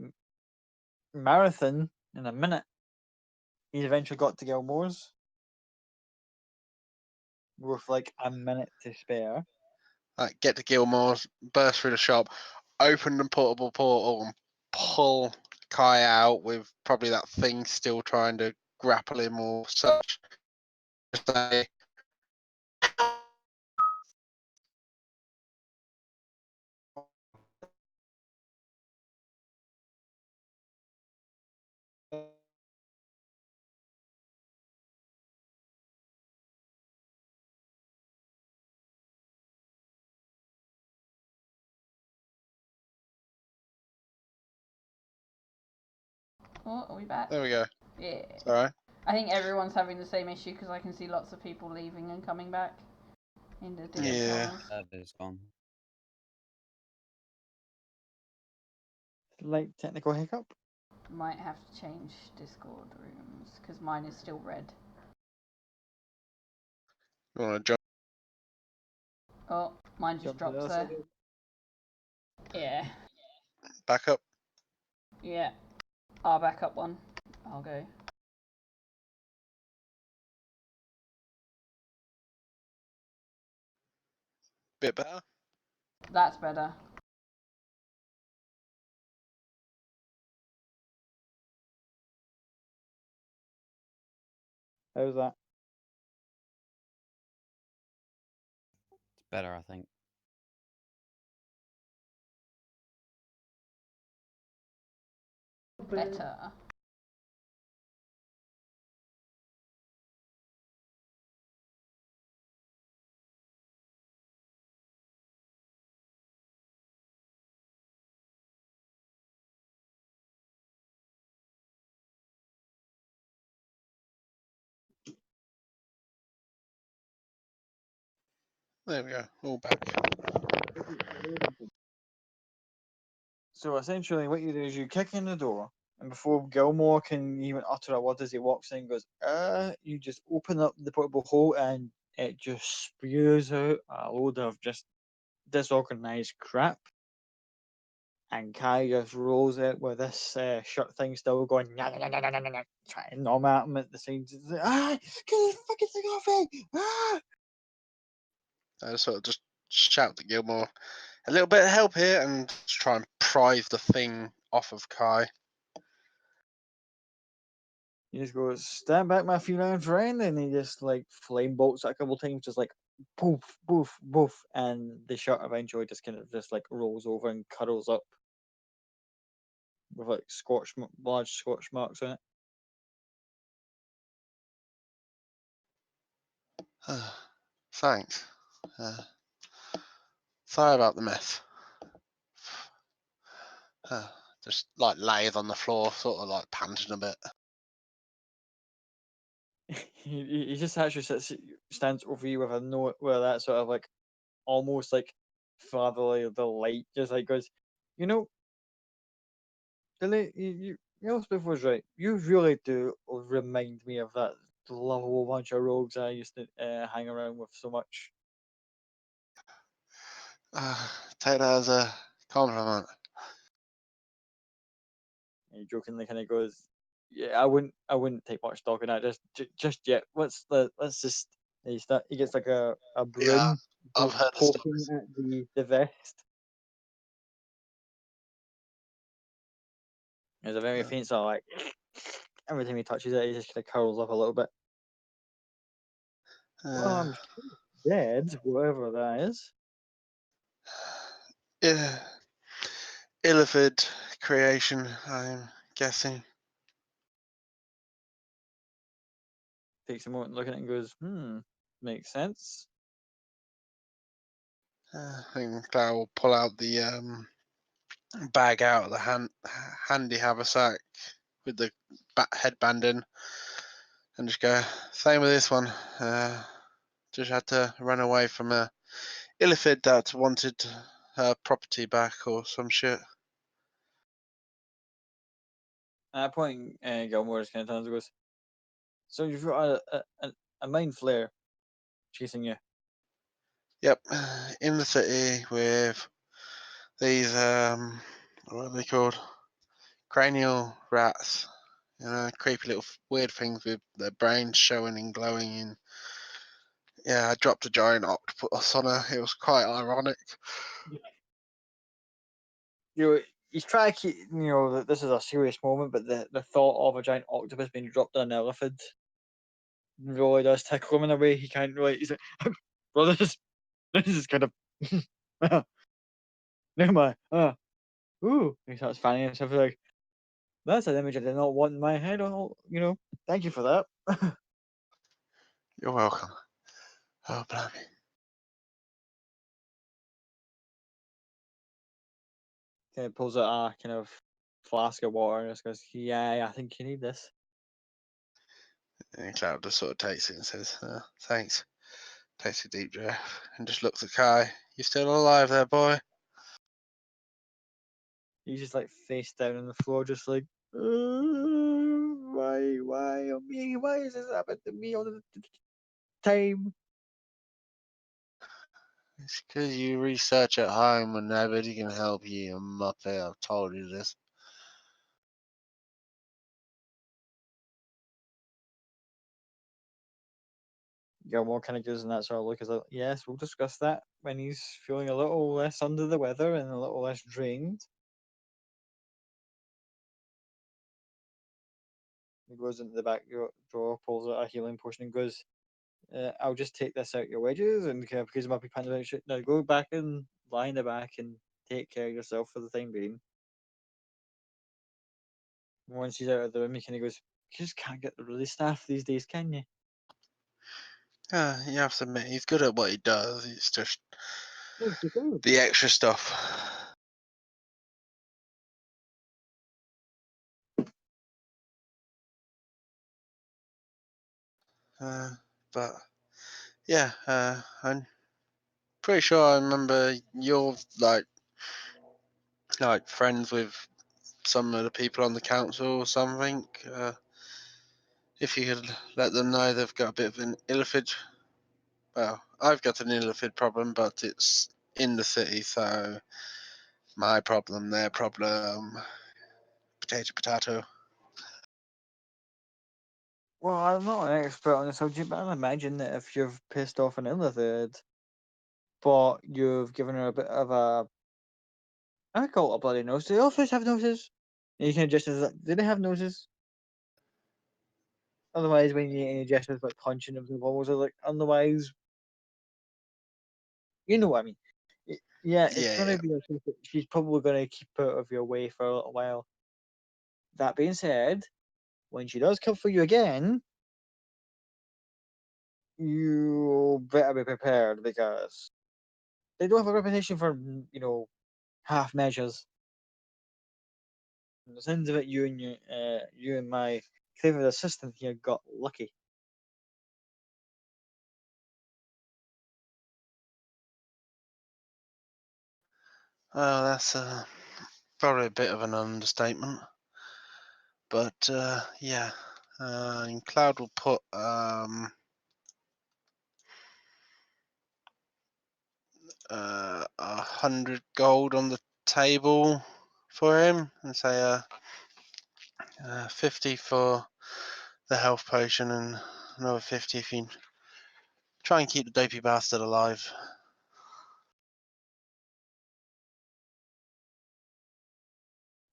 marathon in a minute. He's eventually got to Gilmore's with like a minute to spare. Get to Gilmore's, burst through the shop, open the portable portal, and pull Kai out with probably that thing still trying to grapple him or such. Say, Oh, are we back? there we go. Yeah. Alright. I think everyone's having the same issue because I can see lots of people leaving and coming back. in the DM Yeah. channels. That is gone. Slight technical hiccup. Might have to change Discord rooms because mine is still red. You want to jump Oh, mine just Jump to the drops other there. side. Yeah, back up? yeah. Our backup one. I'll go. Bit better? That's better. How's that? It's better, I think. Better. There we go. All back. So essentially, what you do is you kick in the door, and before Gilmore can even utter a word as he walks in, goes, you just open up the portable hole, and it just spews out a load of just disorganized crap. And Kai just rolls out with this shirt thing still going, trying to nom at him at the same time. Get this fucking thing off me! Ah! I sort of just shout to Gilmore, a little bit of help here, and just try and prise the thing off of Kai. He just goes, stand back, my feline friend, and he just like flame bolts it a couple times, just like poof, poof, poof, and the shirt eventually just kind of just like rolls over and cuddles up with like large scorch marks on it. Thanks. Sorry about the mess. Just like lathe on the floor, sort of like panting a bit. He just actually stands over you with a note where that sort of like almost like fatherly delight, just like goes, you know, Billy, Elspeth was right. You really do remind me of that lovable bunch of rogues I used to hang around with so much. Take that as a compliment. And he jokingly kind of goes, "Yeah, I wouldn't take much stock in that just yet. Let's just." He gets like a Yeah, broom, I've starts heard the poking stories. at the vest. There's a very Yeah. faint sort of like every time he touches it, he just kind of curls up a little bit. Well, I'm dead, whatever that is. Yeah, Illifid creation, I'm guessing. Takes a moment to look at it and goes, makes sense. I think Claire will pull out the bag out of the handy haversack with the headband in, and just go. Same with this one. Just had to run away from a Illithid that wanted her property back or some shit. At that point, Gilmore just kind of turns and goes, so you've got a mind flare chasing you. Yep, in the city with these what are they called? Cranial rats. You know, creepy little weird things with their brains showing and glowing. And yeah, I dropped a giant octopus on her. It was quite ironic. He's trying to keep, that this is a serious moment, but the thought of a giant octopus being dropped on an elephant really does tickle him in a way he can't really. He's like, well, this is kind of. Never mind. Ooh. He starts fanning himself like, that's an image I did not want in my head. Oh, thank you for that. You're welcome. Oh, blimey. Kind of pulls out a kind of flask of water and just goes, yeah, I think you need this. And Cloud just sort of takes it and says, thanks. takes a deep breath and just looks at Kai. You still alive there, boy? He's just like face down on the floor, just like, why me? Why is this happening to me all the time? It's because you research at home and nobody can help you, you muppet. I've told you this. Gilmore kind of gives him that sort of look as like, yes, we'll discuss that when he's feeling a little less under the weather and a little less drained. He goes into the back drawer, pulls out a healing potion, and goes, I'll just take this out your wedges and kind of gives him a big hand about shit. Now go back and lie in the back and take care of yourself for the time being. Once he's out of the room, he kind of goes, you just can't get the really staff these days, can you? You have to admit, he's good at what he does. It's just No, you do. the extra stuff. But yeah, I'm pretty sure I remember you're like friends with some of the people on the council or something. If you could let them know they've got a bit of an illithid. Well, I've got an illithid problem, but it's in the city, so my problem, their problem. Potato, potato. Well, I'm not an expert on the subject, but I imagine that if you've pissed off an illithid, but you've given her a bit of a, I call it a bloody nose. Do illithids have noses? And you can just as do they have noses? Otherwise, when you get any gestures like punching of the walls, or like otherwise, you know what I mean. Yeah, it's going Yeah, to be a case that she's probably going to keep out of your way for a little while. That being said, when she does come for you again, you better be prepared because they don't have a reputation for half measures. From the sounds of it, you and my favorite assistant here got lucky. well, that's probably a bit of an understatement. But yeah, and Cloud will put 100 gold on the table for him and say 50 for the health potion and another 50 if you try and keep the dopey bastard alive.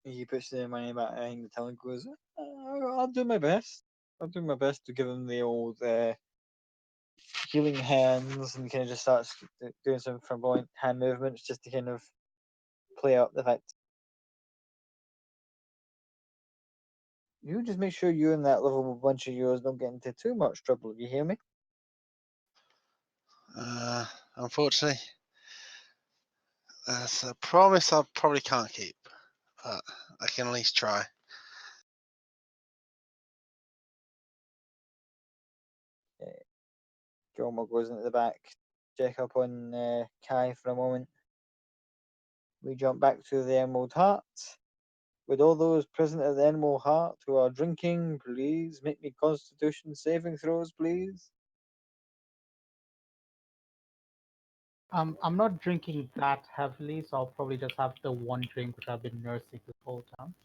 He puts the money back behind the till and goes, I'll do my best. I'll do my best to give him the old healing hands and kind of just starts doing some flamboyant hand movements just to kind of play up the fact. You just make sure you and that lovable bunch of yours don't get into too much trouble. You hear me? Unfortunately, that's a promise I probably can't keep, but I can at least try. Gilmore goes into the back, check up on Kai for a moment. We jump back to the Emerald Heart. Would all those present at the Emerald Heart who are drinking, please make me Constitution saving throws, please? I'm not drinking that heavily, so I'll probably just have the one drink which I've been nursing this whole time.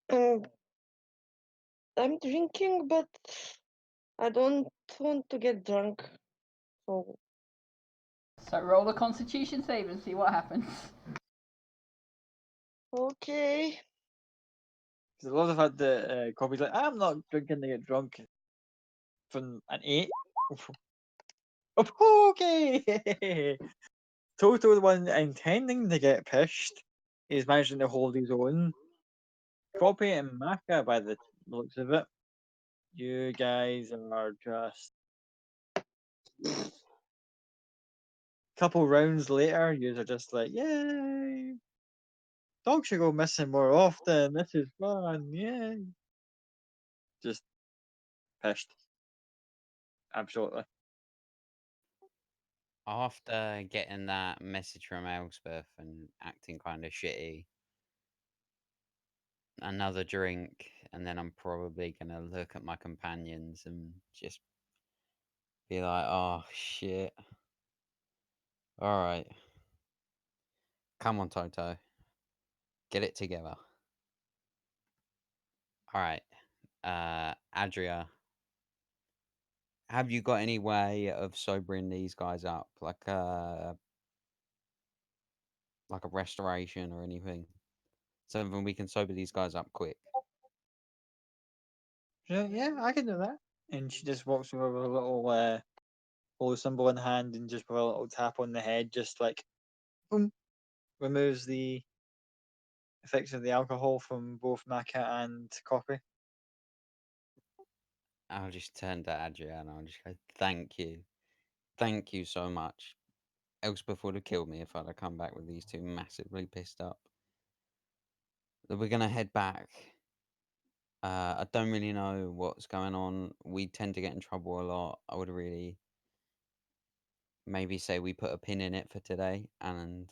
Um, I'm drinking, but I don't want to get drunk. So So roll a Constitution save and see what happens. okay. Because I love the fact that Kobe's like, I'm not drinking to get drunk from an 8. Okay! Toto, the one intending to get pished, is managing to hold his own. Kobe and Maka, by the looks of it, you guys are just. Couple rounds later, you are just like, yay! Dogs should go missing more often. This is fun. Yay. Just pissed. Absolutely. After getting that message from Elspeth and acting kind of shitty, another drink, and then I'm probably gonna look at my companions and just be like, "Oh shit! All right, come on, Toto, get it together." All right, Adria, have you got any way of sobering these guys up, like a restoration or anything? Something we can sober these guys up quick. Yeah, I can do that. And she just walks over with a little holy symbol in hand and just with a little tap on the head, just like boom, removes the effects of the alcohol from both Maka and Coffee. I'll just turn to Adria and I'll just go, thank you so much. Elspeth would have killed me if I'd have come back with these two massively pissed up. We're gonna head back. I don't really know what's going on. We tend to get in trouble a lot. I would really maybe say we put a pin in it for today, and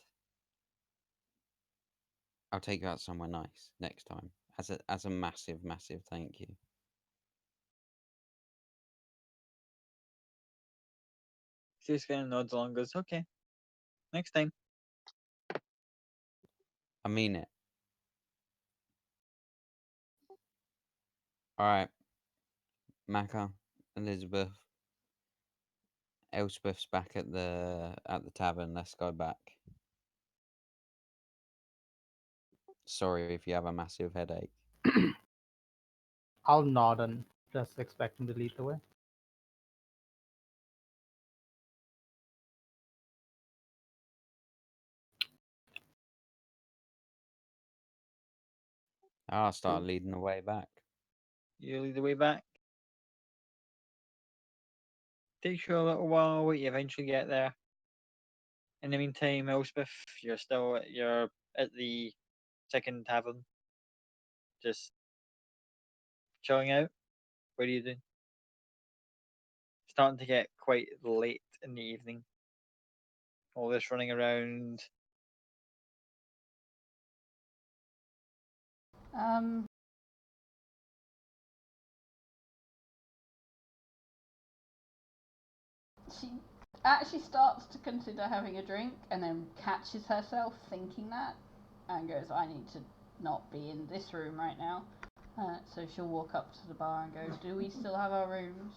I'll take you out somewhere nice next time as a massive thank you. She just kind of nods along and goes, okay, next time. I mean it. All right, Maka, Elizabeth, Elspeth's back at the tavern. Let's go back. Sorry if you have a massive headache. I'll nod and just expect him to lead the way. I'll start leading the way back. You lead the way back. Takes you a little while, but you eventually get there. In the meantime, Elspeth, you're at the second tavern, just chilling out. What are you doing? Starting to get quite late in the evening. All this running around. She actually starts to consider having a drink and then catches herself thinking that and goes, I need to not be in this room right now. So she'll walk up to the bar and go, do we still have our rooms?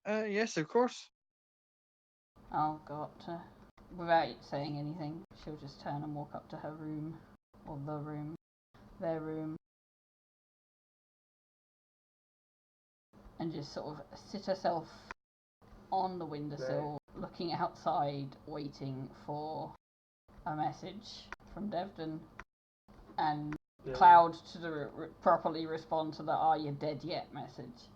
Yes, of course. I'll go up to, without saying anything, she'll just turn and walk up to her room, or their room, and just sort of sit herself on the windowsill, looking outside, waiting for a message from Devdon, and Cloud to properly respond to the "Are you dead yet?" message.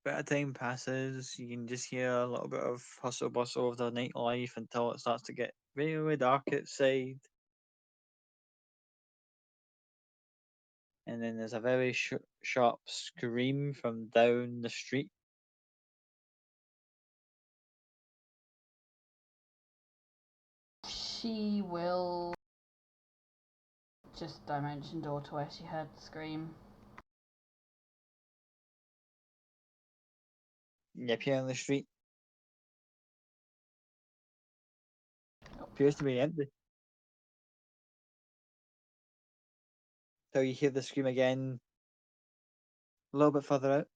Bit of time passes, you can just hear a little bit of hustle bustle of the nightlife until it starts to get really dark outside. And then there's a very sharp scream from down the street. She will just dimension door to where she heard the scream. You appear on the street. Appears to be empty. So you hear the scream again a little bit further out.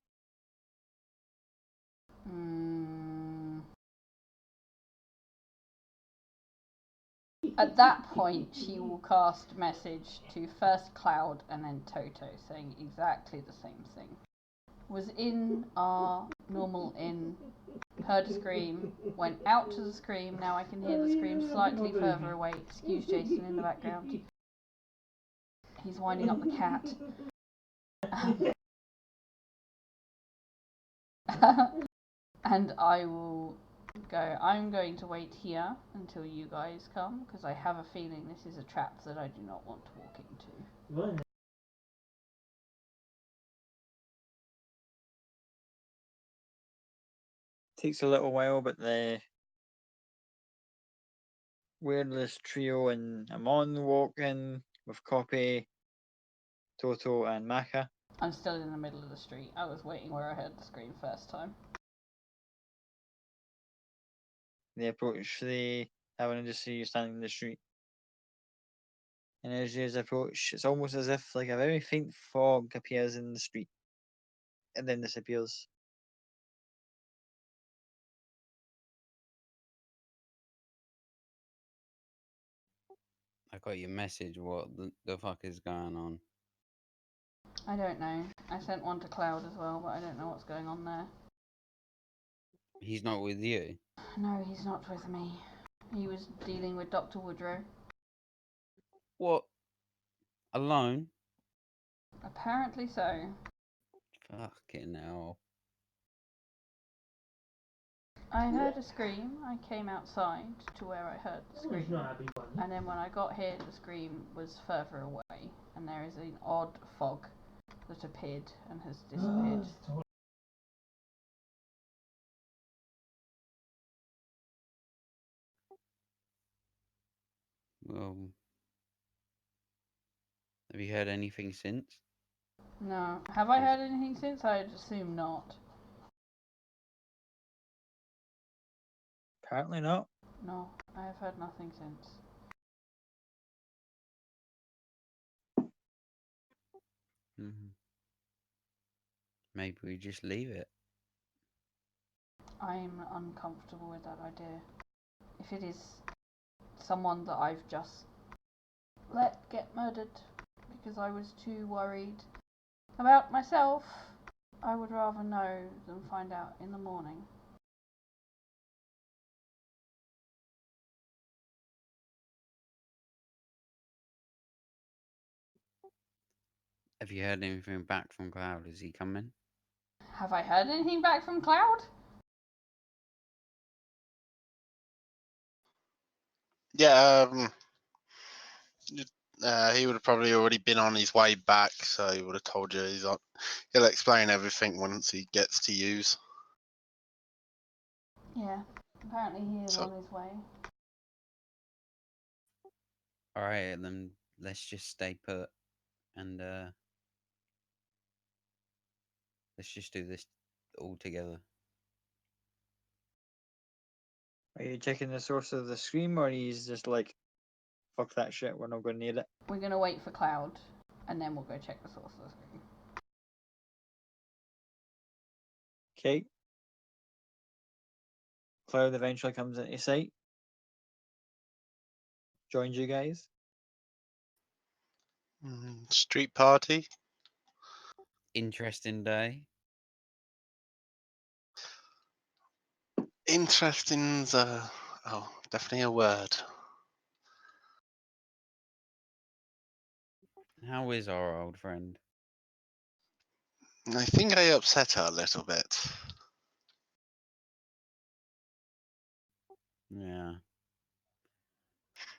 At that point, she will cast message to first Cloud and then Toto, saying exactly the same thing. Was in our normal inn, heard a scream, went out to the scream, now I can hear the scream slightly further away. Excuse Jason in the background. He's winding up the cat. And I will go. I'm going to wait here until you guys come because I have a feeling this is a trap that I do not want to walk into. Takes a little while, but the Weirdless trio and Amon walk in with Copy, Toto, and Maka. I'm still in the middle of the street. I was waiting where I heard the scream first time. They approach the tavern and just see you standing in the street. And as you approach, it's almost as if like a very faint fog appears in the street and then disappears. I got your message. What the fuck is going on? I don't know. I sent one to Cloud as well, but I don't know what's going on there. He's not with you. No, he's not with me. He was dealing with Dr. Woodrow. What? Alone? Apparently so. Fucking hell. I heard a scream. I came outside to where I heard the scream. And then when I got here, the scream was further away. And there is an odd fog that appeared and has disappeared. Well, have you heard anything since? No. Have I heard anything since? I'd assume not. Apparently not. No, I have heard nothing since. Maybe we just leave it. I'm uncomfortable with that idea. If it is someone that I've just let get murdered because I was too worried about myself, I would rather know than find out in the morning. Have you heard anything back from Cloud? Is he coming? Have I heard anything back from Cloud? Yeah, he would have probably already been on his way back, so he would have told you he'll explain everything once he gets to use. Yeah, apparently he is So- on his way. Alright, then let's just stay put and let's just do this all together. Are you checking the source of the scream, or he's just like, fuck that shit, we're not going to need it? We're gonna wait for Cloud, and then we'll go check the source of the scream. Okay. Cloud eventually comes into sight. Joins you guys. Street party. Interesting day. Interesting's definitely a word. How is our old friend? I think I upset her a little bit. Yeah.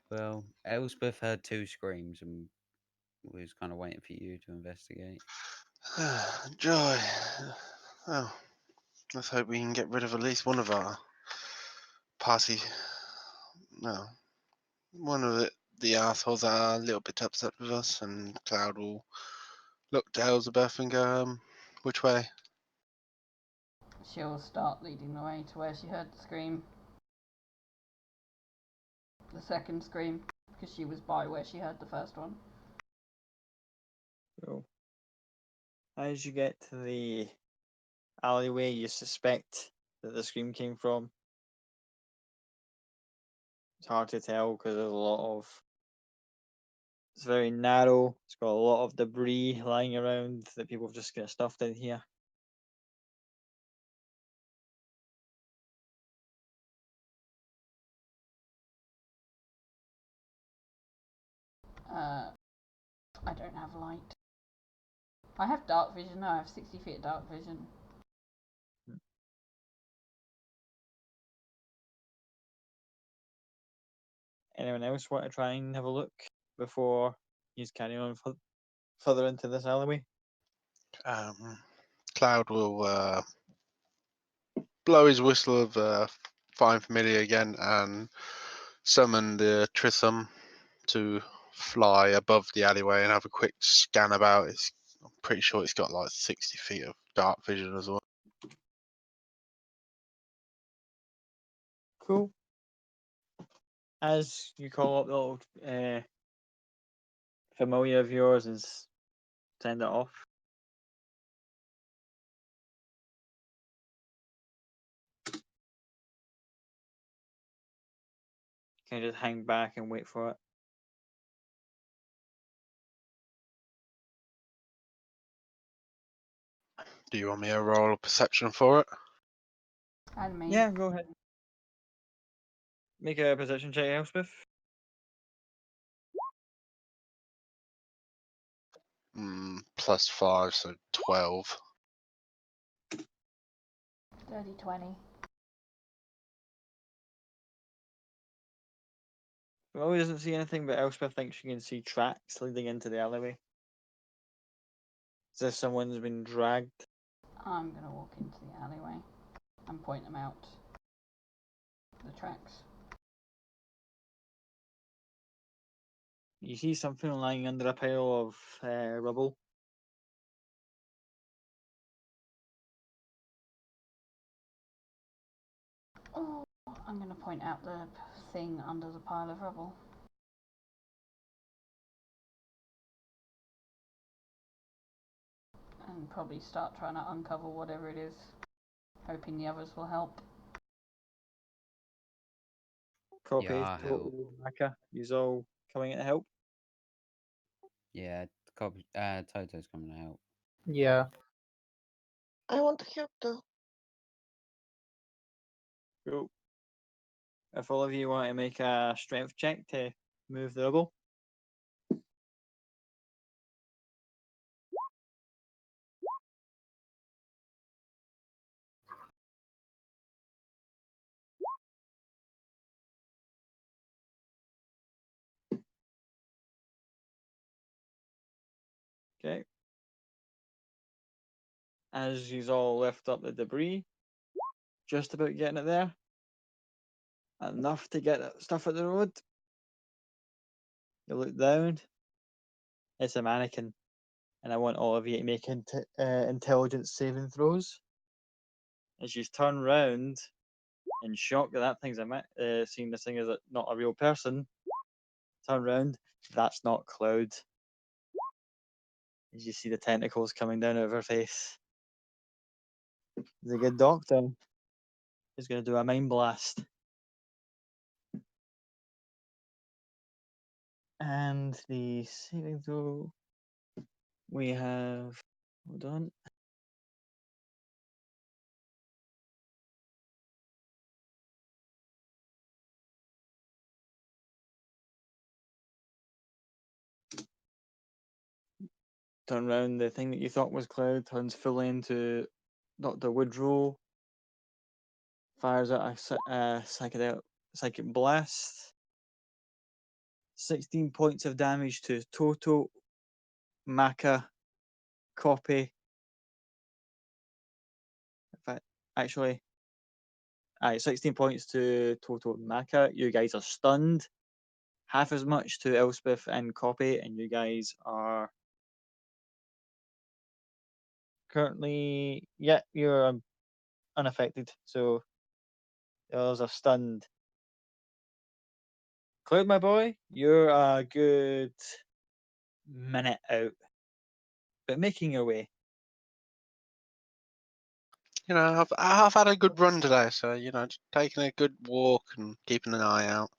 Well, Elspeth heard 2 screams and was kind of waiting for you to investigate. Joy. Oh, let's hope we can get rid of at least one of our party. No, one of the assholes that are a little bit upset with us, and Cloud will look to Elizabeth and go, which way? She'll start leading the way to where she heard the scream. The second scream, because she was by where she heard the first one. So, as you get to the alleyway you suspect that the scream came from, it's hard to tell because there's a lot of. It's very narrow. It's got a lot of debris lying around that people have just got stuffed in here. I don't have light. I have dark vision. No, I have 60 feet of dark vision. Anyone else want to try and have a look before he's carrying on further into this alleyway? Cloud will blow his whistle of Find Familiar again and summon the Trithum to fly above the alleyway and have a quick scan about. I'm pretty sure it's got like 60 feet of dark vision as well. Cool. As you call up the old familiar of yours and send it off. Can you just hang back and wait for it? Do you want me to roll a perception for it? And me. Yeah, go ahead. Make a perception check, Elspeth. +5, so 12. Dirty 20. Well, he doesn't see anything, but Elspeth thinks she can see tracks leading into the alleyway. As if someone's been dragged. I'm going to walk into the alleyway and point them out. The tracks. You see something lying under a pile of rubble. Oh, I'm going to point out the thing under the pile of rubble. And probably start trying to uncover whatever it is, hoping the others will help. Copy, Yeah, I'll help. Toto, Maka, you's all coming in to help. Yeah, Toto's coming to help. Yeah. I want to help though. Cool. If all of you want to make a strength check to move the rubble. Okay. As you all lift up the debris, just about getting it there. Enough to get that stuff at the road. You look down. It's a mannequin. And I want all of you to make intelligence saving throws. As you turn round in shock that thing's seeing this thing as not a real person. Turn round, that's not Cloud. As you see the tentacles coming down out of her face. The good doctor is going to do a mind blast. And the saving throw we have. Hold on. Turn round, the thing that you thought was Cloud turns fully into Dr. Woodrow. Fires out a psychic blast. 16 points of damage to Toto, Maka, Copy. In fact, actually, 16 points to Toto and Maka. You guys are stunned. Half as much to Elspeth and Copy, and you guys are currently, you're unaffected. So the others are stunned. Cloud, my boy, you're a good minute out, but making your way. You know, I've had a good run today, so just taking a good walk and keeping an eye out.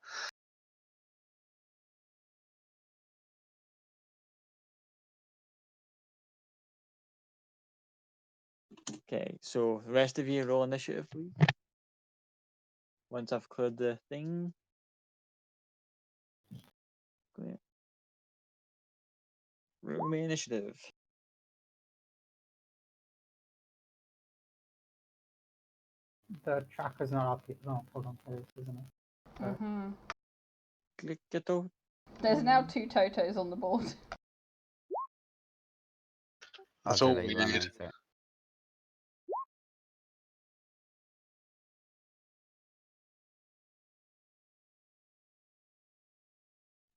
Okay, so the rest of you roll initiative, please. Once I've cleared the thing. Clear. Roll me initiative. The tracker's not up yet. No, hold on. It is, isn't it? Mm-hmm. Toto. There's now 2 Totos on the board. I'll That's all let we you run need. into it.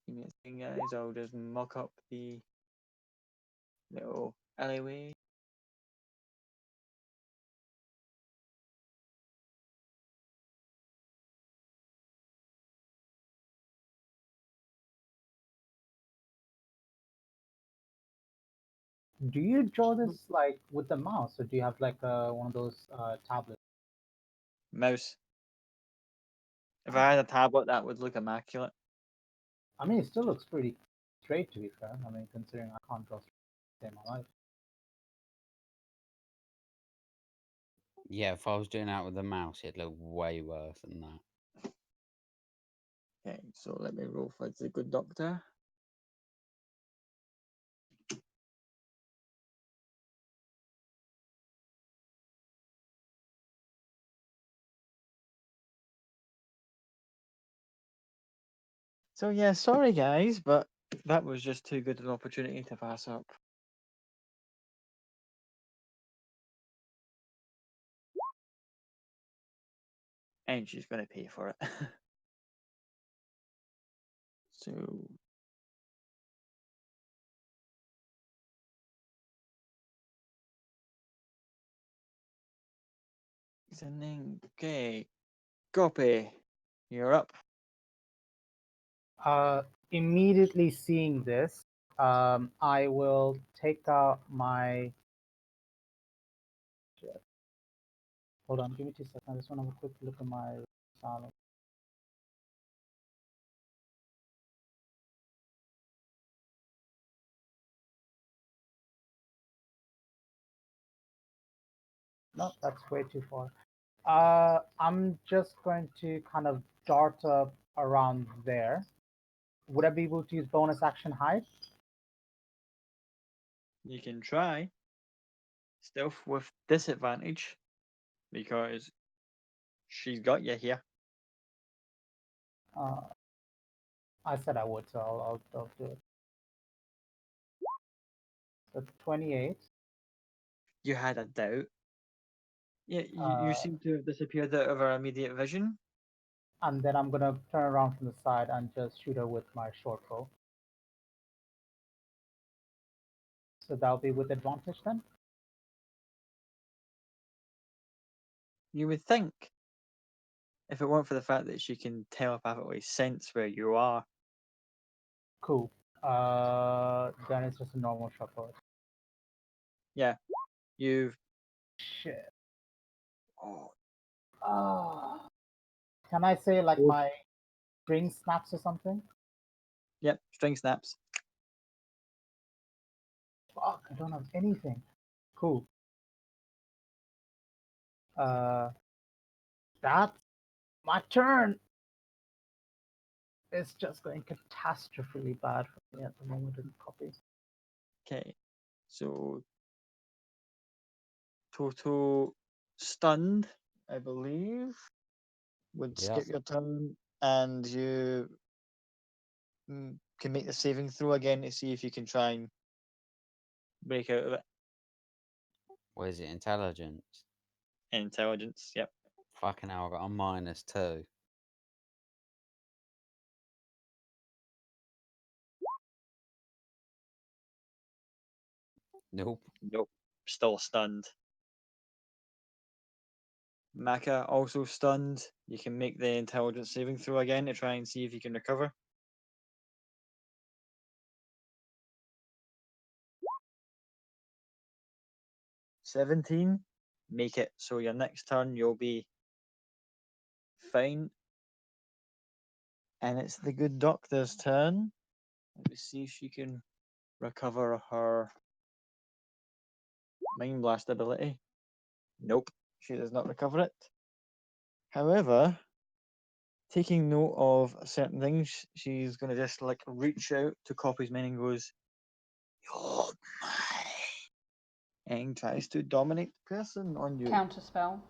Give me a thing, guys. I'll just mock up the little alleyway. Do you draw this like with the mouse, or do you have like one of those tablets? Mouse. If I had a tablet, that would look immaculate. I mean, it still looks pretty straight, to be fair. I mean, considering I can't draw straight in my life. Yeah, if I was doing that with the mouse, it'd look way worse than that. Okay, so let me roll for the good doctor. So yeah, sorry guys, but that was just too good an opportunity to pass up. And she's going to pay for it. So okay, copy. You're up. Immediately seeing this, I will take out my. Hold on, give me 2 seconds. I just want to have a quick look at my silence. No, that's way too far. I'm just going to kind of dart up around there. Would I be able to use bonus action hide? You can try stealth with disadvantage because she's got you here. I said I would, so I'll do it. So 28. You had a doubt. Yeah, you seem to have disappeared out of our immediate vision. And then I'm gonna turn around from the side and just shoot her with my short bow. So that'll be with advantage then? You would think, if it weren't for the fact that she can telepathically sense where you are. Cool. Then it's just a normal short bow. Yeah, you've. Shit. Oh, Can I say like my string snaps or something? yep, string snaps. Fuck, I don't have anything. Cool. That's my turn. It's just going catastrophically bad for me at the moment in copy. Okay, so Toto stunned, I believe, would skip your turn, and you can make the saving throw again to see if you can try and break out of it. What is it? Intelligence? Intelligence, yep. Fucking hell, I got a -2. Nope. Nope, still stunned. Maka also stunned. You can make the intelligence saving throw again to try and see if you can recover. $17. Make it. So your next turn you'll be fine. And it's the good doctor's turn. Let me see if she can recover her Mind Blast ability. Nope, she does not recover it. However, taking note of certain things, she's going to just like reach out to Copy's men and goes, "You're mine," and tries to dominate the person on you. Counterspell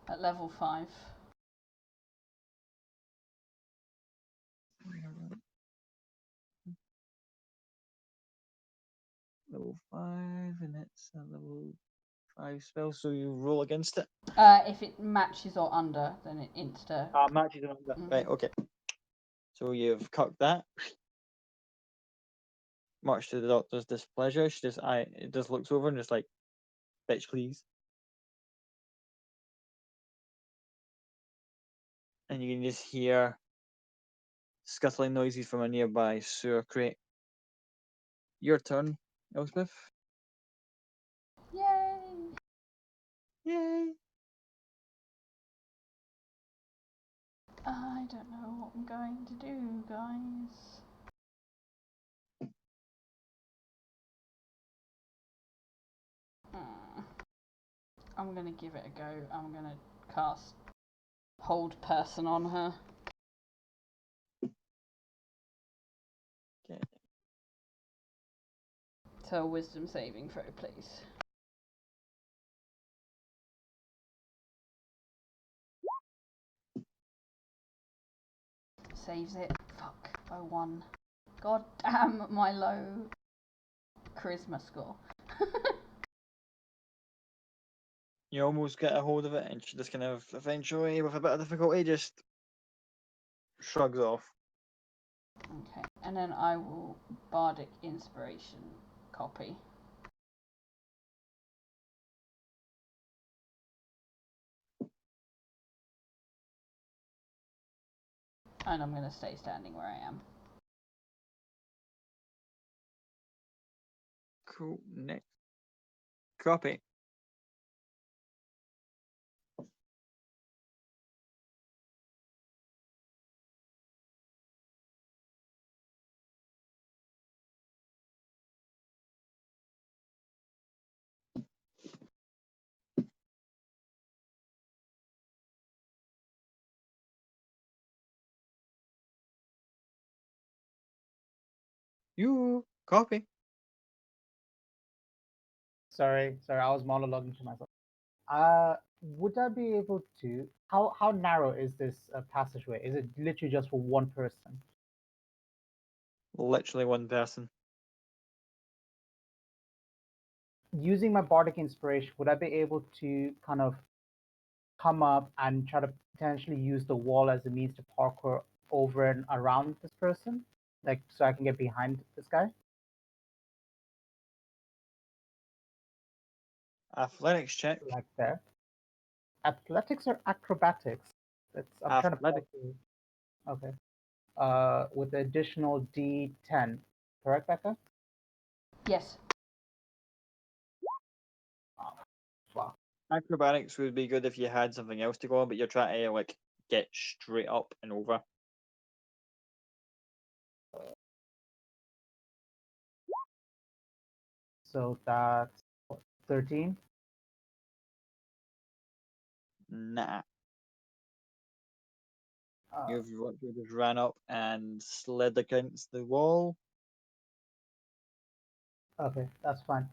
at level 5. Level 5, and it's a level 5 spell, so you roll against it. If it matches or under, then it insta. Matches and under. Right, okay. So you've cocked that. Much to the doctor's displeasure, she just looks over and just like, bitch, please. And you can just hear scuttling noises from a nearby sewer crate. Your turn, Elspeth. Yay! Yay! I don't know what I'm going to do, guys. I'm gonna give it a go. I'm gonna cast Hold Person on her. Okay. So a Wisdom saving throw, please. Saves it. Fuck. By 1. God damn my low charisma score. You almost get a hold of it, and she just kind of eventually, with a bit of difficulty, just shrugs off. Okay, and then I will Bardic Inspiration copy. And I'm going to stay standing where I am. Cool. Next. Copy. You copy. Sorry, I was monologuing to myself. Would I be able to? How narrow is this passageway? Is it literally just for one person? Literally one person. Using my bardic inspiration, would I be able to kind of come up and try to potentially use the wall as a means to parkour over and around this person, like so I can get behind this guy? Athletics check. Like that. Athletics or acrobatics? I'm trying to Athletics. Okay. With the additional D10, correct, Becca? Yes. Oh, fuck. Acrobatics would be good if you had something else to go on, but you're trying to like get straight up and over. So that's 13. Nah. Uh, You just ran up and slid against the wall. okay, that's fine.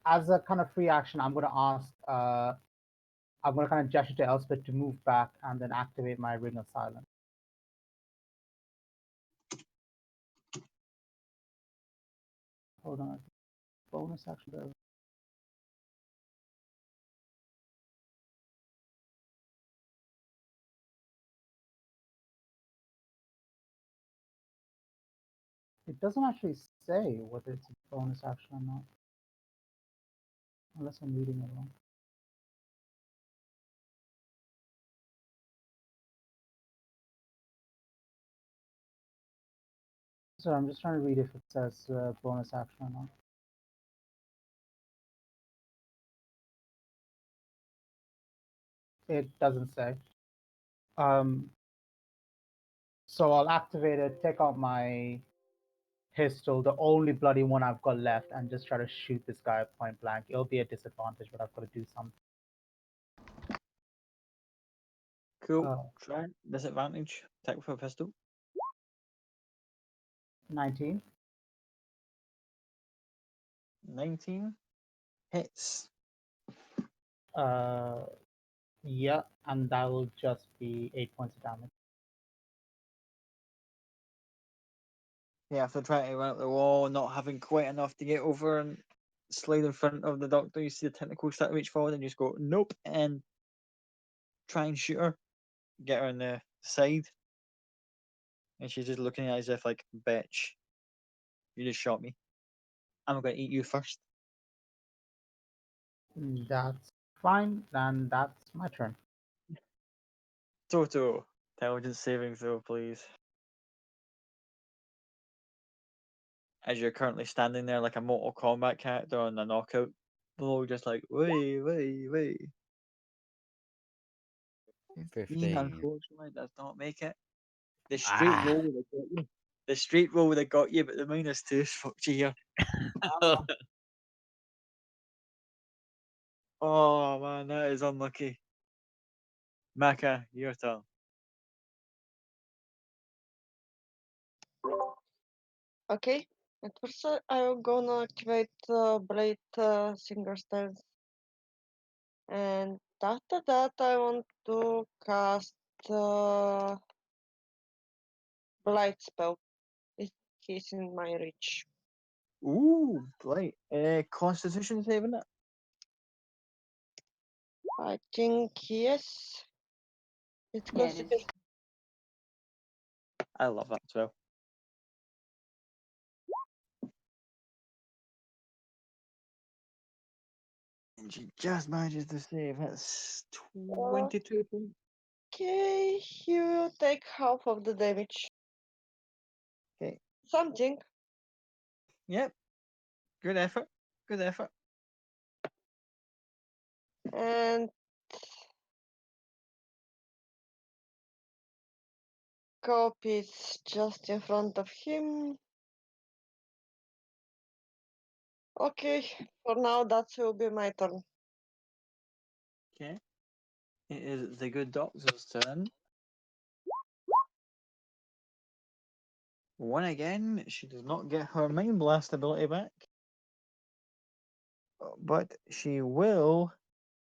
As a kind of free action, I'm going to ask. I'm going to kind of gesture to Elspeth to move back and then activate my Ring of Silence. Hold on. Bonus action. It doesn't actually say whether it's a bonus action or not, unless I'm reading it wrong. So I'm just trying to read if it says bonus action or not. It doesn't say. So I'll activate it, take out my pistol, the only bloody one I've got left, and just try to shoot this guy point blank. It'll be a disadvantage, but I've got to do something. Cool. Try disadvantage. Attack with a pistol. 19. 19 hits. Yeah, and that will just be 8 points of damage. Okay, after trying to run up the wall, not having quite enough to get over and slide in front of the doctor, you see the tentacles start to reach forward and you just go, nope, and try and shoot her, get her on the side. And she's just looking at it as if like, bitch, you just shot me. I'm gonna eat you first. That's fine, and that's my turn. Toto, intelligence saving throw, please. As you're currently standing there like a Mortal Kombat character on a knockout blow, just like, wait, wait, wait. 15, 15. unfortunately, does not make it. The straight Ah. roll would have got you. The straight roll would have got you, but the -2 has fucked you here. Ah. Oh man, that is unlucky. Maka, your turn. Okay. At first, I'm gonna activate Blade Singer Stance. And after that, I want to cast Blight spell. It is in my reach. Ooh, right. Constitution saving it. I think yes. It's Yeah, it is. Constitution. I love that as well. And she just manages to save. That's 22 points. Okay, you will take half of the damage. Okay. Something. Yep. Good effort. Good effort. And copy is just in front of him. Okay, for now that will be my turn. Okay. It is the good doctor's turn. One again. She does not get her Mind Blast ability back. But she will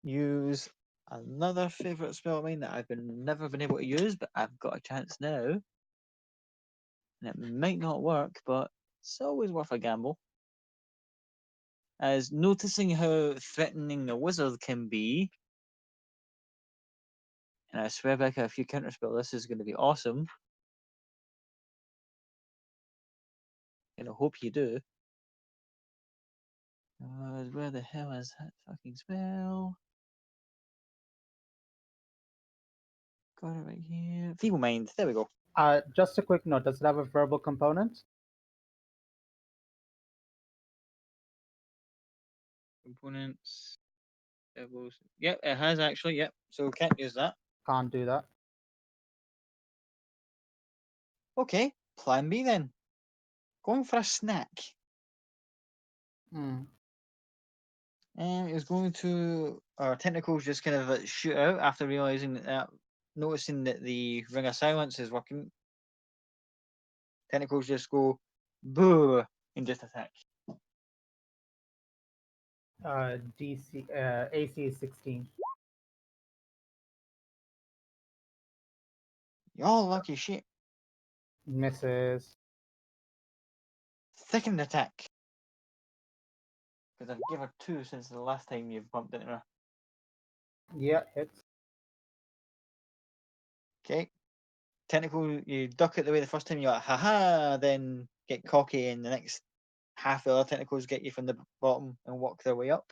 use another favourite spell of mine that I've never been able to use, but I've got a chance now. And it might not work, but it's always worth a gamble. As noticing how threatening the wizard can be, and I swear back if you counterspell this is going to be awesome. And I hope you do. Where the hell is that fucking spell? Got it right here. Feeble Mind. There we go. Just a quick note, does it have a verbal component? Components. Devils. Yep, it has actually. Yep. So can't use that. Can't do that. Okay. Plan B then. Going for a snack. Hmm. And it's going to our tentacles just kind of shoot out after realizing that, noticing that the ring of silence is working. Tentacles just go boo and just attack. AC is 16. Y'all lucky shit. Misses. Second attack. Because I've given her 2 since the last time you've bumped into her. Yeah, hits. Okay. Tentacle, you duck it the way the first time you like, haha, then get cocky, and the next half the other tentacles get you from the bottom and walk their way up.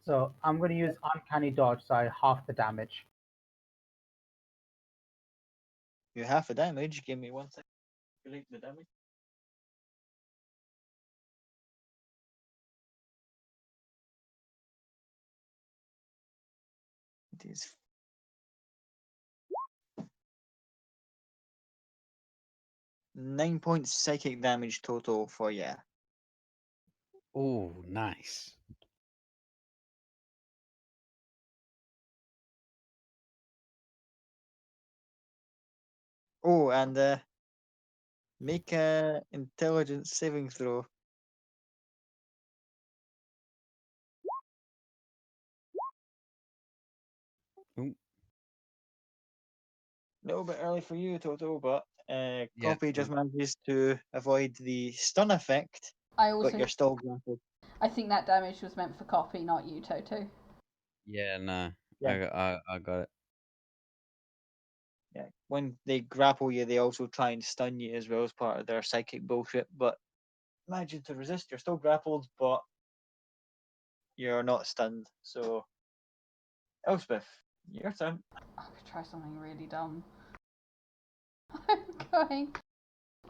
So I'm going to use Uncanny Dodge, so I half the damage. You half the damage. Give me 1 second. Relate the damage. It is 9 points psychic damage total for you. Oh, nice. Oh, and make a intelligence saving throw. Ooh. little bit early for you, Toto, but Yeah, Copy just manages to avoid the stun effect, I but also you're still grappled. I think that damage was meant for Copy, not you, Toto. Yeah, no. Yeah. I got it. Yeah. When they grapple you, they also try and stun you as well as part of their psychic bullshit, but managing to resist, you're still grappled, but you're not stunned. So, Elspeth, your turn. I could try something really dumb. I'm going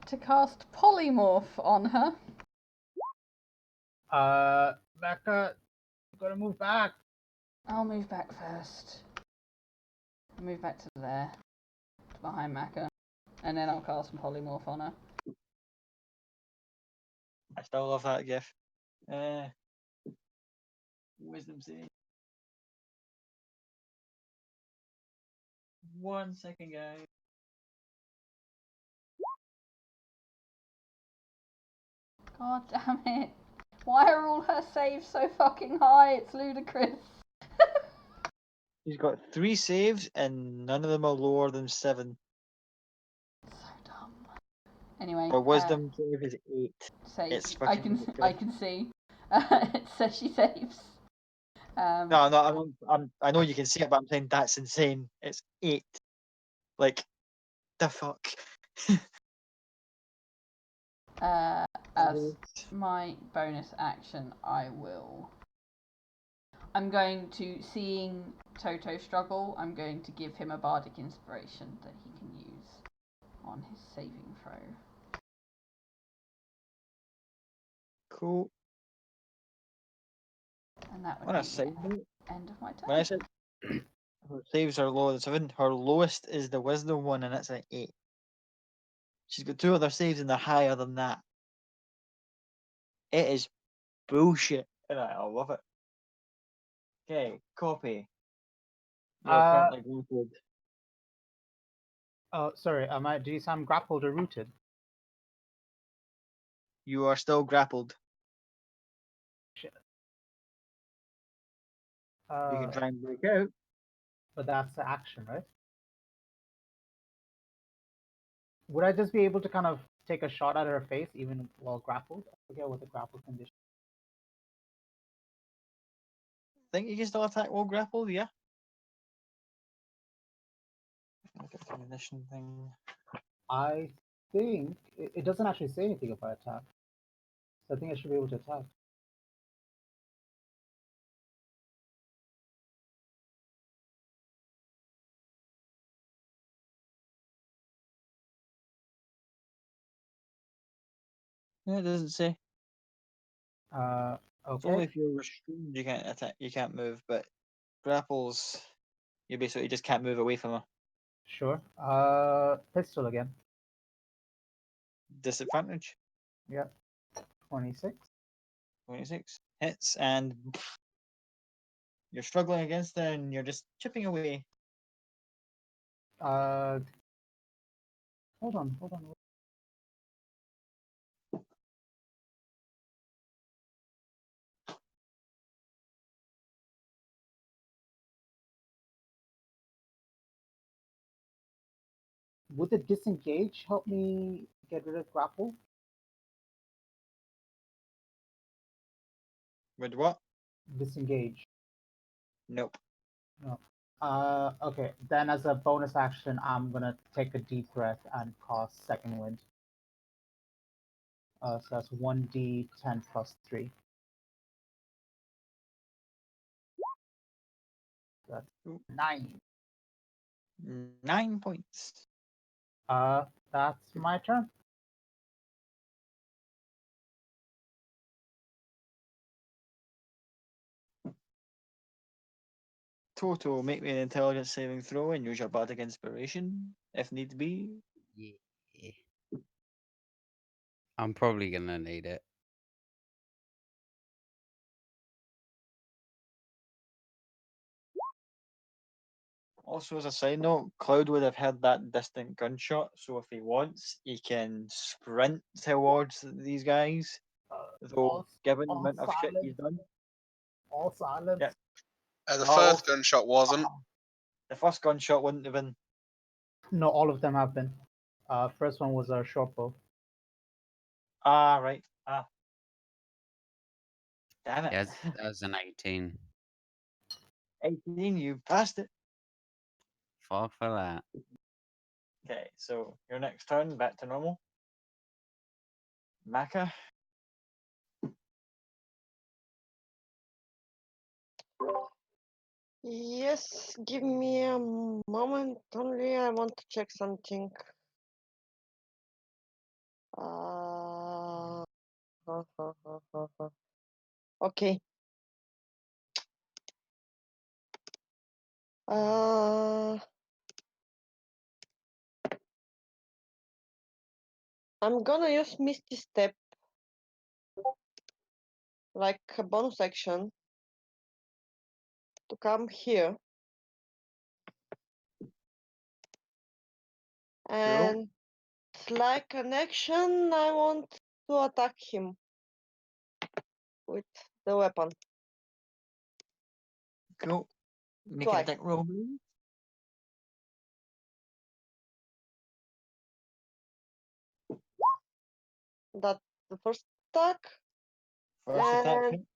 to cast Polymorph on her. Becca, you gotta move back. I'll move back first. I'll move back to there, behind Maka, and then I'll cast some Polymorph on her. I still love that gif. Wisdom save. 1 second, guys. God damn it. Why are all her saves so fucking high? It's ludicrous. He's got 3 saves, and none of them are lower than 7. So dumb. Anyway, Her wisdom save is 8. save. It's I fucking can ridiculous. see. It says she saves. No, I know you can see it, but I'm saying that's insane. It's 8. Like, the fuck. As my bonus action, I'm going to, seeing Toto struggle, I'm going to give him a bardic inspiration that he can use on his saving throw. Cool. And that would On a be side the note, end of my turn. when I said her saves are lower than 7, her lowest is the wisdom one, and it's an 8. She's got 2 other saves, and they're higher than that. It is bullshit, and I love it. Okay, Copy. You're currently grappled. Oh, sorry. Do you say I'm grappled or rooted? You are still grappled. Shit. You can try and break out. But that's the action, right? Would I just be able to kind of take a shot at her face even while grappled? I forget what the grapple condition. Think you can still attack while grappled, yeah? Look at the ammunition thing. I think it doesn't actually say anything about attack. So I think I should be able to attack. Yeah, it doesn't say. It's only Okay, if you're restrained you can't attack. You can't move, but grapples, you basically just can't move away from her. sure. Pistol again. Disadvantage. Yeah, 26. 26 hits, and you're struggling against her, and you're just chipping away. Hold on. Would the disengage help me get rid of grapple? With what? Disengage. Nope. No. Okay. Then as a bonus action, I'm gonna take a deep breath and cast Second Wind. So that's 1d10 plus 3. That's 9. 9 points. That's my turn. Toto, make me an intelligence saving throw and use your bardic inspiration if need be. Yeah. I'm probably gonna need it. Also, as a side note, Cloud would have heard that distant gunshot, so if he wants, he can sprint towards these guys. Though, given the amount of shit he's done, All silence. Yeah. The Oh, first gunshot wasn't. the first gunshot wouldn't have been. No, all of them have been. First one was a short bow. Ah, right. Ah. Damn it. Yes, that was an 18. 18, you passed it. Fuck for that. Okay, so your next turn, back to normal. Maka. Yes, give me a moment only. I want to check something. Uh, okay. I'm gonna use Misty Step like a bonus action to come here. And like an action, I want to attack him with the weapon. Cool. Make Twice. an attack roll, please. That's the first attack. First attack. And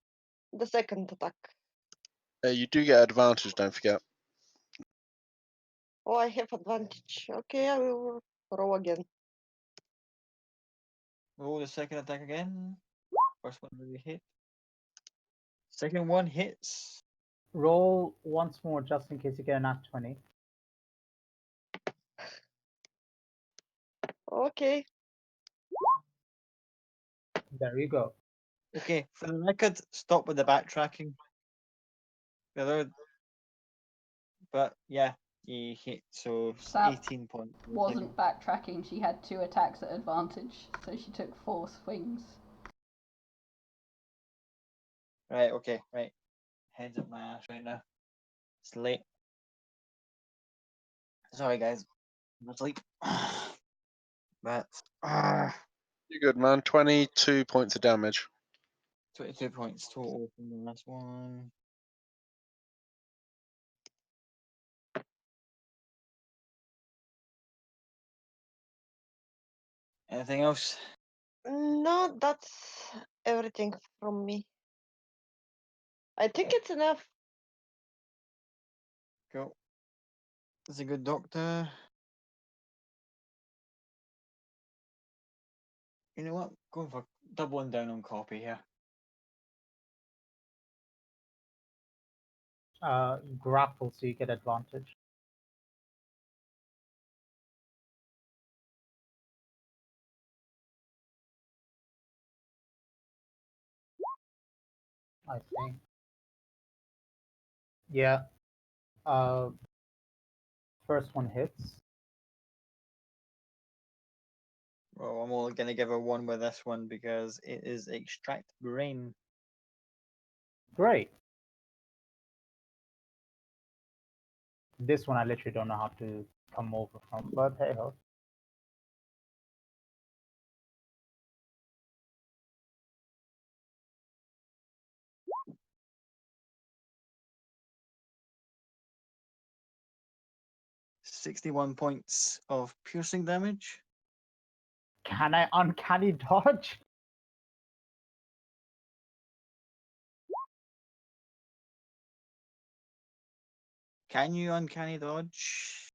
the second attack. You do get advantage, don't forget. Oh, I have advantage. Okay, I will roll again. Roll the second attack again. First one really hit. Second one hits. Roll once more just in case you get a nat 20. Okay. There you go. Okay, for the record, stop with the backtracking. The other, but yeah, he hit, so That 18 points. wasn't backtracking. She had 2 attacks at advantage, so she took 4 swings. Right, okay, right. Heads up my ass right now. It's late. Sorry, guys. I'm asleep. But You're good, man. 22 points of damage. 22 points total from the last one. Anything else? No, that's everything from me. I think it's enough. Cool. That's a good doctor. You know what? Going for doubling down on copy here. Grapple, so you get advantage. I think. Yeah. First one hits. Well, I'm only going to give her one with this one because it is extract brain. Great. This one I literally don't know how to come over from, but hey ho. $61 points of piercing damage. Can I uncanny dodge? Can you uncanny dodge?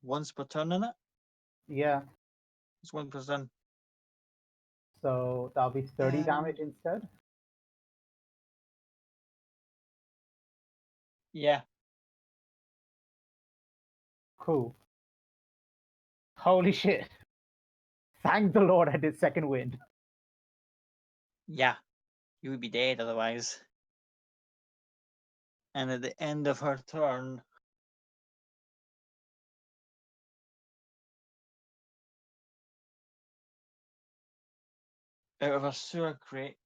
Once per turn in it? Yeah. It's 1%. So that'll be 30 damage instead. Yeah. Cool. Holy shit. Thank the Lord I did second wind. Yeah. You would be dead otherwise. And at the end of her turn, out of a sewer crate,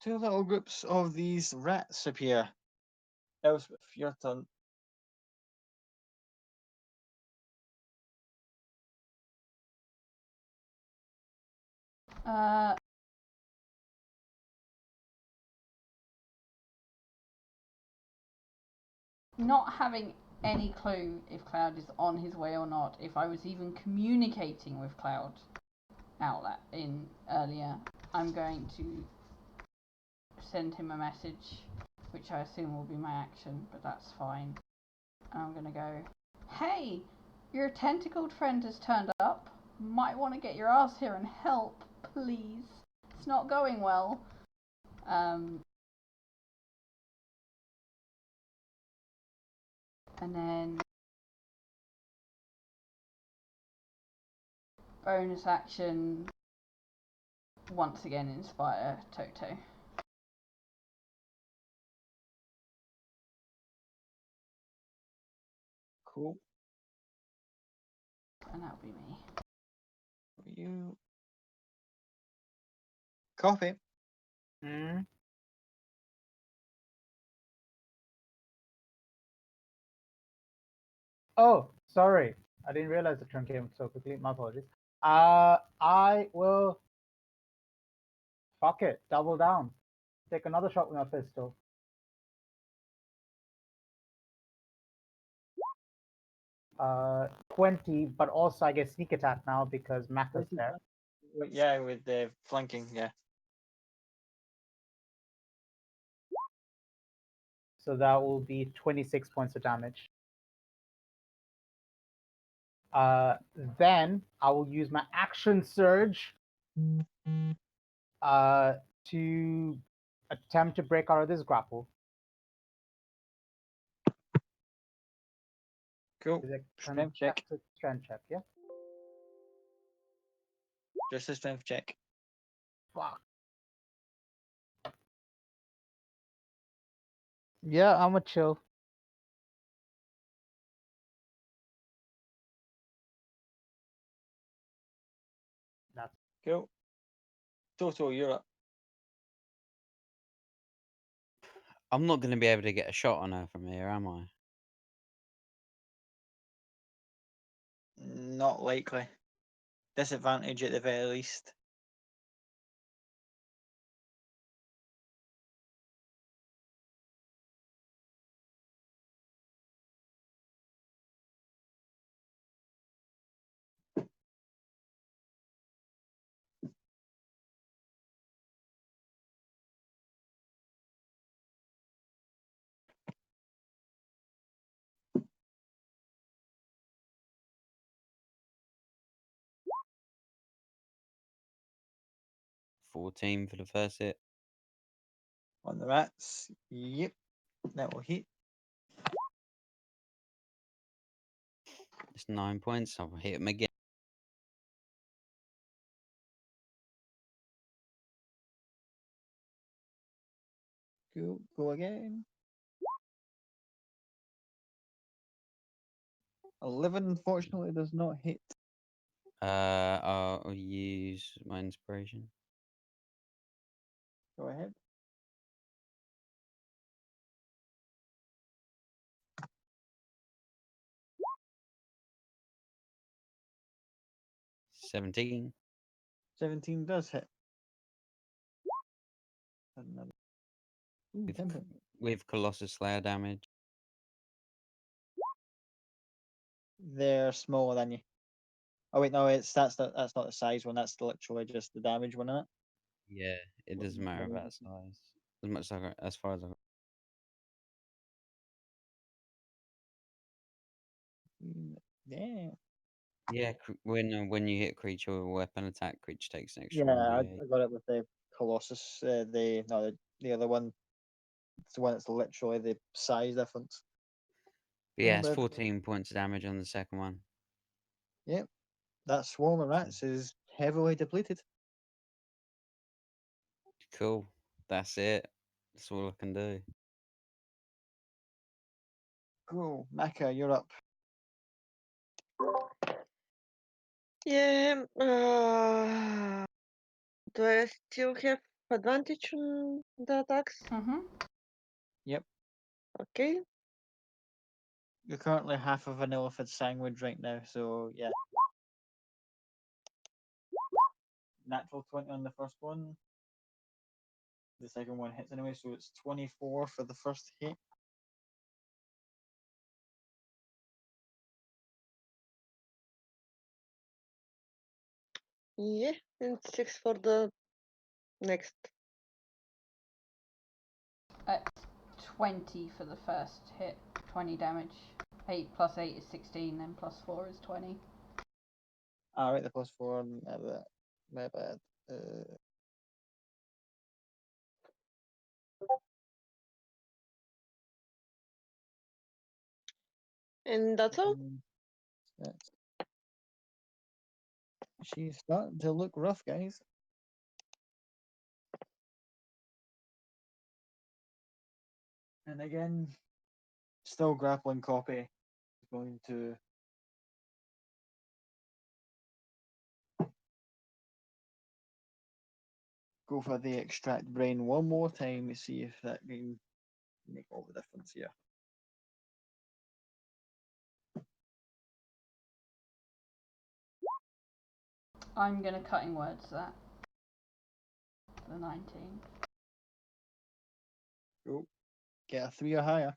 2 little groups of these rats appear. Elspeth, your turn. Uh, not having any clue if Cloud is on his way or not, if I was even communicating with Cloud earlier, I'm going to send him a message, which I assume will be my action, but that's fine. And I'm gonna go, hey, your tentacled friend has turned up. Might want to get your ass here and help, please. It's not going well. And then bonus action, once again inspire Toto. Cool. And that'll be me. For you. Coffee. Mm. Oh, sorry. I didn't realize the turn came so quickly. My apologies. I will. Fuck it. Double down. Take another shot with my pistol. Uh, 20, but also I get sneak attack now because Mac is there. Yeah, with the flanking, yeah. So that will be 26 points of damage. Then I will use my action surge to attempt to break out of this grapple. Cool. Is it Strength check. contested strength check, yeah? Just a strength check. Fuck. Yeah, I'm a chill. That's Cool. Toto, you're up. I'm not going to be able to get a shot on her from here, am I? Not likely. Disadvantage at the very least. $14 for the first hit. On the rats. Yep. That will hit. It's 9 points. I'll hit him again. Cool. Go again. 11, unfortunately, does not hit. I'll use my inspiration. Go ahead. $17. 17 does hit. Another. Ooh, With, 10 points. with Colossus Slayer damage. They're smaller than you. Oh wait, no, that's not the size one. That's literally just the damage one, isn't it? Yeah, it doesn't matter about size. As much as far as I. Yeah. Yeah, when you hit creature with a weapon attack, creature takes an extra Yeah, I 1d8. got it with the Colossus. The other one. It's the one that's literally the size difference. But yeah, it's But 14 points of damage on the second one. yep, that swarm of rats is heavily depleted. Cool. That's it. That's all I can do. Cool, Maka, you're up. Yeah. Do I still have advantage on the attacks? Mm-hmm. Yep, Okay. you're currently half of an elephant sandwich right now, so yeah. Natural 20 on the first one. The second one hits anyway, so it's 24 for the first hit. Yeah, and 6 for the next. 20 for the first hit, 20 damage. 8 plus 8 is 16, then plus 4 is 20. Alright, the +4. My bad. And that's all? That's... She's starting to look rough, guys. And again, still grappling copy. Going to go for the extract brain one more time to see if that can make all the difference here. I'm going to cutting words that. The 19. Go. Get a 3 or higher.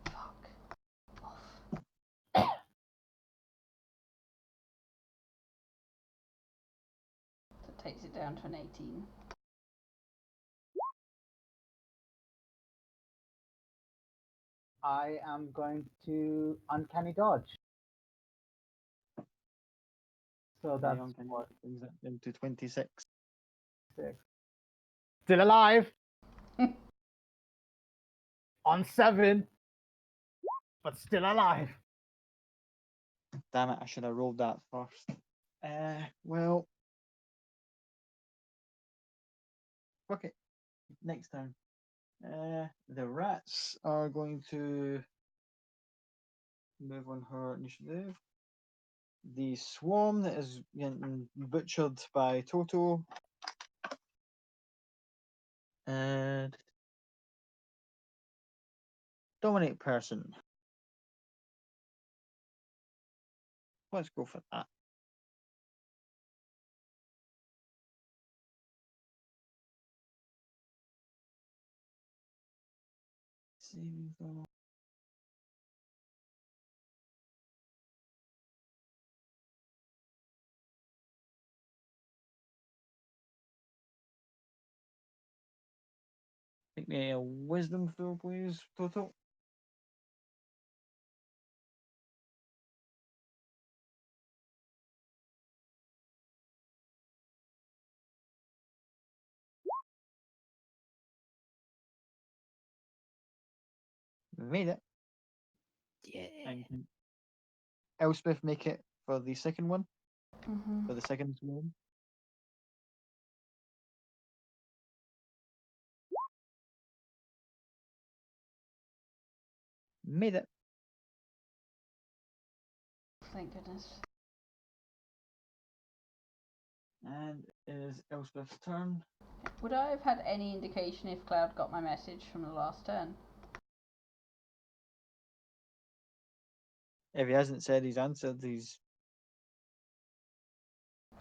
Fuck off. That takes it down to an 18. I am going to uncanny dodge. So that's what, brings it into 26. 6. Still alive. On 7. But still alive. Damn it, I should have rolled that first. Well. Okay, next time. The rats are going to move on her initiative. The swarm that is getting butchered by Toto. And dominate person. Let's go for that. Saving throw. Make me a wisdom throw, please, Toto. Made it. Yeah. And can Elspeth make it for the second one? Mm-hmm. For the second swarm? Made it. Thank goodness. And it is Elspeth's turn. Would I have had any indication if Cloud got my message from the last turn? If he hasn't said he's answered, he's...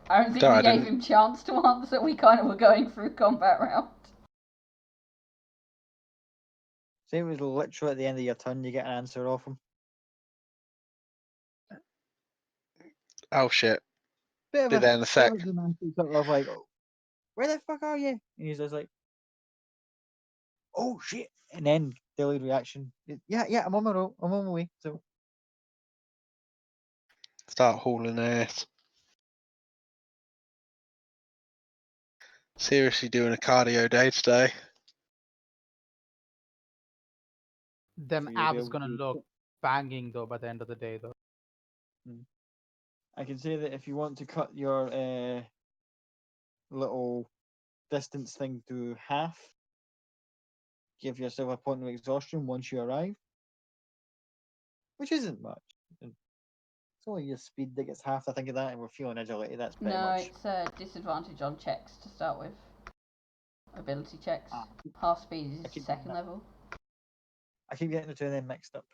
I don't think No, we I gave didn't. him chance to answer. We kind of were going through combat round. Say it was literally at the end of your turn, you get an answer off him. Oh shit. Bit Be of there in a a sec. dramatic sort of like, oh, where the fuck are you? And he's just like, oh shit, and then delayed reaction. Yeah, I'm on my road. I'm on my way. So Start hauling ass. Seriously doing a cardio day today. Them so you'll be abs able gonna to. look banging though by the end of the day though. I can say that if you want to cut your little distance thing to half, give yourself a point of exhaustion once you arrive, which isn't much. It's only your speed that gets half. I think of that, and we're feeling agility. That's pretty No, much. it's a disadvantage on checks to start with. Ability checks. Ah, Half speed I is keep second getting that. level. I keep getting the two of them mixed up.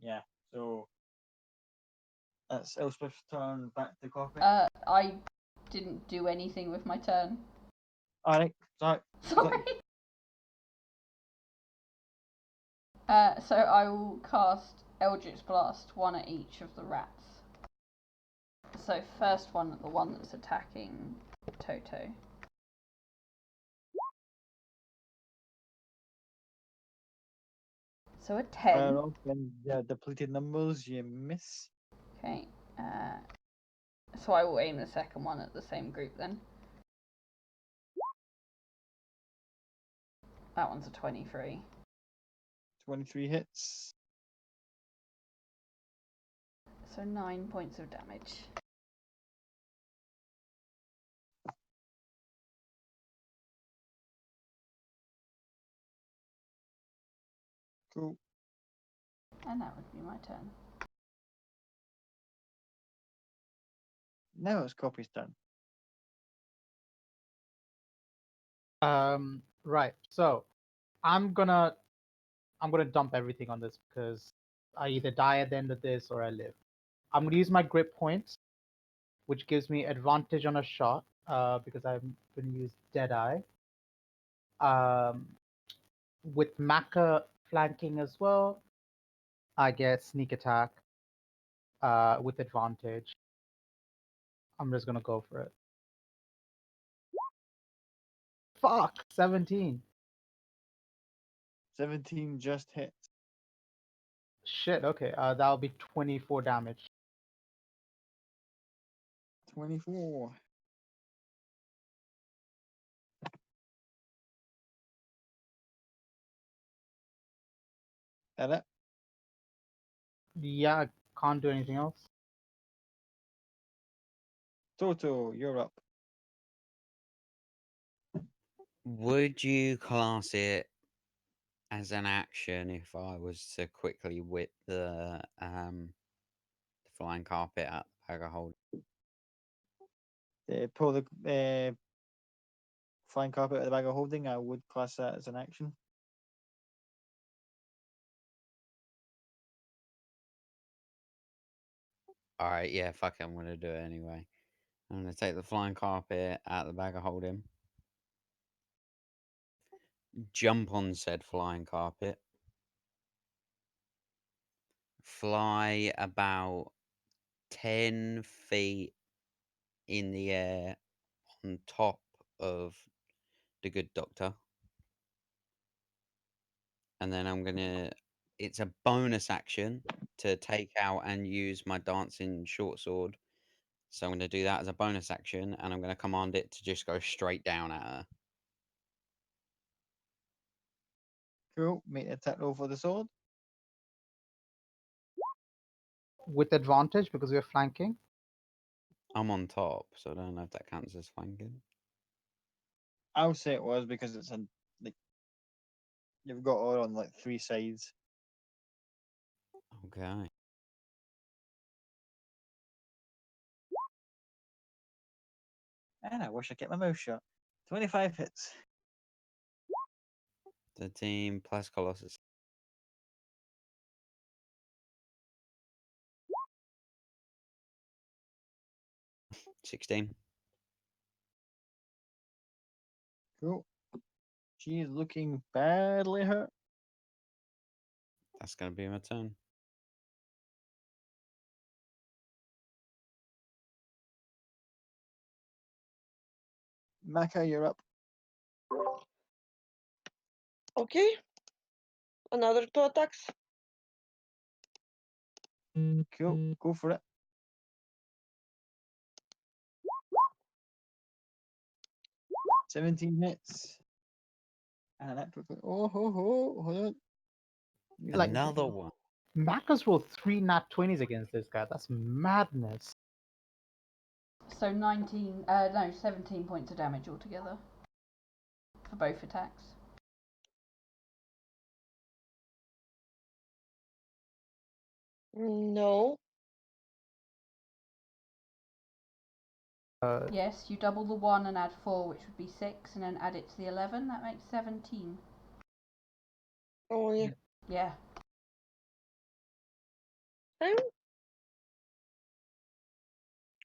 Yeah, so that's Elspeth's turn. Back to copy. I didn't do anything with my turn. All right, sorry. Sorry. So I will cast Eldritch Blast, one at each of the rats. So first one at the one that's attacking Toto. So a 10. Fire off and depleted numbers, you miss. Okay. So I will aim the second one at the same group then. That one's a 23. 23 hits. So 9 points of damage. Cool. And that would be my turn. Now it's Copy's turn. Right. So I'm gonna dump everything on this because I either die at the end of this or I live. I'm gonna use my grip points, which gives me advantage on a shot because I'm gonna use Deadeye. With Maka flanking as well, I get sneak attack with advantage. I'm just gonna go for it. Fuck, 17. 17 just hits. Shit. Okay. That'll be 24 damage. 24. That it? Yeah, I can't do anything else. Toto, you're up. Would you class it as an action if I was to quickly whip the flying carpet out the bag of hold? Pull the flying carpet out of the bag of holding. I would class that as an action. All right, yeah, fuck it, I'm gonna do it anyway. I'm gonna take the flying carpet out of the bag of holding, jump on said flying carpet, fly about 10 feet in the air on top of the good doctor. And then I'm gonna, it's a bonus action to take out and use my dancing short sword. So I'm gonna do that as a bonus action, and I'm gonna command it to just go straight down at her. Cool. Make the attack roll for the sword. With advantage because we're flanking. I'm on top, so I don't know if that counts as flanking. I'll say it was because it's like you've got her on like 3 sides. Okay. And I wish I kept my mouth shut. 25 hits. The team plus Colossus. 16. Cool. She is looking badly hurt. That's gonna be my turn. Maka, you're up. Okay. Another 2 attacks. Cool. Go for it. 17 hits. And that quickly. Oh, hold on. Like- Another one. Maka's rolled 3 nat 20s against this guy. That's madness. So 17 points of damage altogether for both attacks. No. Yes, you double the 1 and add 4, which would be 6, and then add it to the 11. That makes 17. Oh yeah. Yeah. Um,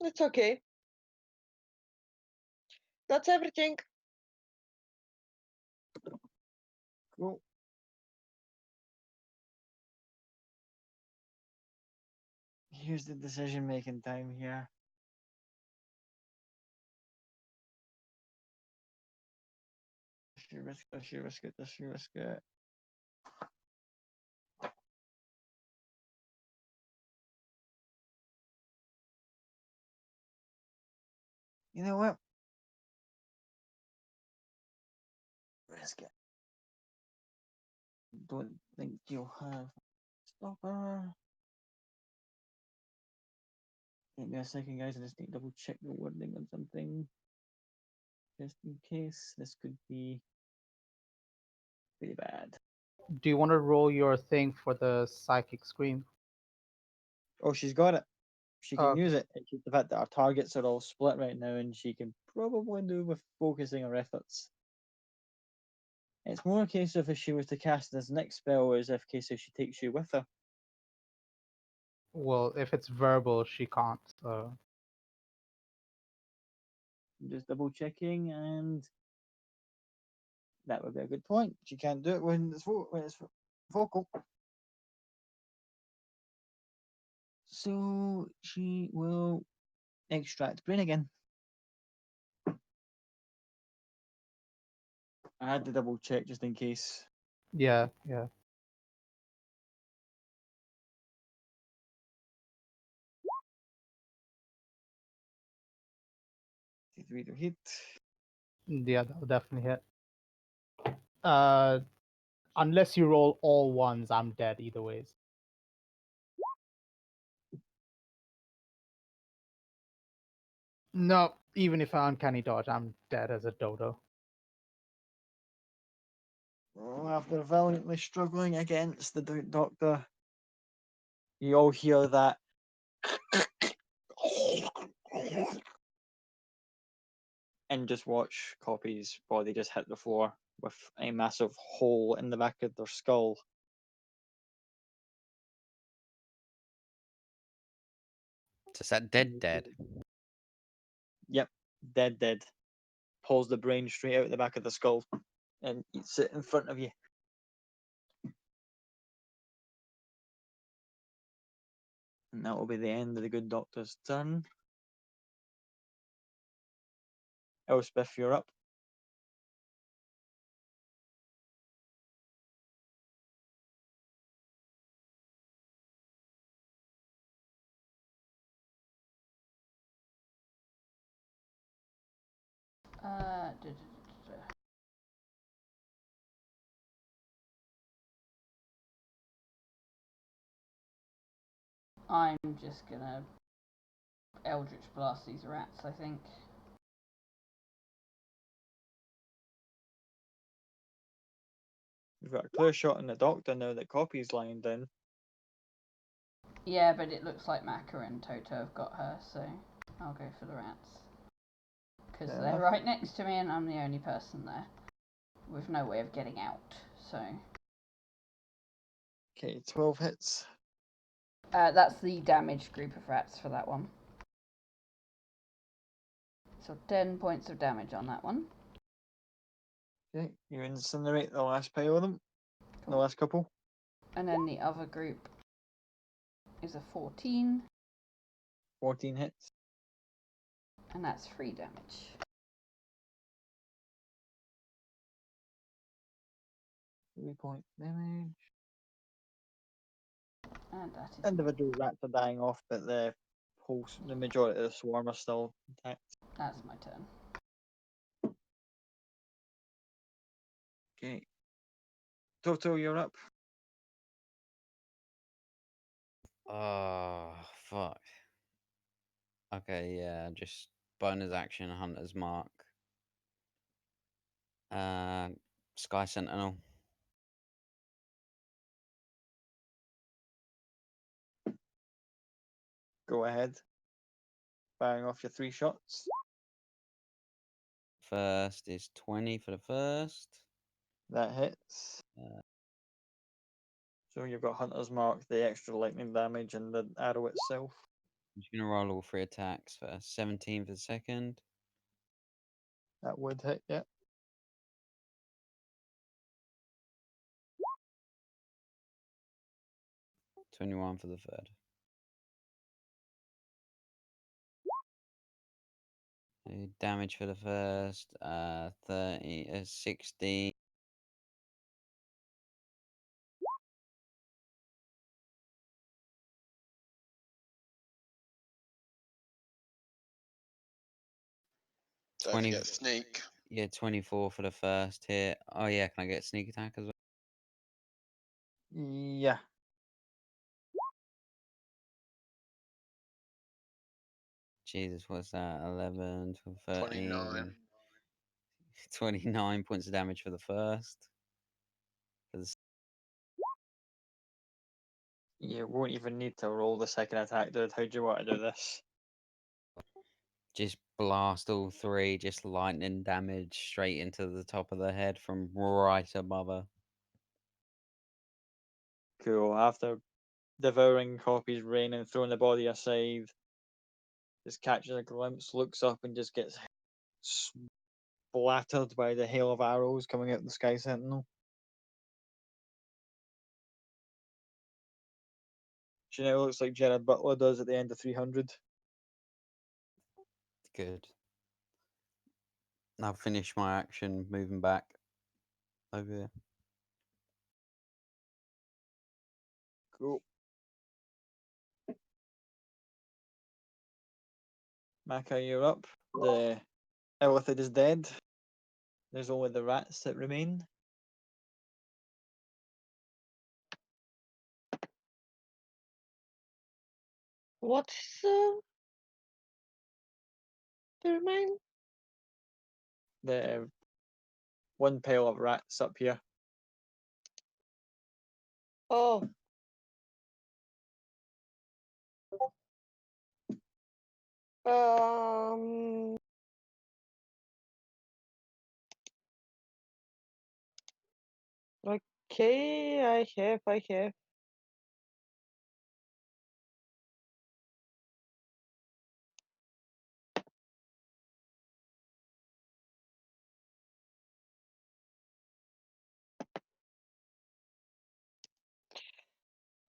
it's okay. That's everything. Cool. Here's the decision making time here. Does she risk it? Does she risk it? Does she risk it? You know what? Risk it. Don't think you'll have stopper. Give me a second, guys. I just need to double check the wording on something. Just in case this could be pretty bad. Do you want to roll your thing for the psychic scream? Oh, she's got it. She can Okay. use it. It's just the fact that our targets are all split right now, and she can probably do with focusing her efforts. It's more a case of if she was to cast this next spell, is if case if she takes you with her. Well, if it's verbal, she can't. So I'm just double checking, and that would be a good point. She can't do it when it's vocal. So she will extract brain again. I had to double check just in case. yeah. 3 to hit. Yeah, that will definitely hit. Unless you roll all ones, I'm dead either ways. No, even if I uncanny dodge, I'm dead as a dodo. Oh, after valiantly struggling against the doctor, you all hear that. And just watch Copy's body just hit the floor with a massive hole in the back of their skull. So is that dead? Yep, dead. Pulls the brain straight out the back of the skull and eats it in front of you. And that will be the end of the good doctor's turn. Elspeth, you're up. I'm just gonna Eldritch Blast these rats, I think. We've got a clear shot on the doctor now that Copy's lying down. Yeah, but it looks like Maka and Toto have got her, so I'll go for the rats. Because Fair they're enough. right next to me and I'm the only person there with no way of getting out, so... Okay, 12 hits. that's the damage group of rats for that one. So 10 points of damage on that one. Okay, you incinerate the last pile of them. The Cool. last couple. And then the other group is a 14, 14 hits. and that's 3 damage. Three-point damage. And that is... Individual rats are dying off, but the majority of the swarm are still intact. That's my turn. Okay. Toto, you're up. Oh, fuck. Okay, yeah, just bonus action, Hunter's Mark. Sky Sentinel. Go ahead. Firing off your 3 shots. First is 20 for the first. That hits. So you've got Hunter's Mark, the extra lightning damage, and the arrow itself. I'm just going to roll all 3 attacks first. 17 for the second. That would hit, yeah. 21 for the third. So damage for the first, 30, 16. Don't 20, forget sneak. yeah, 24 for the first hit. Oh yeah, can I get sneak attack as well? Yeah. Jesus, what's that? 11, 12, 13, 29. 29 points of damage for the first. For the You won't even need to roll the second attack, dude. How do you want to do this? just blast all three, just lightning damage straight into the top of the head from right above her. Cool. After devouring Hoppy's brain and throwing the body aside, just catches a glimpse, looks up, and just gets splattered by the hail of arrows coming out of the Sky Sentinel. She now looks like Jared Butler does at the end of 300. Good. I'll finish my action moving back over here. Cool. Maka, you're up. The elephant is dead. There's only the rats that remain. What's the remain? The one pile of rats up here. Oh. Um. Okay, I have.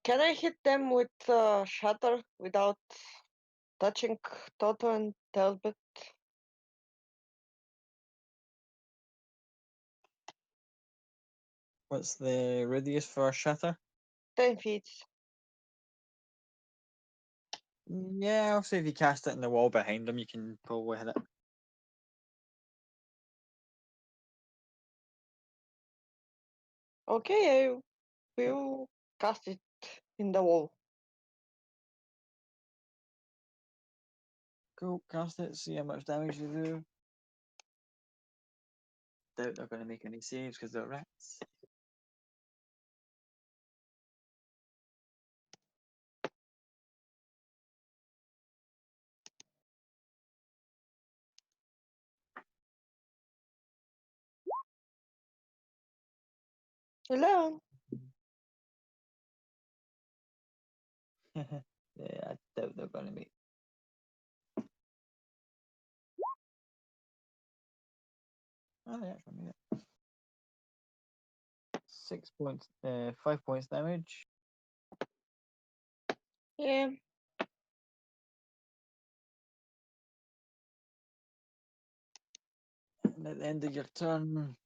Can I hit them with shatter without touching Toto and Talbot? What's the radius for shatter? 10 feet. Yeah, I'll say if you cast it in the wall behind them, you can probably hit it. Okay, I will cast it in the wall. Cool, cast it, see how much damage you do. Doubt they're going to make any saves because they're rats. Hello. Yeah, I doubt they're going to make. Oh, they actually made it. 6 points, 5 points damage. Yeah. And at the end of your turn,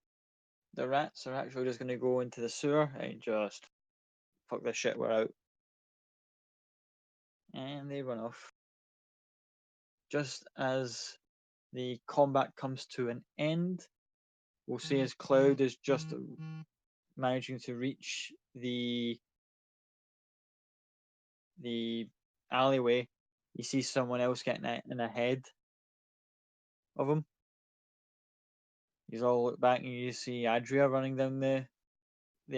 the rats are actually just going to go into the sewer and just fuck this shit, we're out. And they run off. Just as the combat comes to an end, we'll see as Cloud is just managing to reach the alleyway, you see someone else getting in ahead of him. You all look back and you see Adria running down the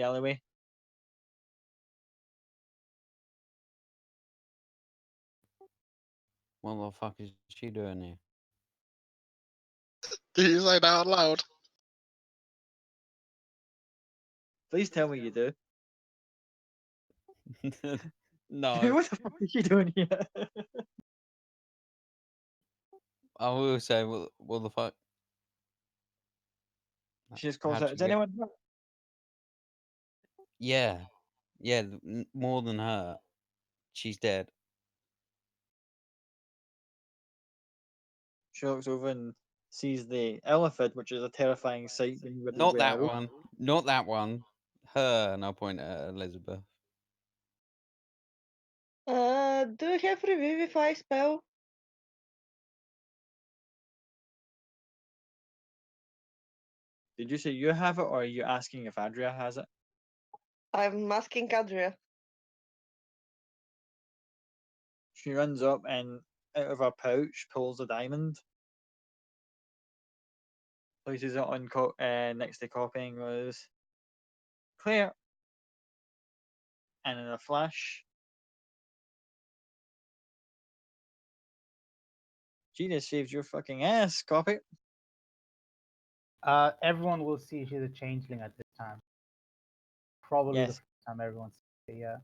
alleyway. What the fuck is she doing here? Did you say that out loud? Please tell me you do. No, What the fuck are you doing here? I will say, what the fuck? She just calls How'd out, she is get? anyone hurt? Yeah, yeah, more than her. She's dead. She looks over and sees the elephant, which is a terrifying sight when you Not that one. Not that one. Her, and I'll point at Elizabeth. Do you have Revivify spell? Did you say you have it, or are you asking if Adria has it? I'm asking Adria. She runs up and out of her pouch pulls a diamond, places it on next to copying was Claire, and in a flash, she just saves your fucking ass, copy. Everyone will see she's a changeling at this time. Probably the Yes. first time everyone's yeah.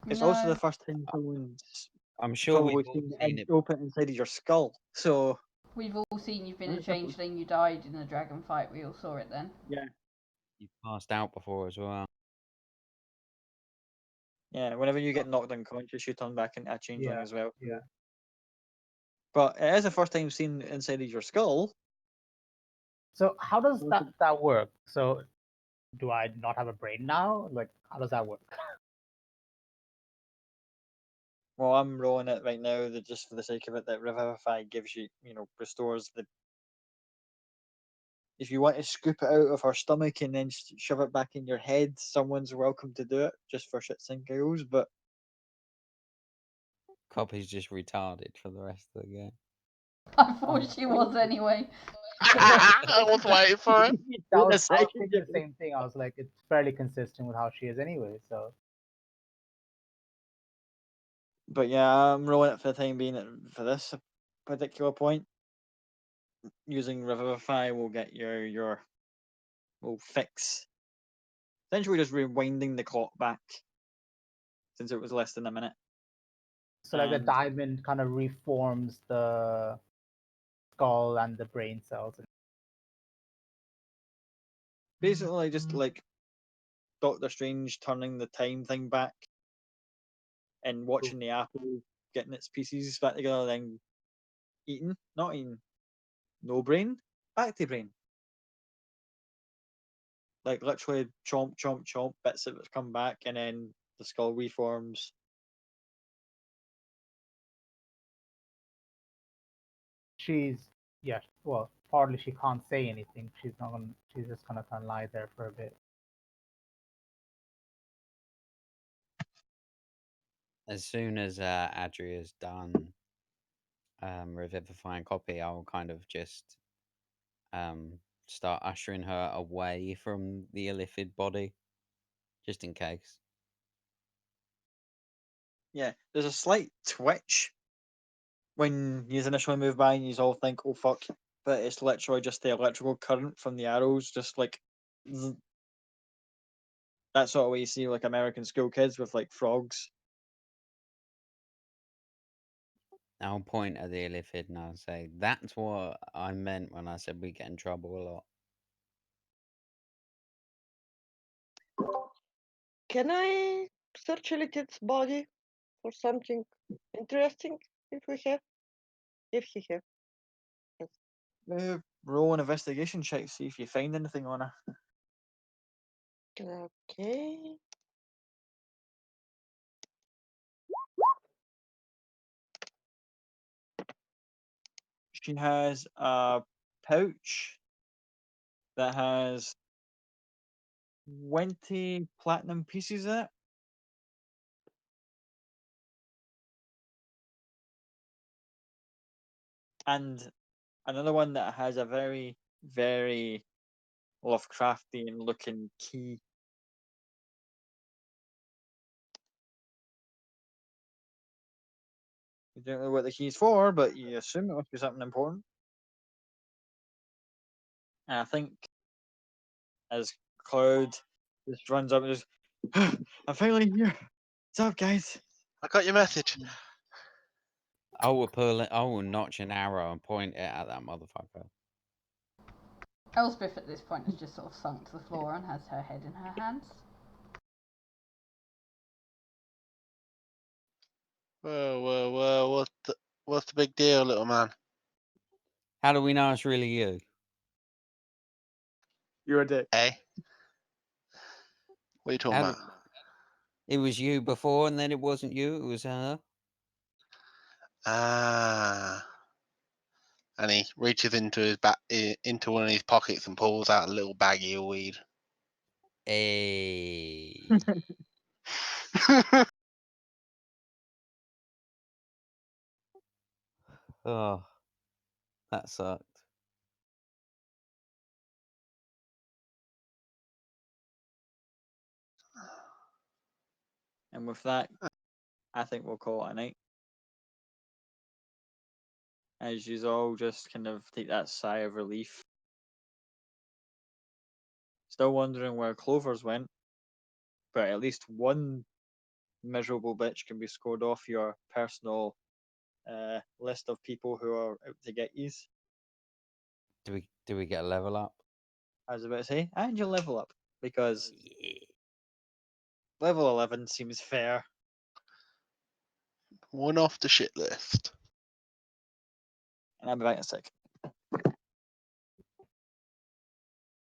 It's No. also the first time someone's I'm sure probably we've all seen seen it it. open inside of your skull. So We've all seen you've been a That's a- changeling, you died in the dragon fight, we all saw it then. yeah, You've passed out before as well. yeah. Whenever you get knocked unconscious, you turn back into a changeling as well. Yeah. But it is the first time seen inside of your skull. So how does Okay. that work? So do I not have a brain now? Like, how does that work? Well, I'm rolling it right now that just for the sake of it, that Revivify gives you, restores the. If you want to scoop it out of her stomach and then shove it back in your head, someone's welcome to do it just for shits and giggles. But Copy's just retarded for the rest of the game. I thought she was anyway. I was waiting for it. I In a was second, thinking the same thing. I was like, it's fairly consistent with how she is anyway. So But yeah, I'm rolling it for the time being for this particular point. Using Revivify will get will fix. Essentially, just rewinding the clock back since it was less than a minute. so like the And- diamond kind of reforms the skull and the brain cells. Basically, just like Doctor Strange turning the time thing back and watching the apple getting its pieces back together, then not eating, no brain, back to brain. Like literally chomp, chomp, chomp, bits of it come back, and then the skull reforms. She's well, partly she can't say anything. She's not gonna. She's just gonna kind of lie there for a bit. As soon as Adria's done revivifying Copy, I'll kind of just start ushering her away from the illithid body, just in case. Yeah, there's a slight twitch when you initially move by, and you all think, "Oh fuck!" But it's literally just the electrical current from the arrows, just like zzz. That sort of way you see like American school kids with like frogs. I'll point at the illithid and I'll say, that's what I meant when I said we get in trouble a lot. Can I search Elited's body for something interesting if we have? If he have. Roll an investigation check, see if you find anything on her. Okay. She has a pouch that has 20 platinum pieces in it. And another one that has a very, very Lovecraftian looking key. You don't know what the key's for, but you assume it must be something important. And I think as Cloud just runs up and just, I'm finally here. What's up, guys? I got your message. I will notch an arrow and point it at that motherfucker. Elspeth at this point has just sort of sunk to the floor and has her head in her hands. Whoa, whoa, whoa! What's the big deal, little man? How do we know it's really you? You're a dick. Eh? What are you talking How about? It was you before, and then it wasn't you. It was her. Ah. And he reaches into his into one of his pockets and pulls out a little baggie of weed. Hey. Oh, that sucked. And with that, I think we'll call it a night. As you all just kind of take that sigh of relief. Still wondering where Clovers went, but at least one miserable bitch can be scored off your personal list of people who are out to get yous. Do we get a level up? I was about to say, and you'll level up because Yeah. level 11 seems fair. One off the shit list. And I'll be back in a sec.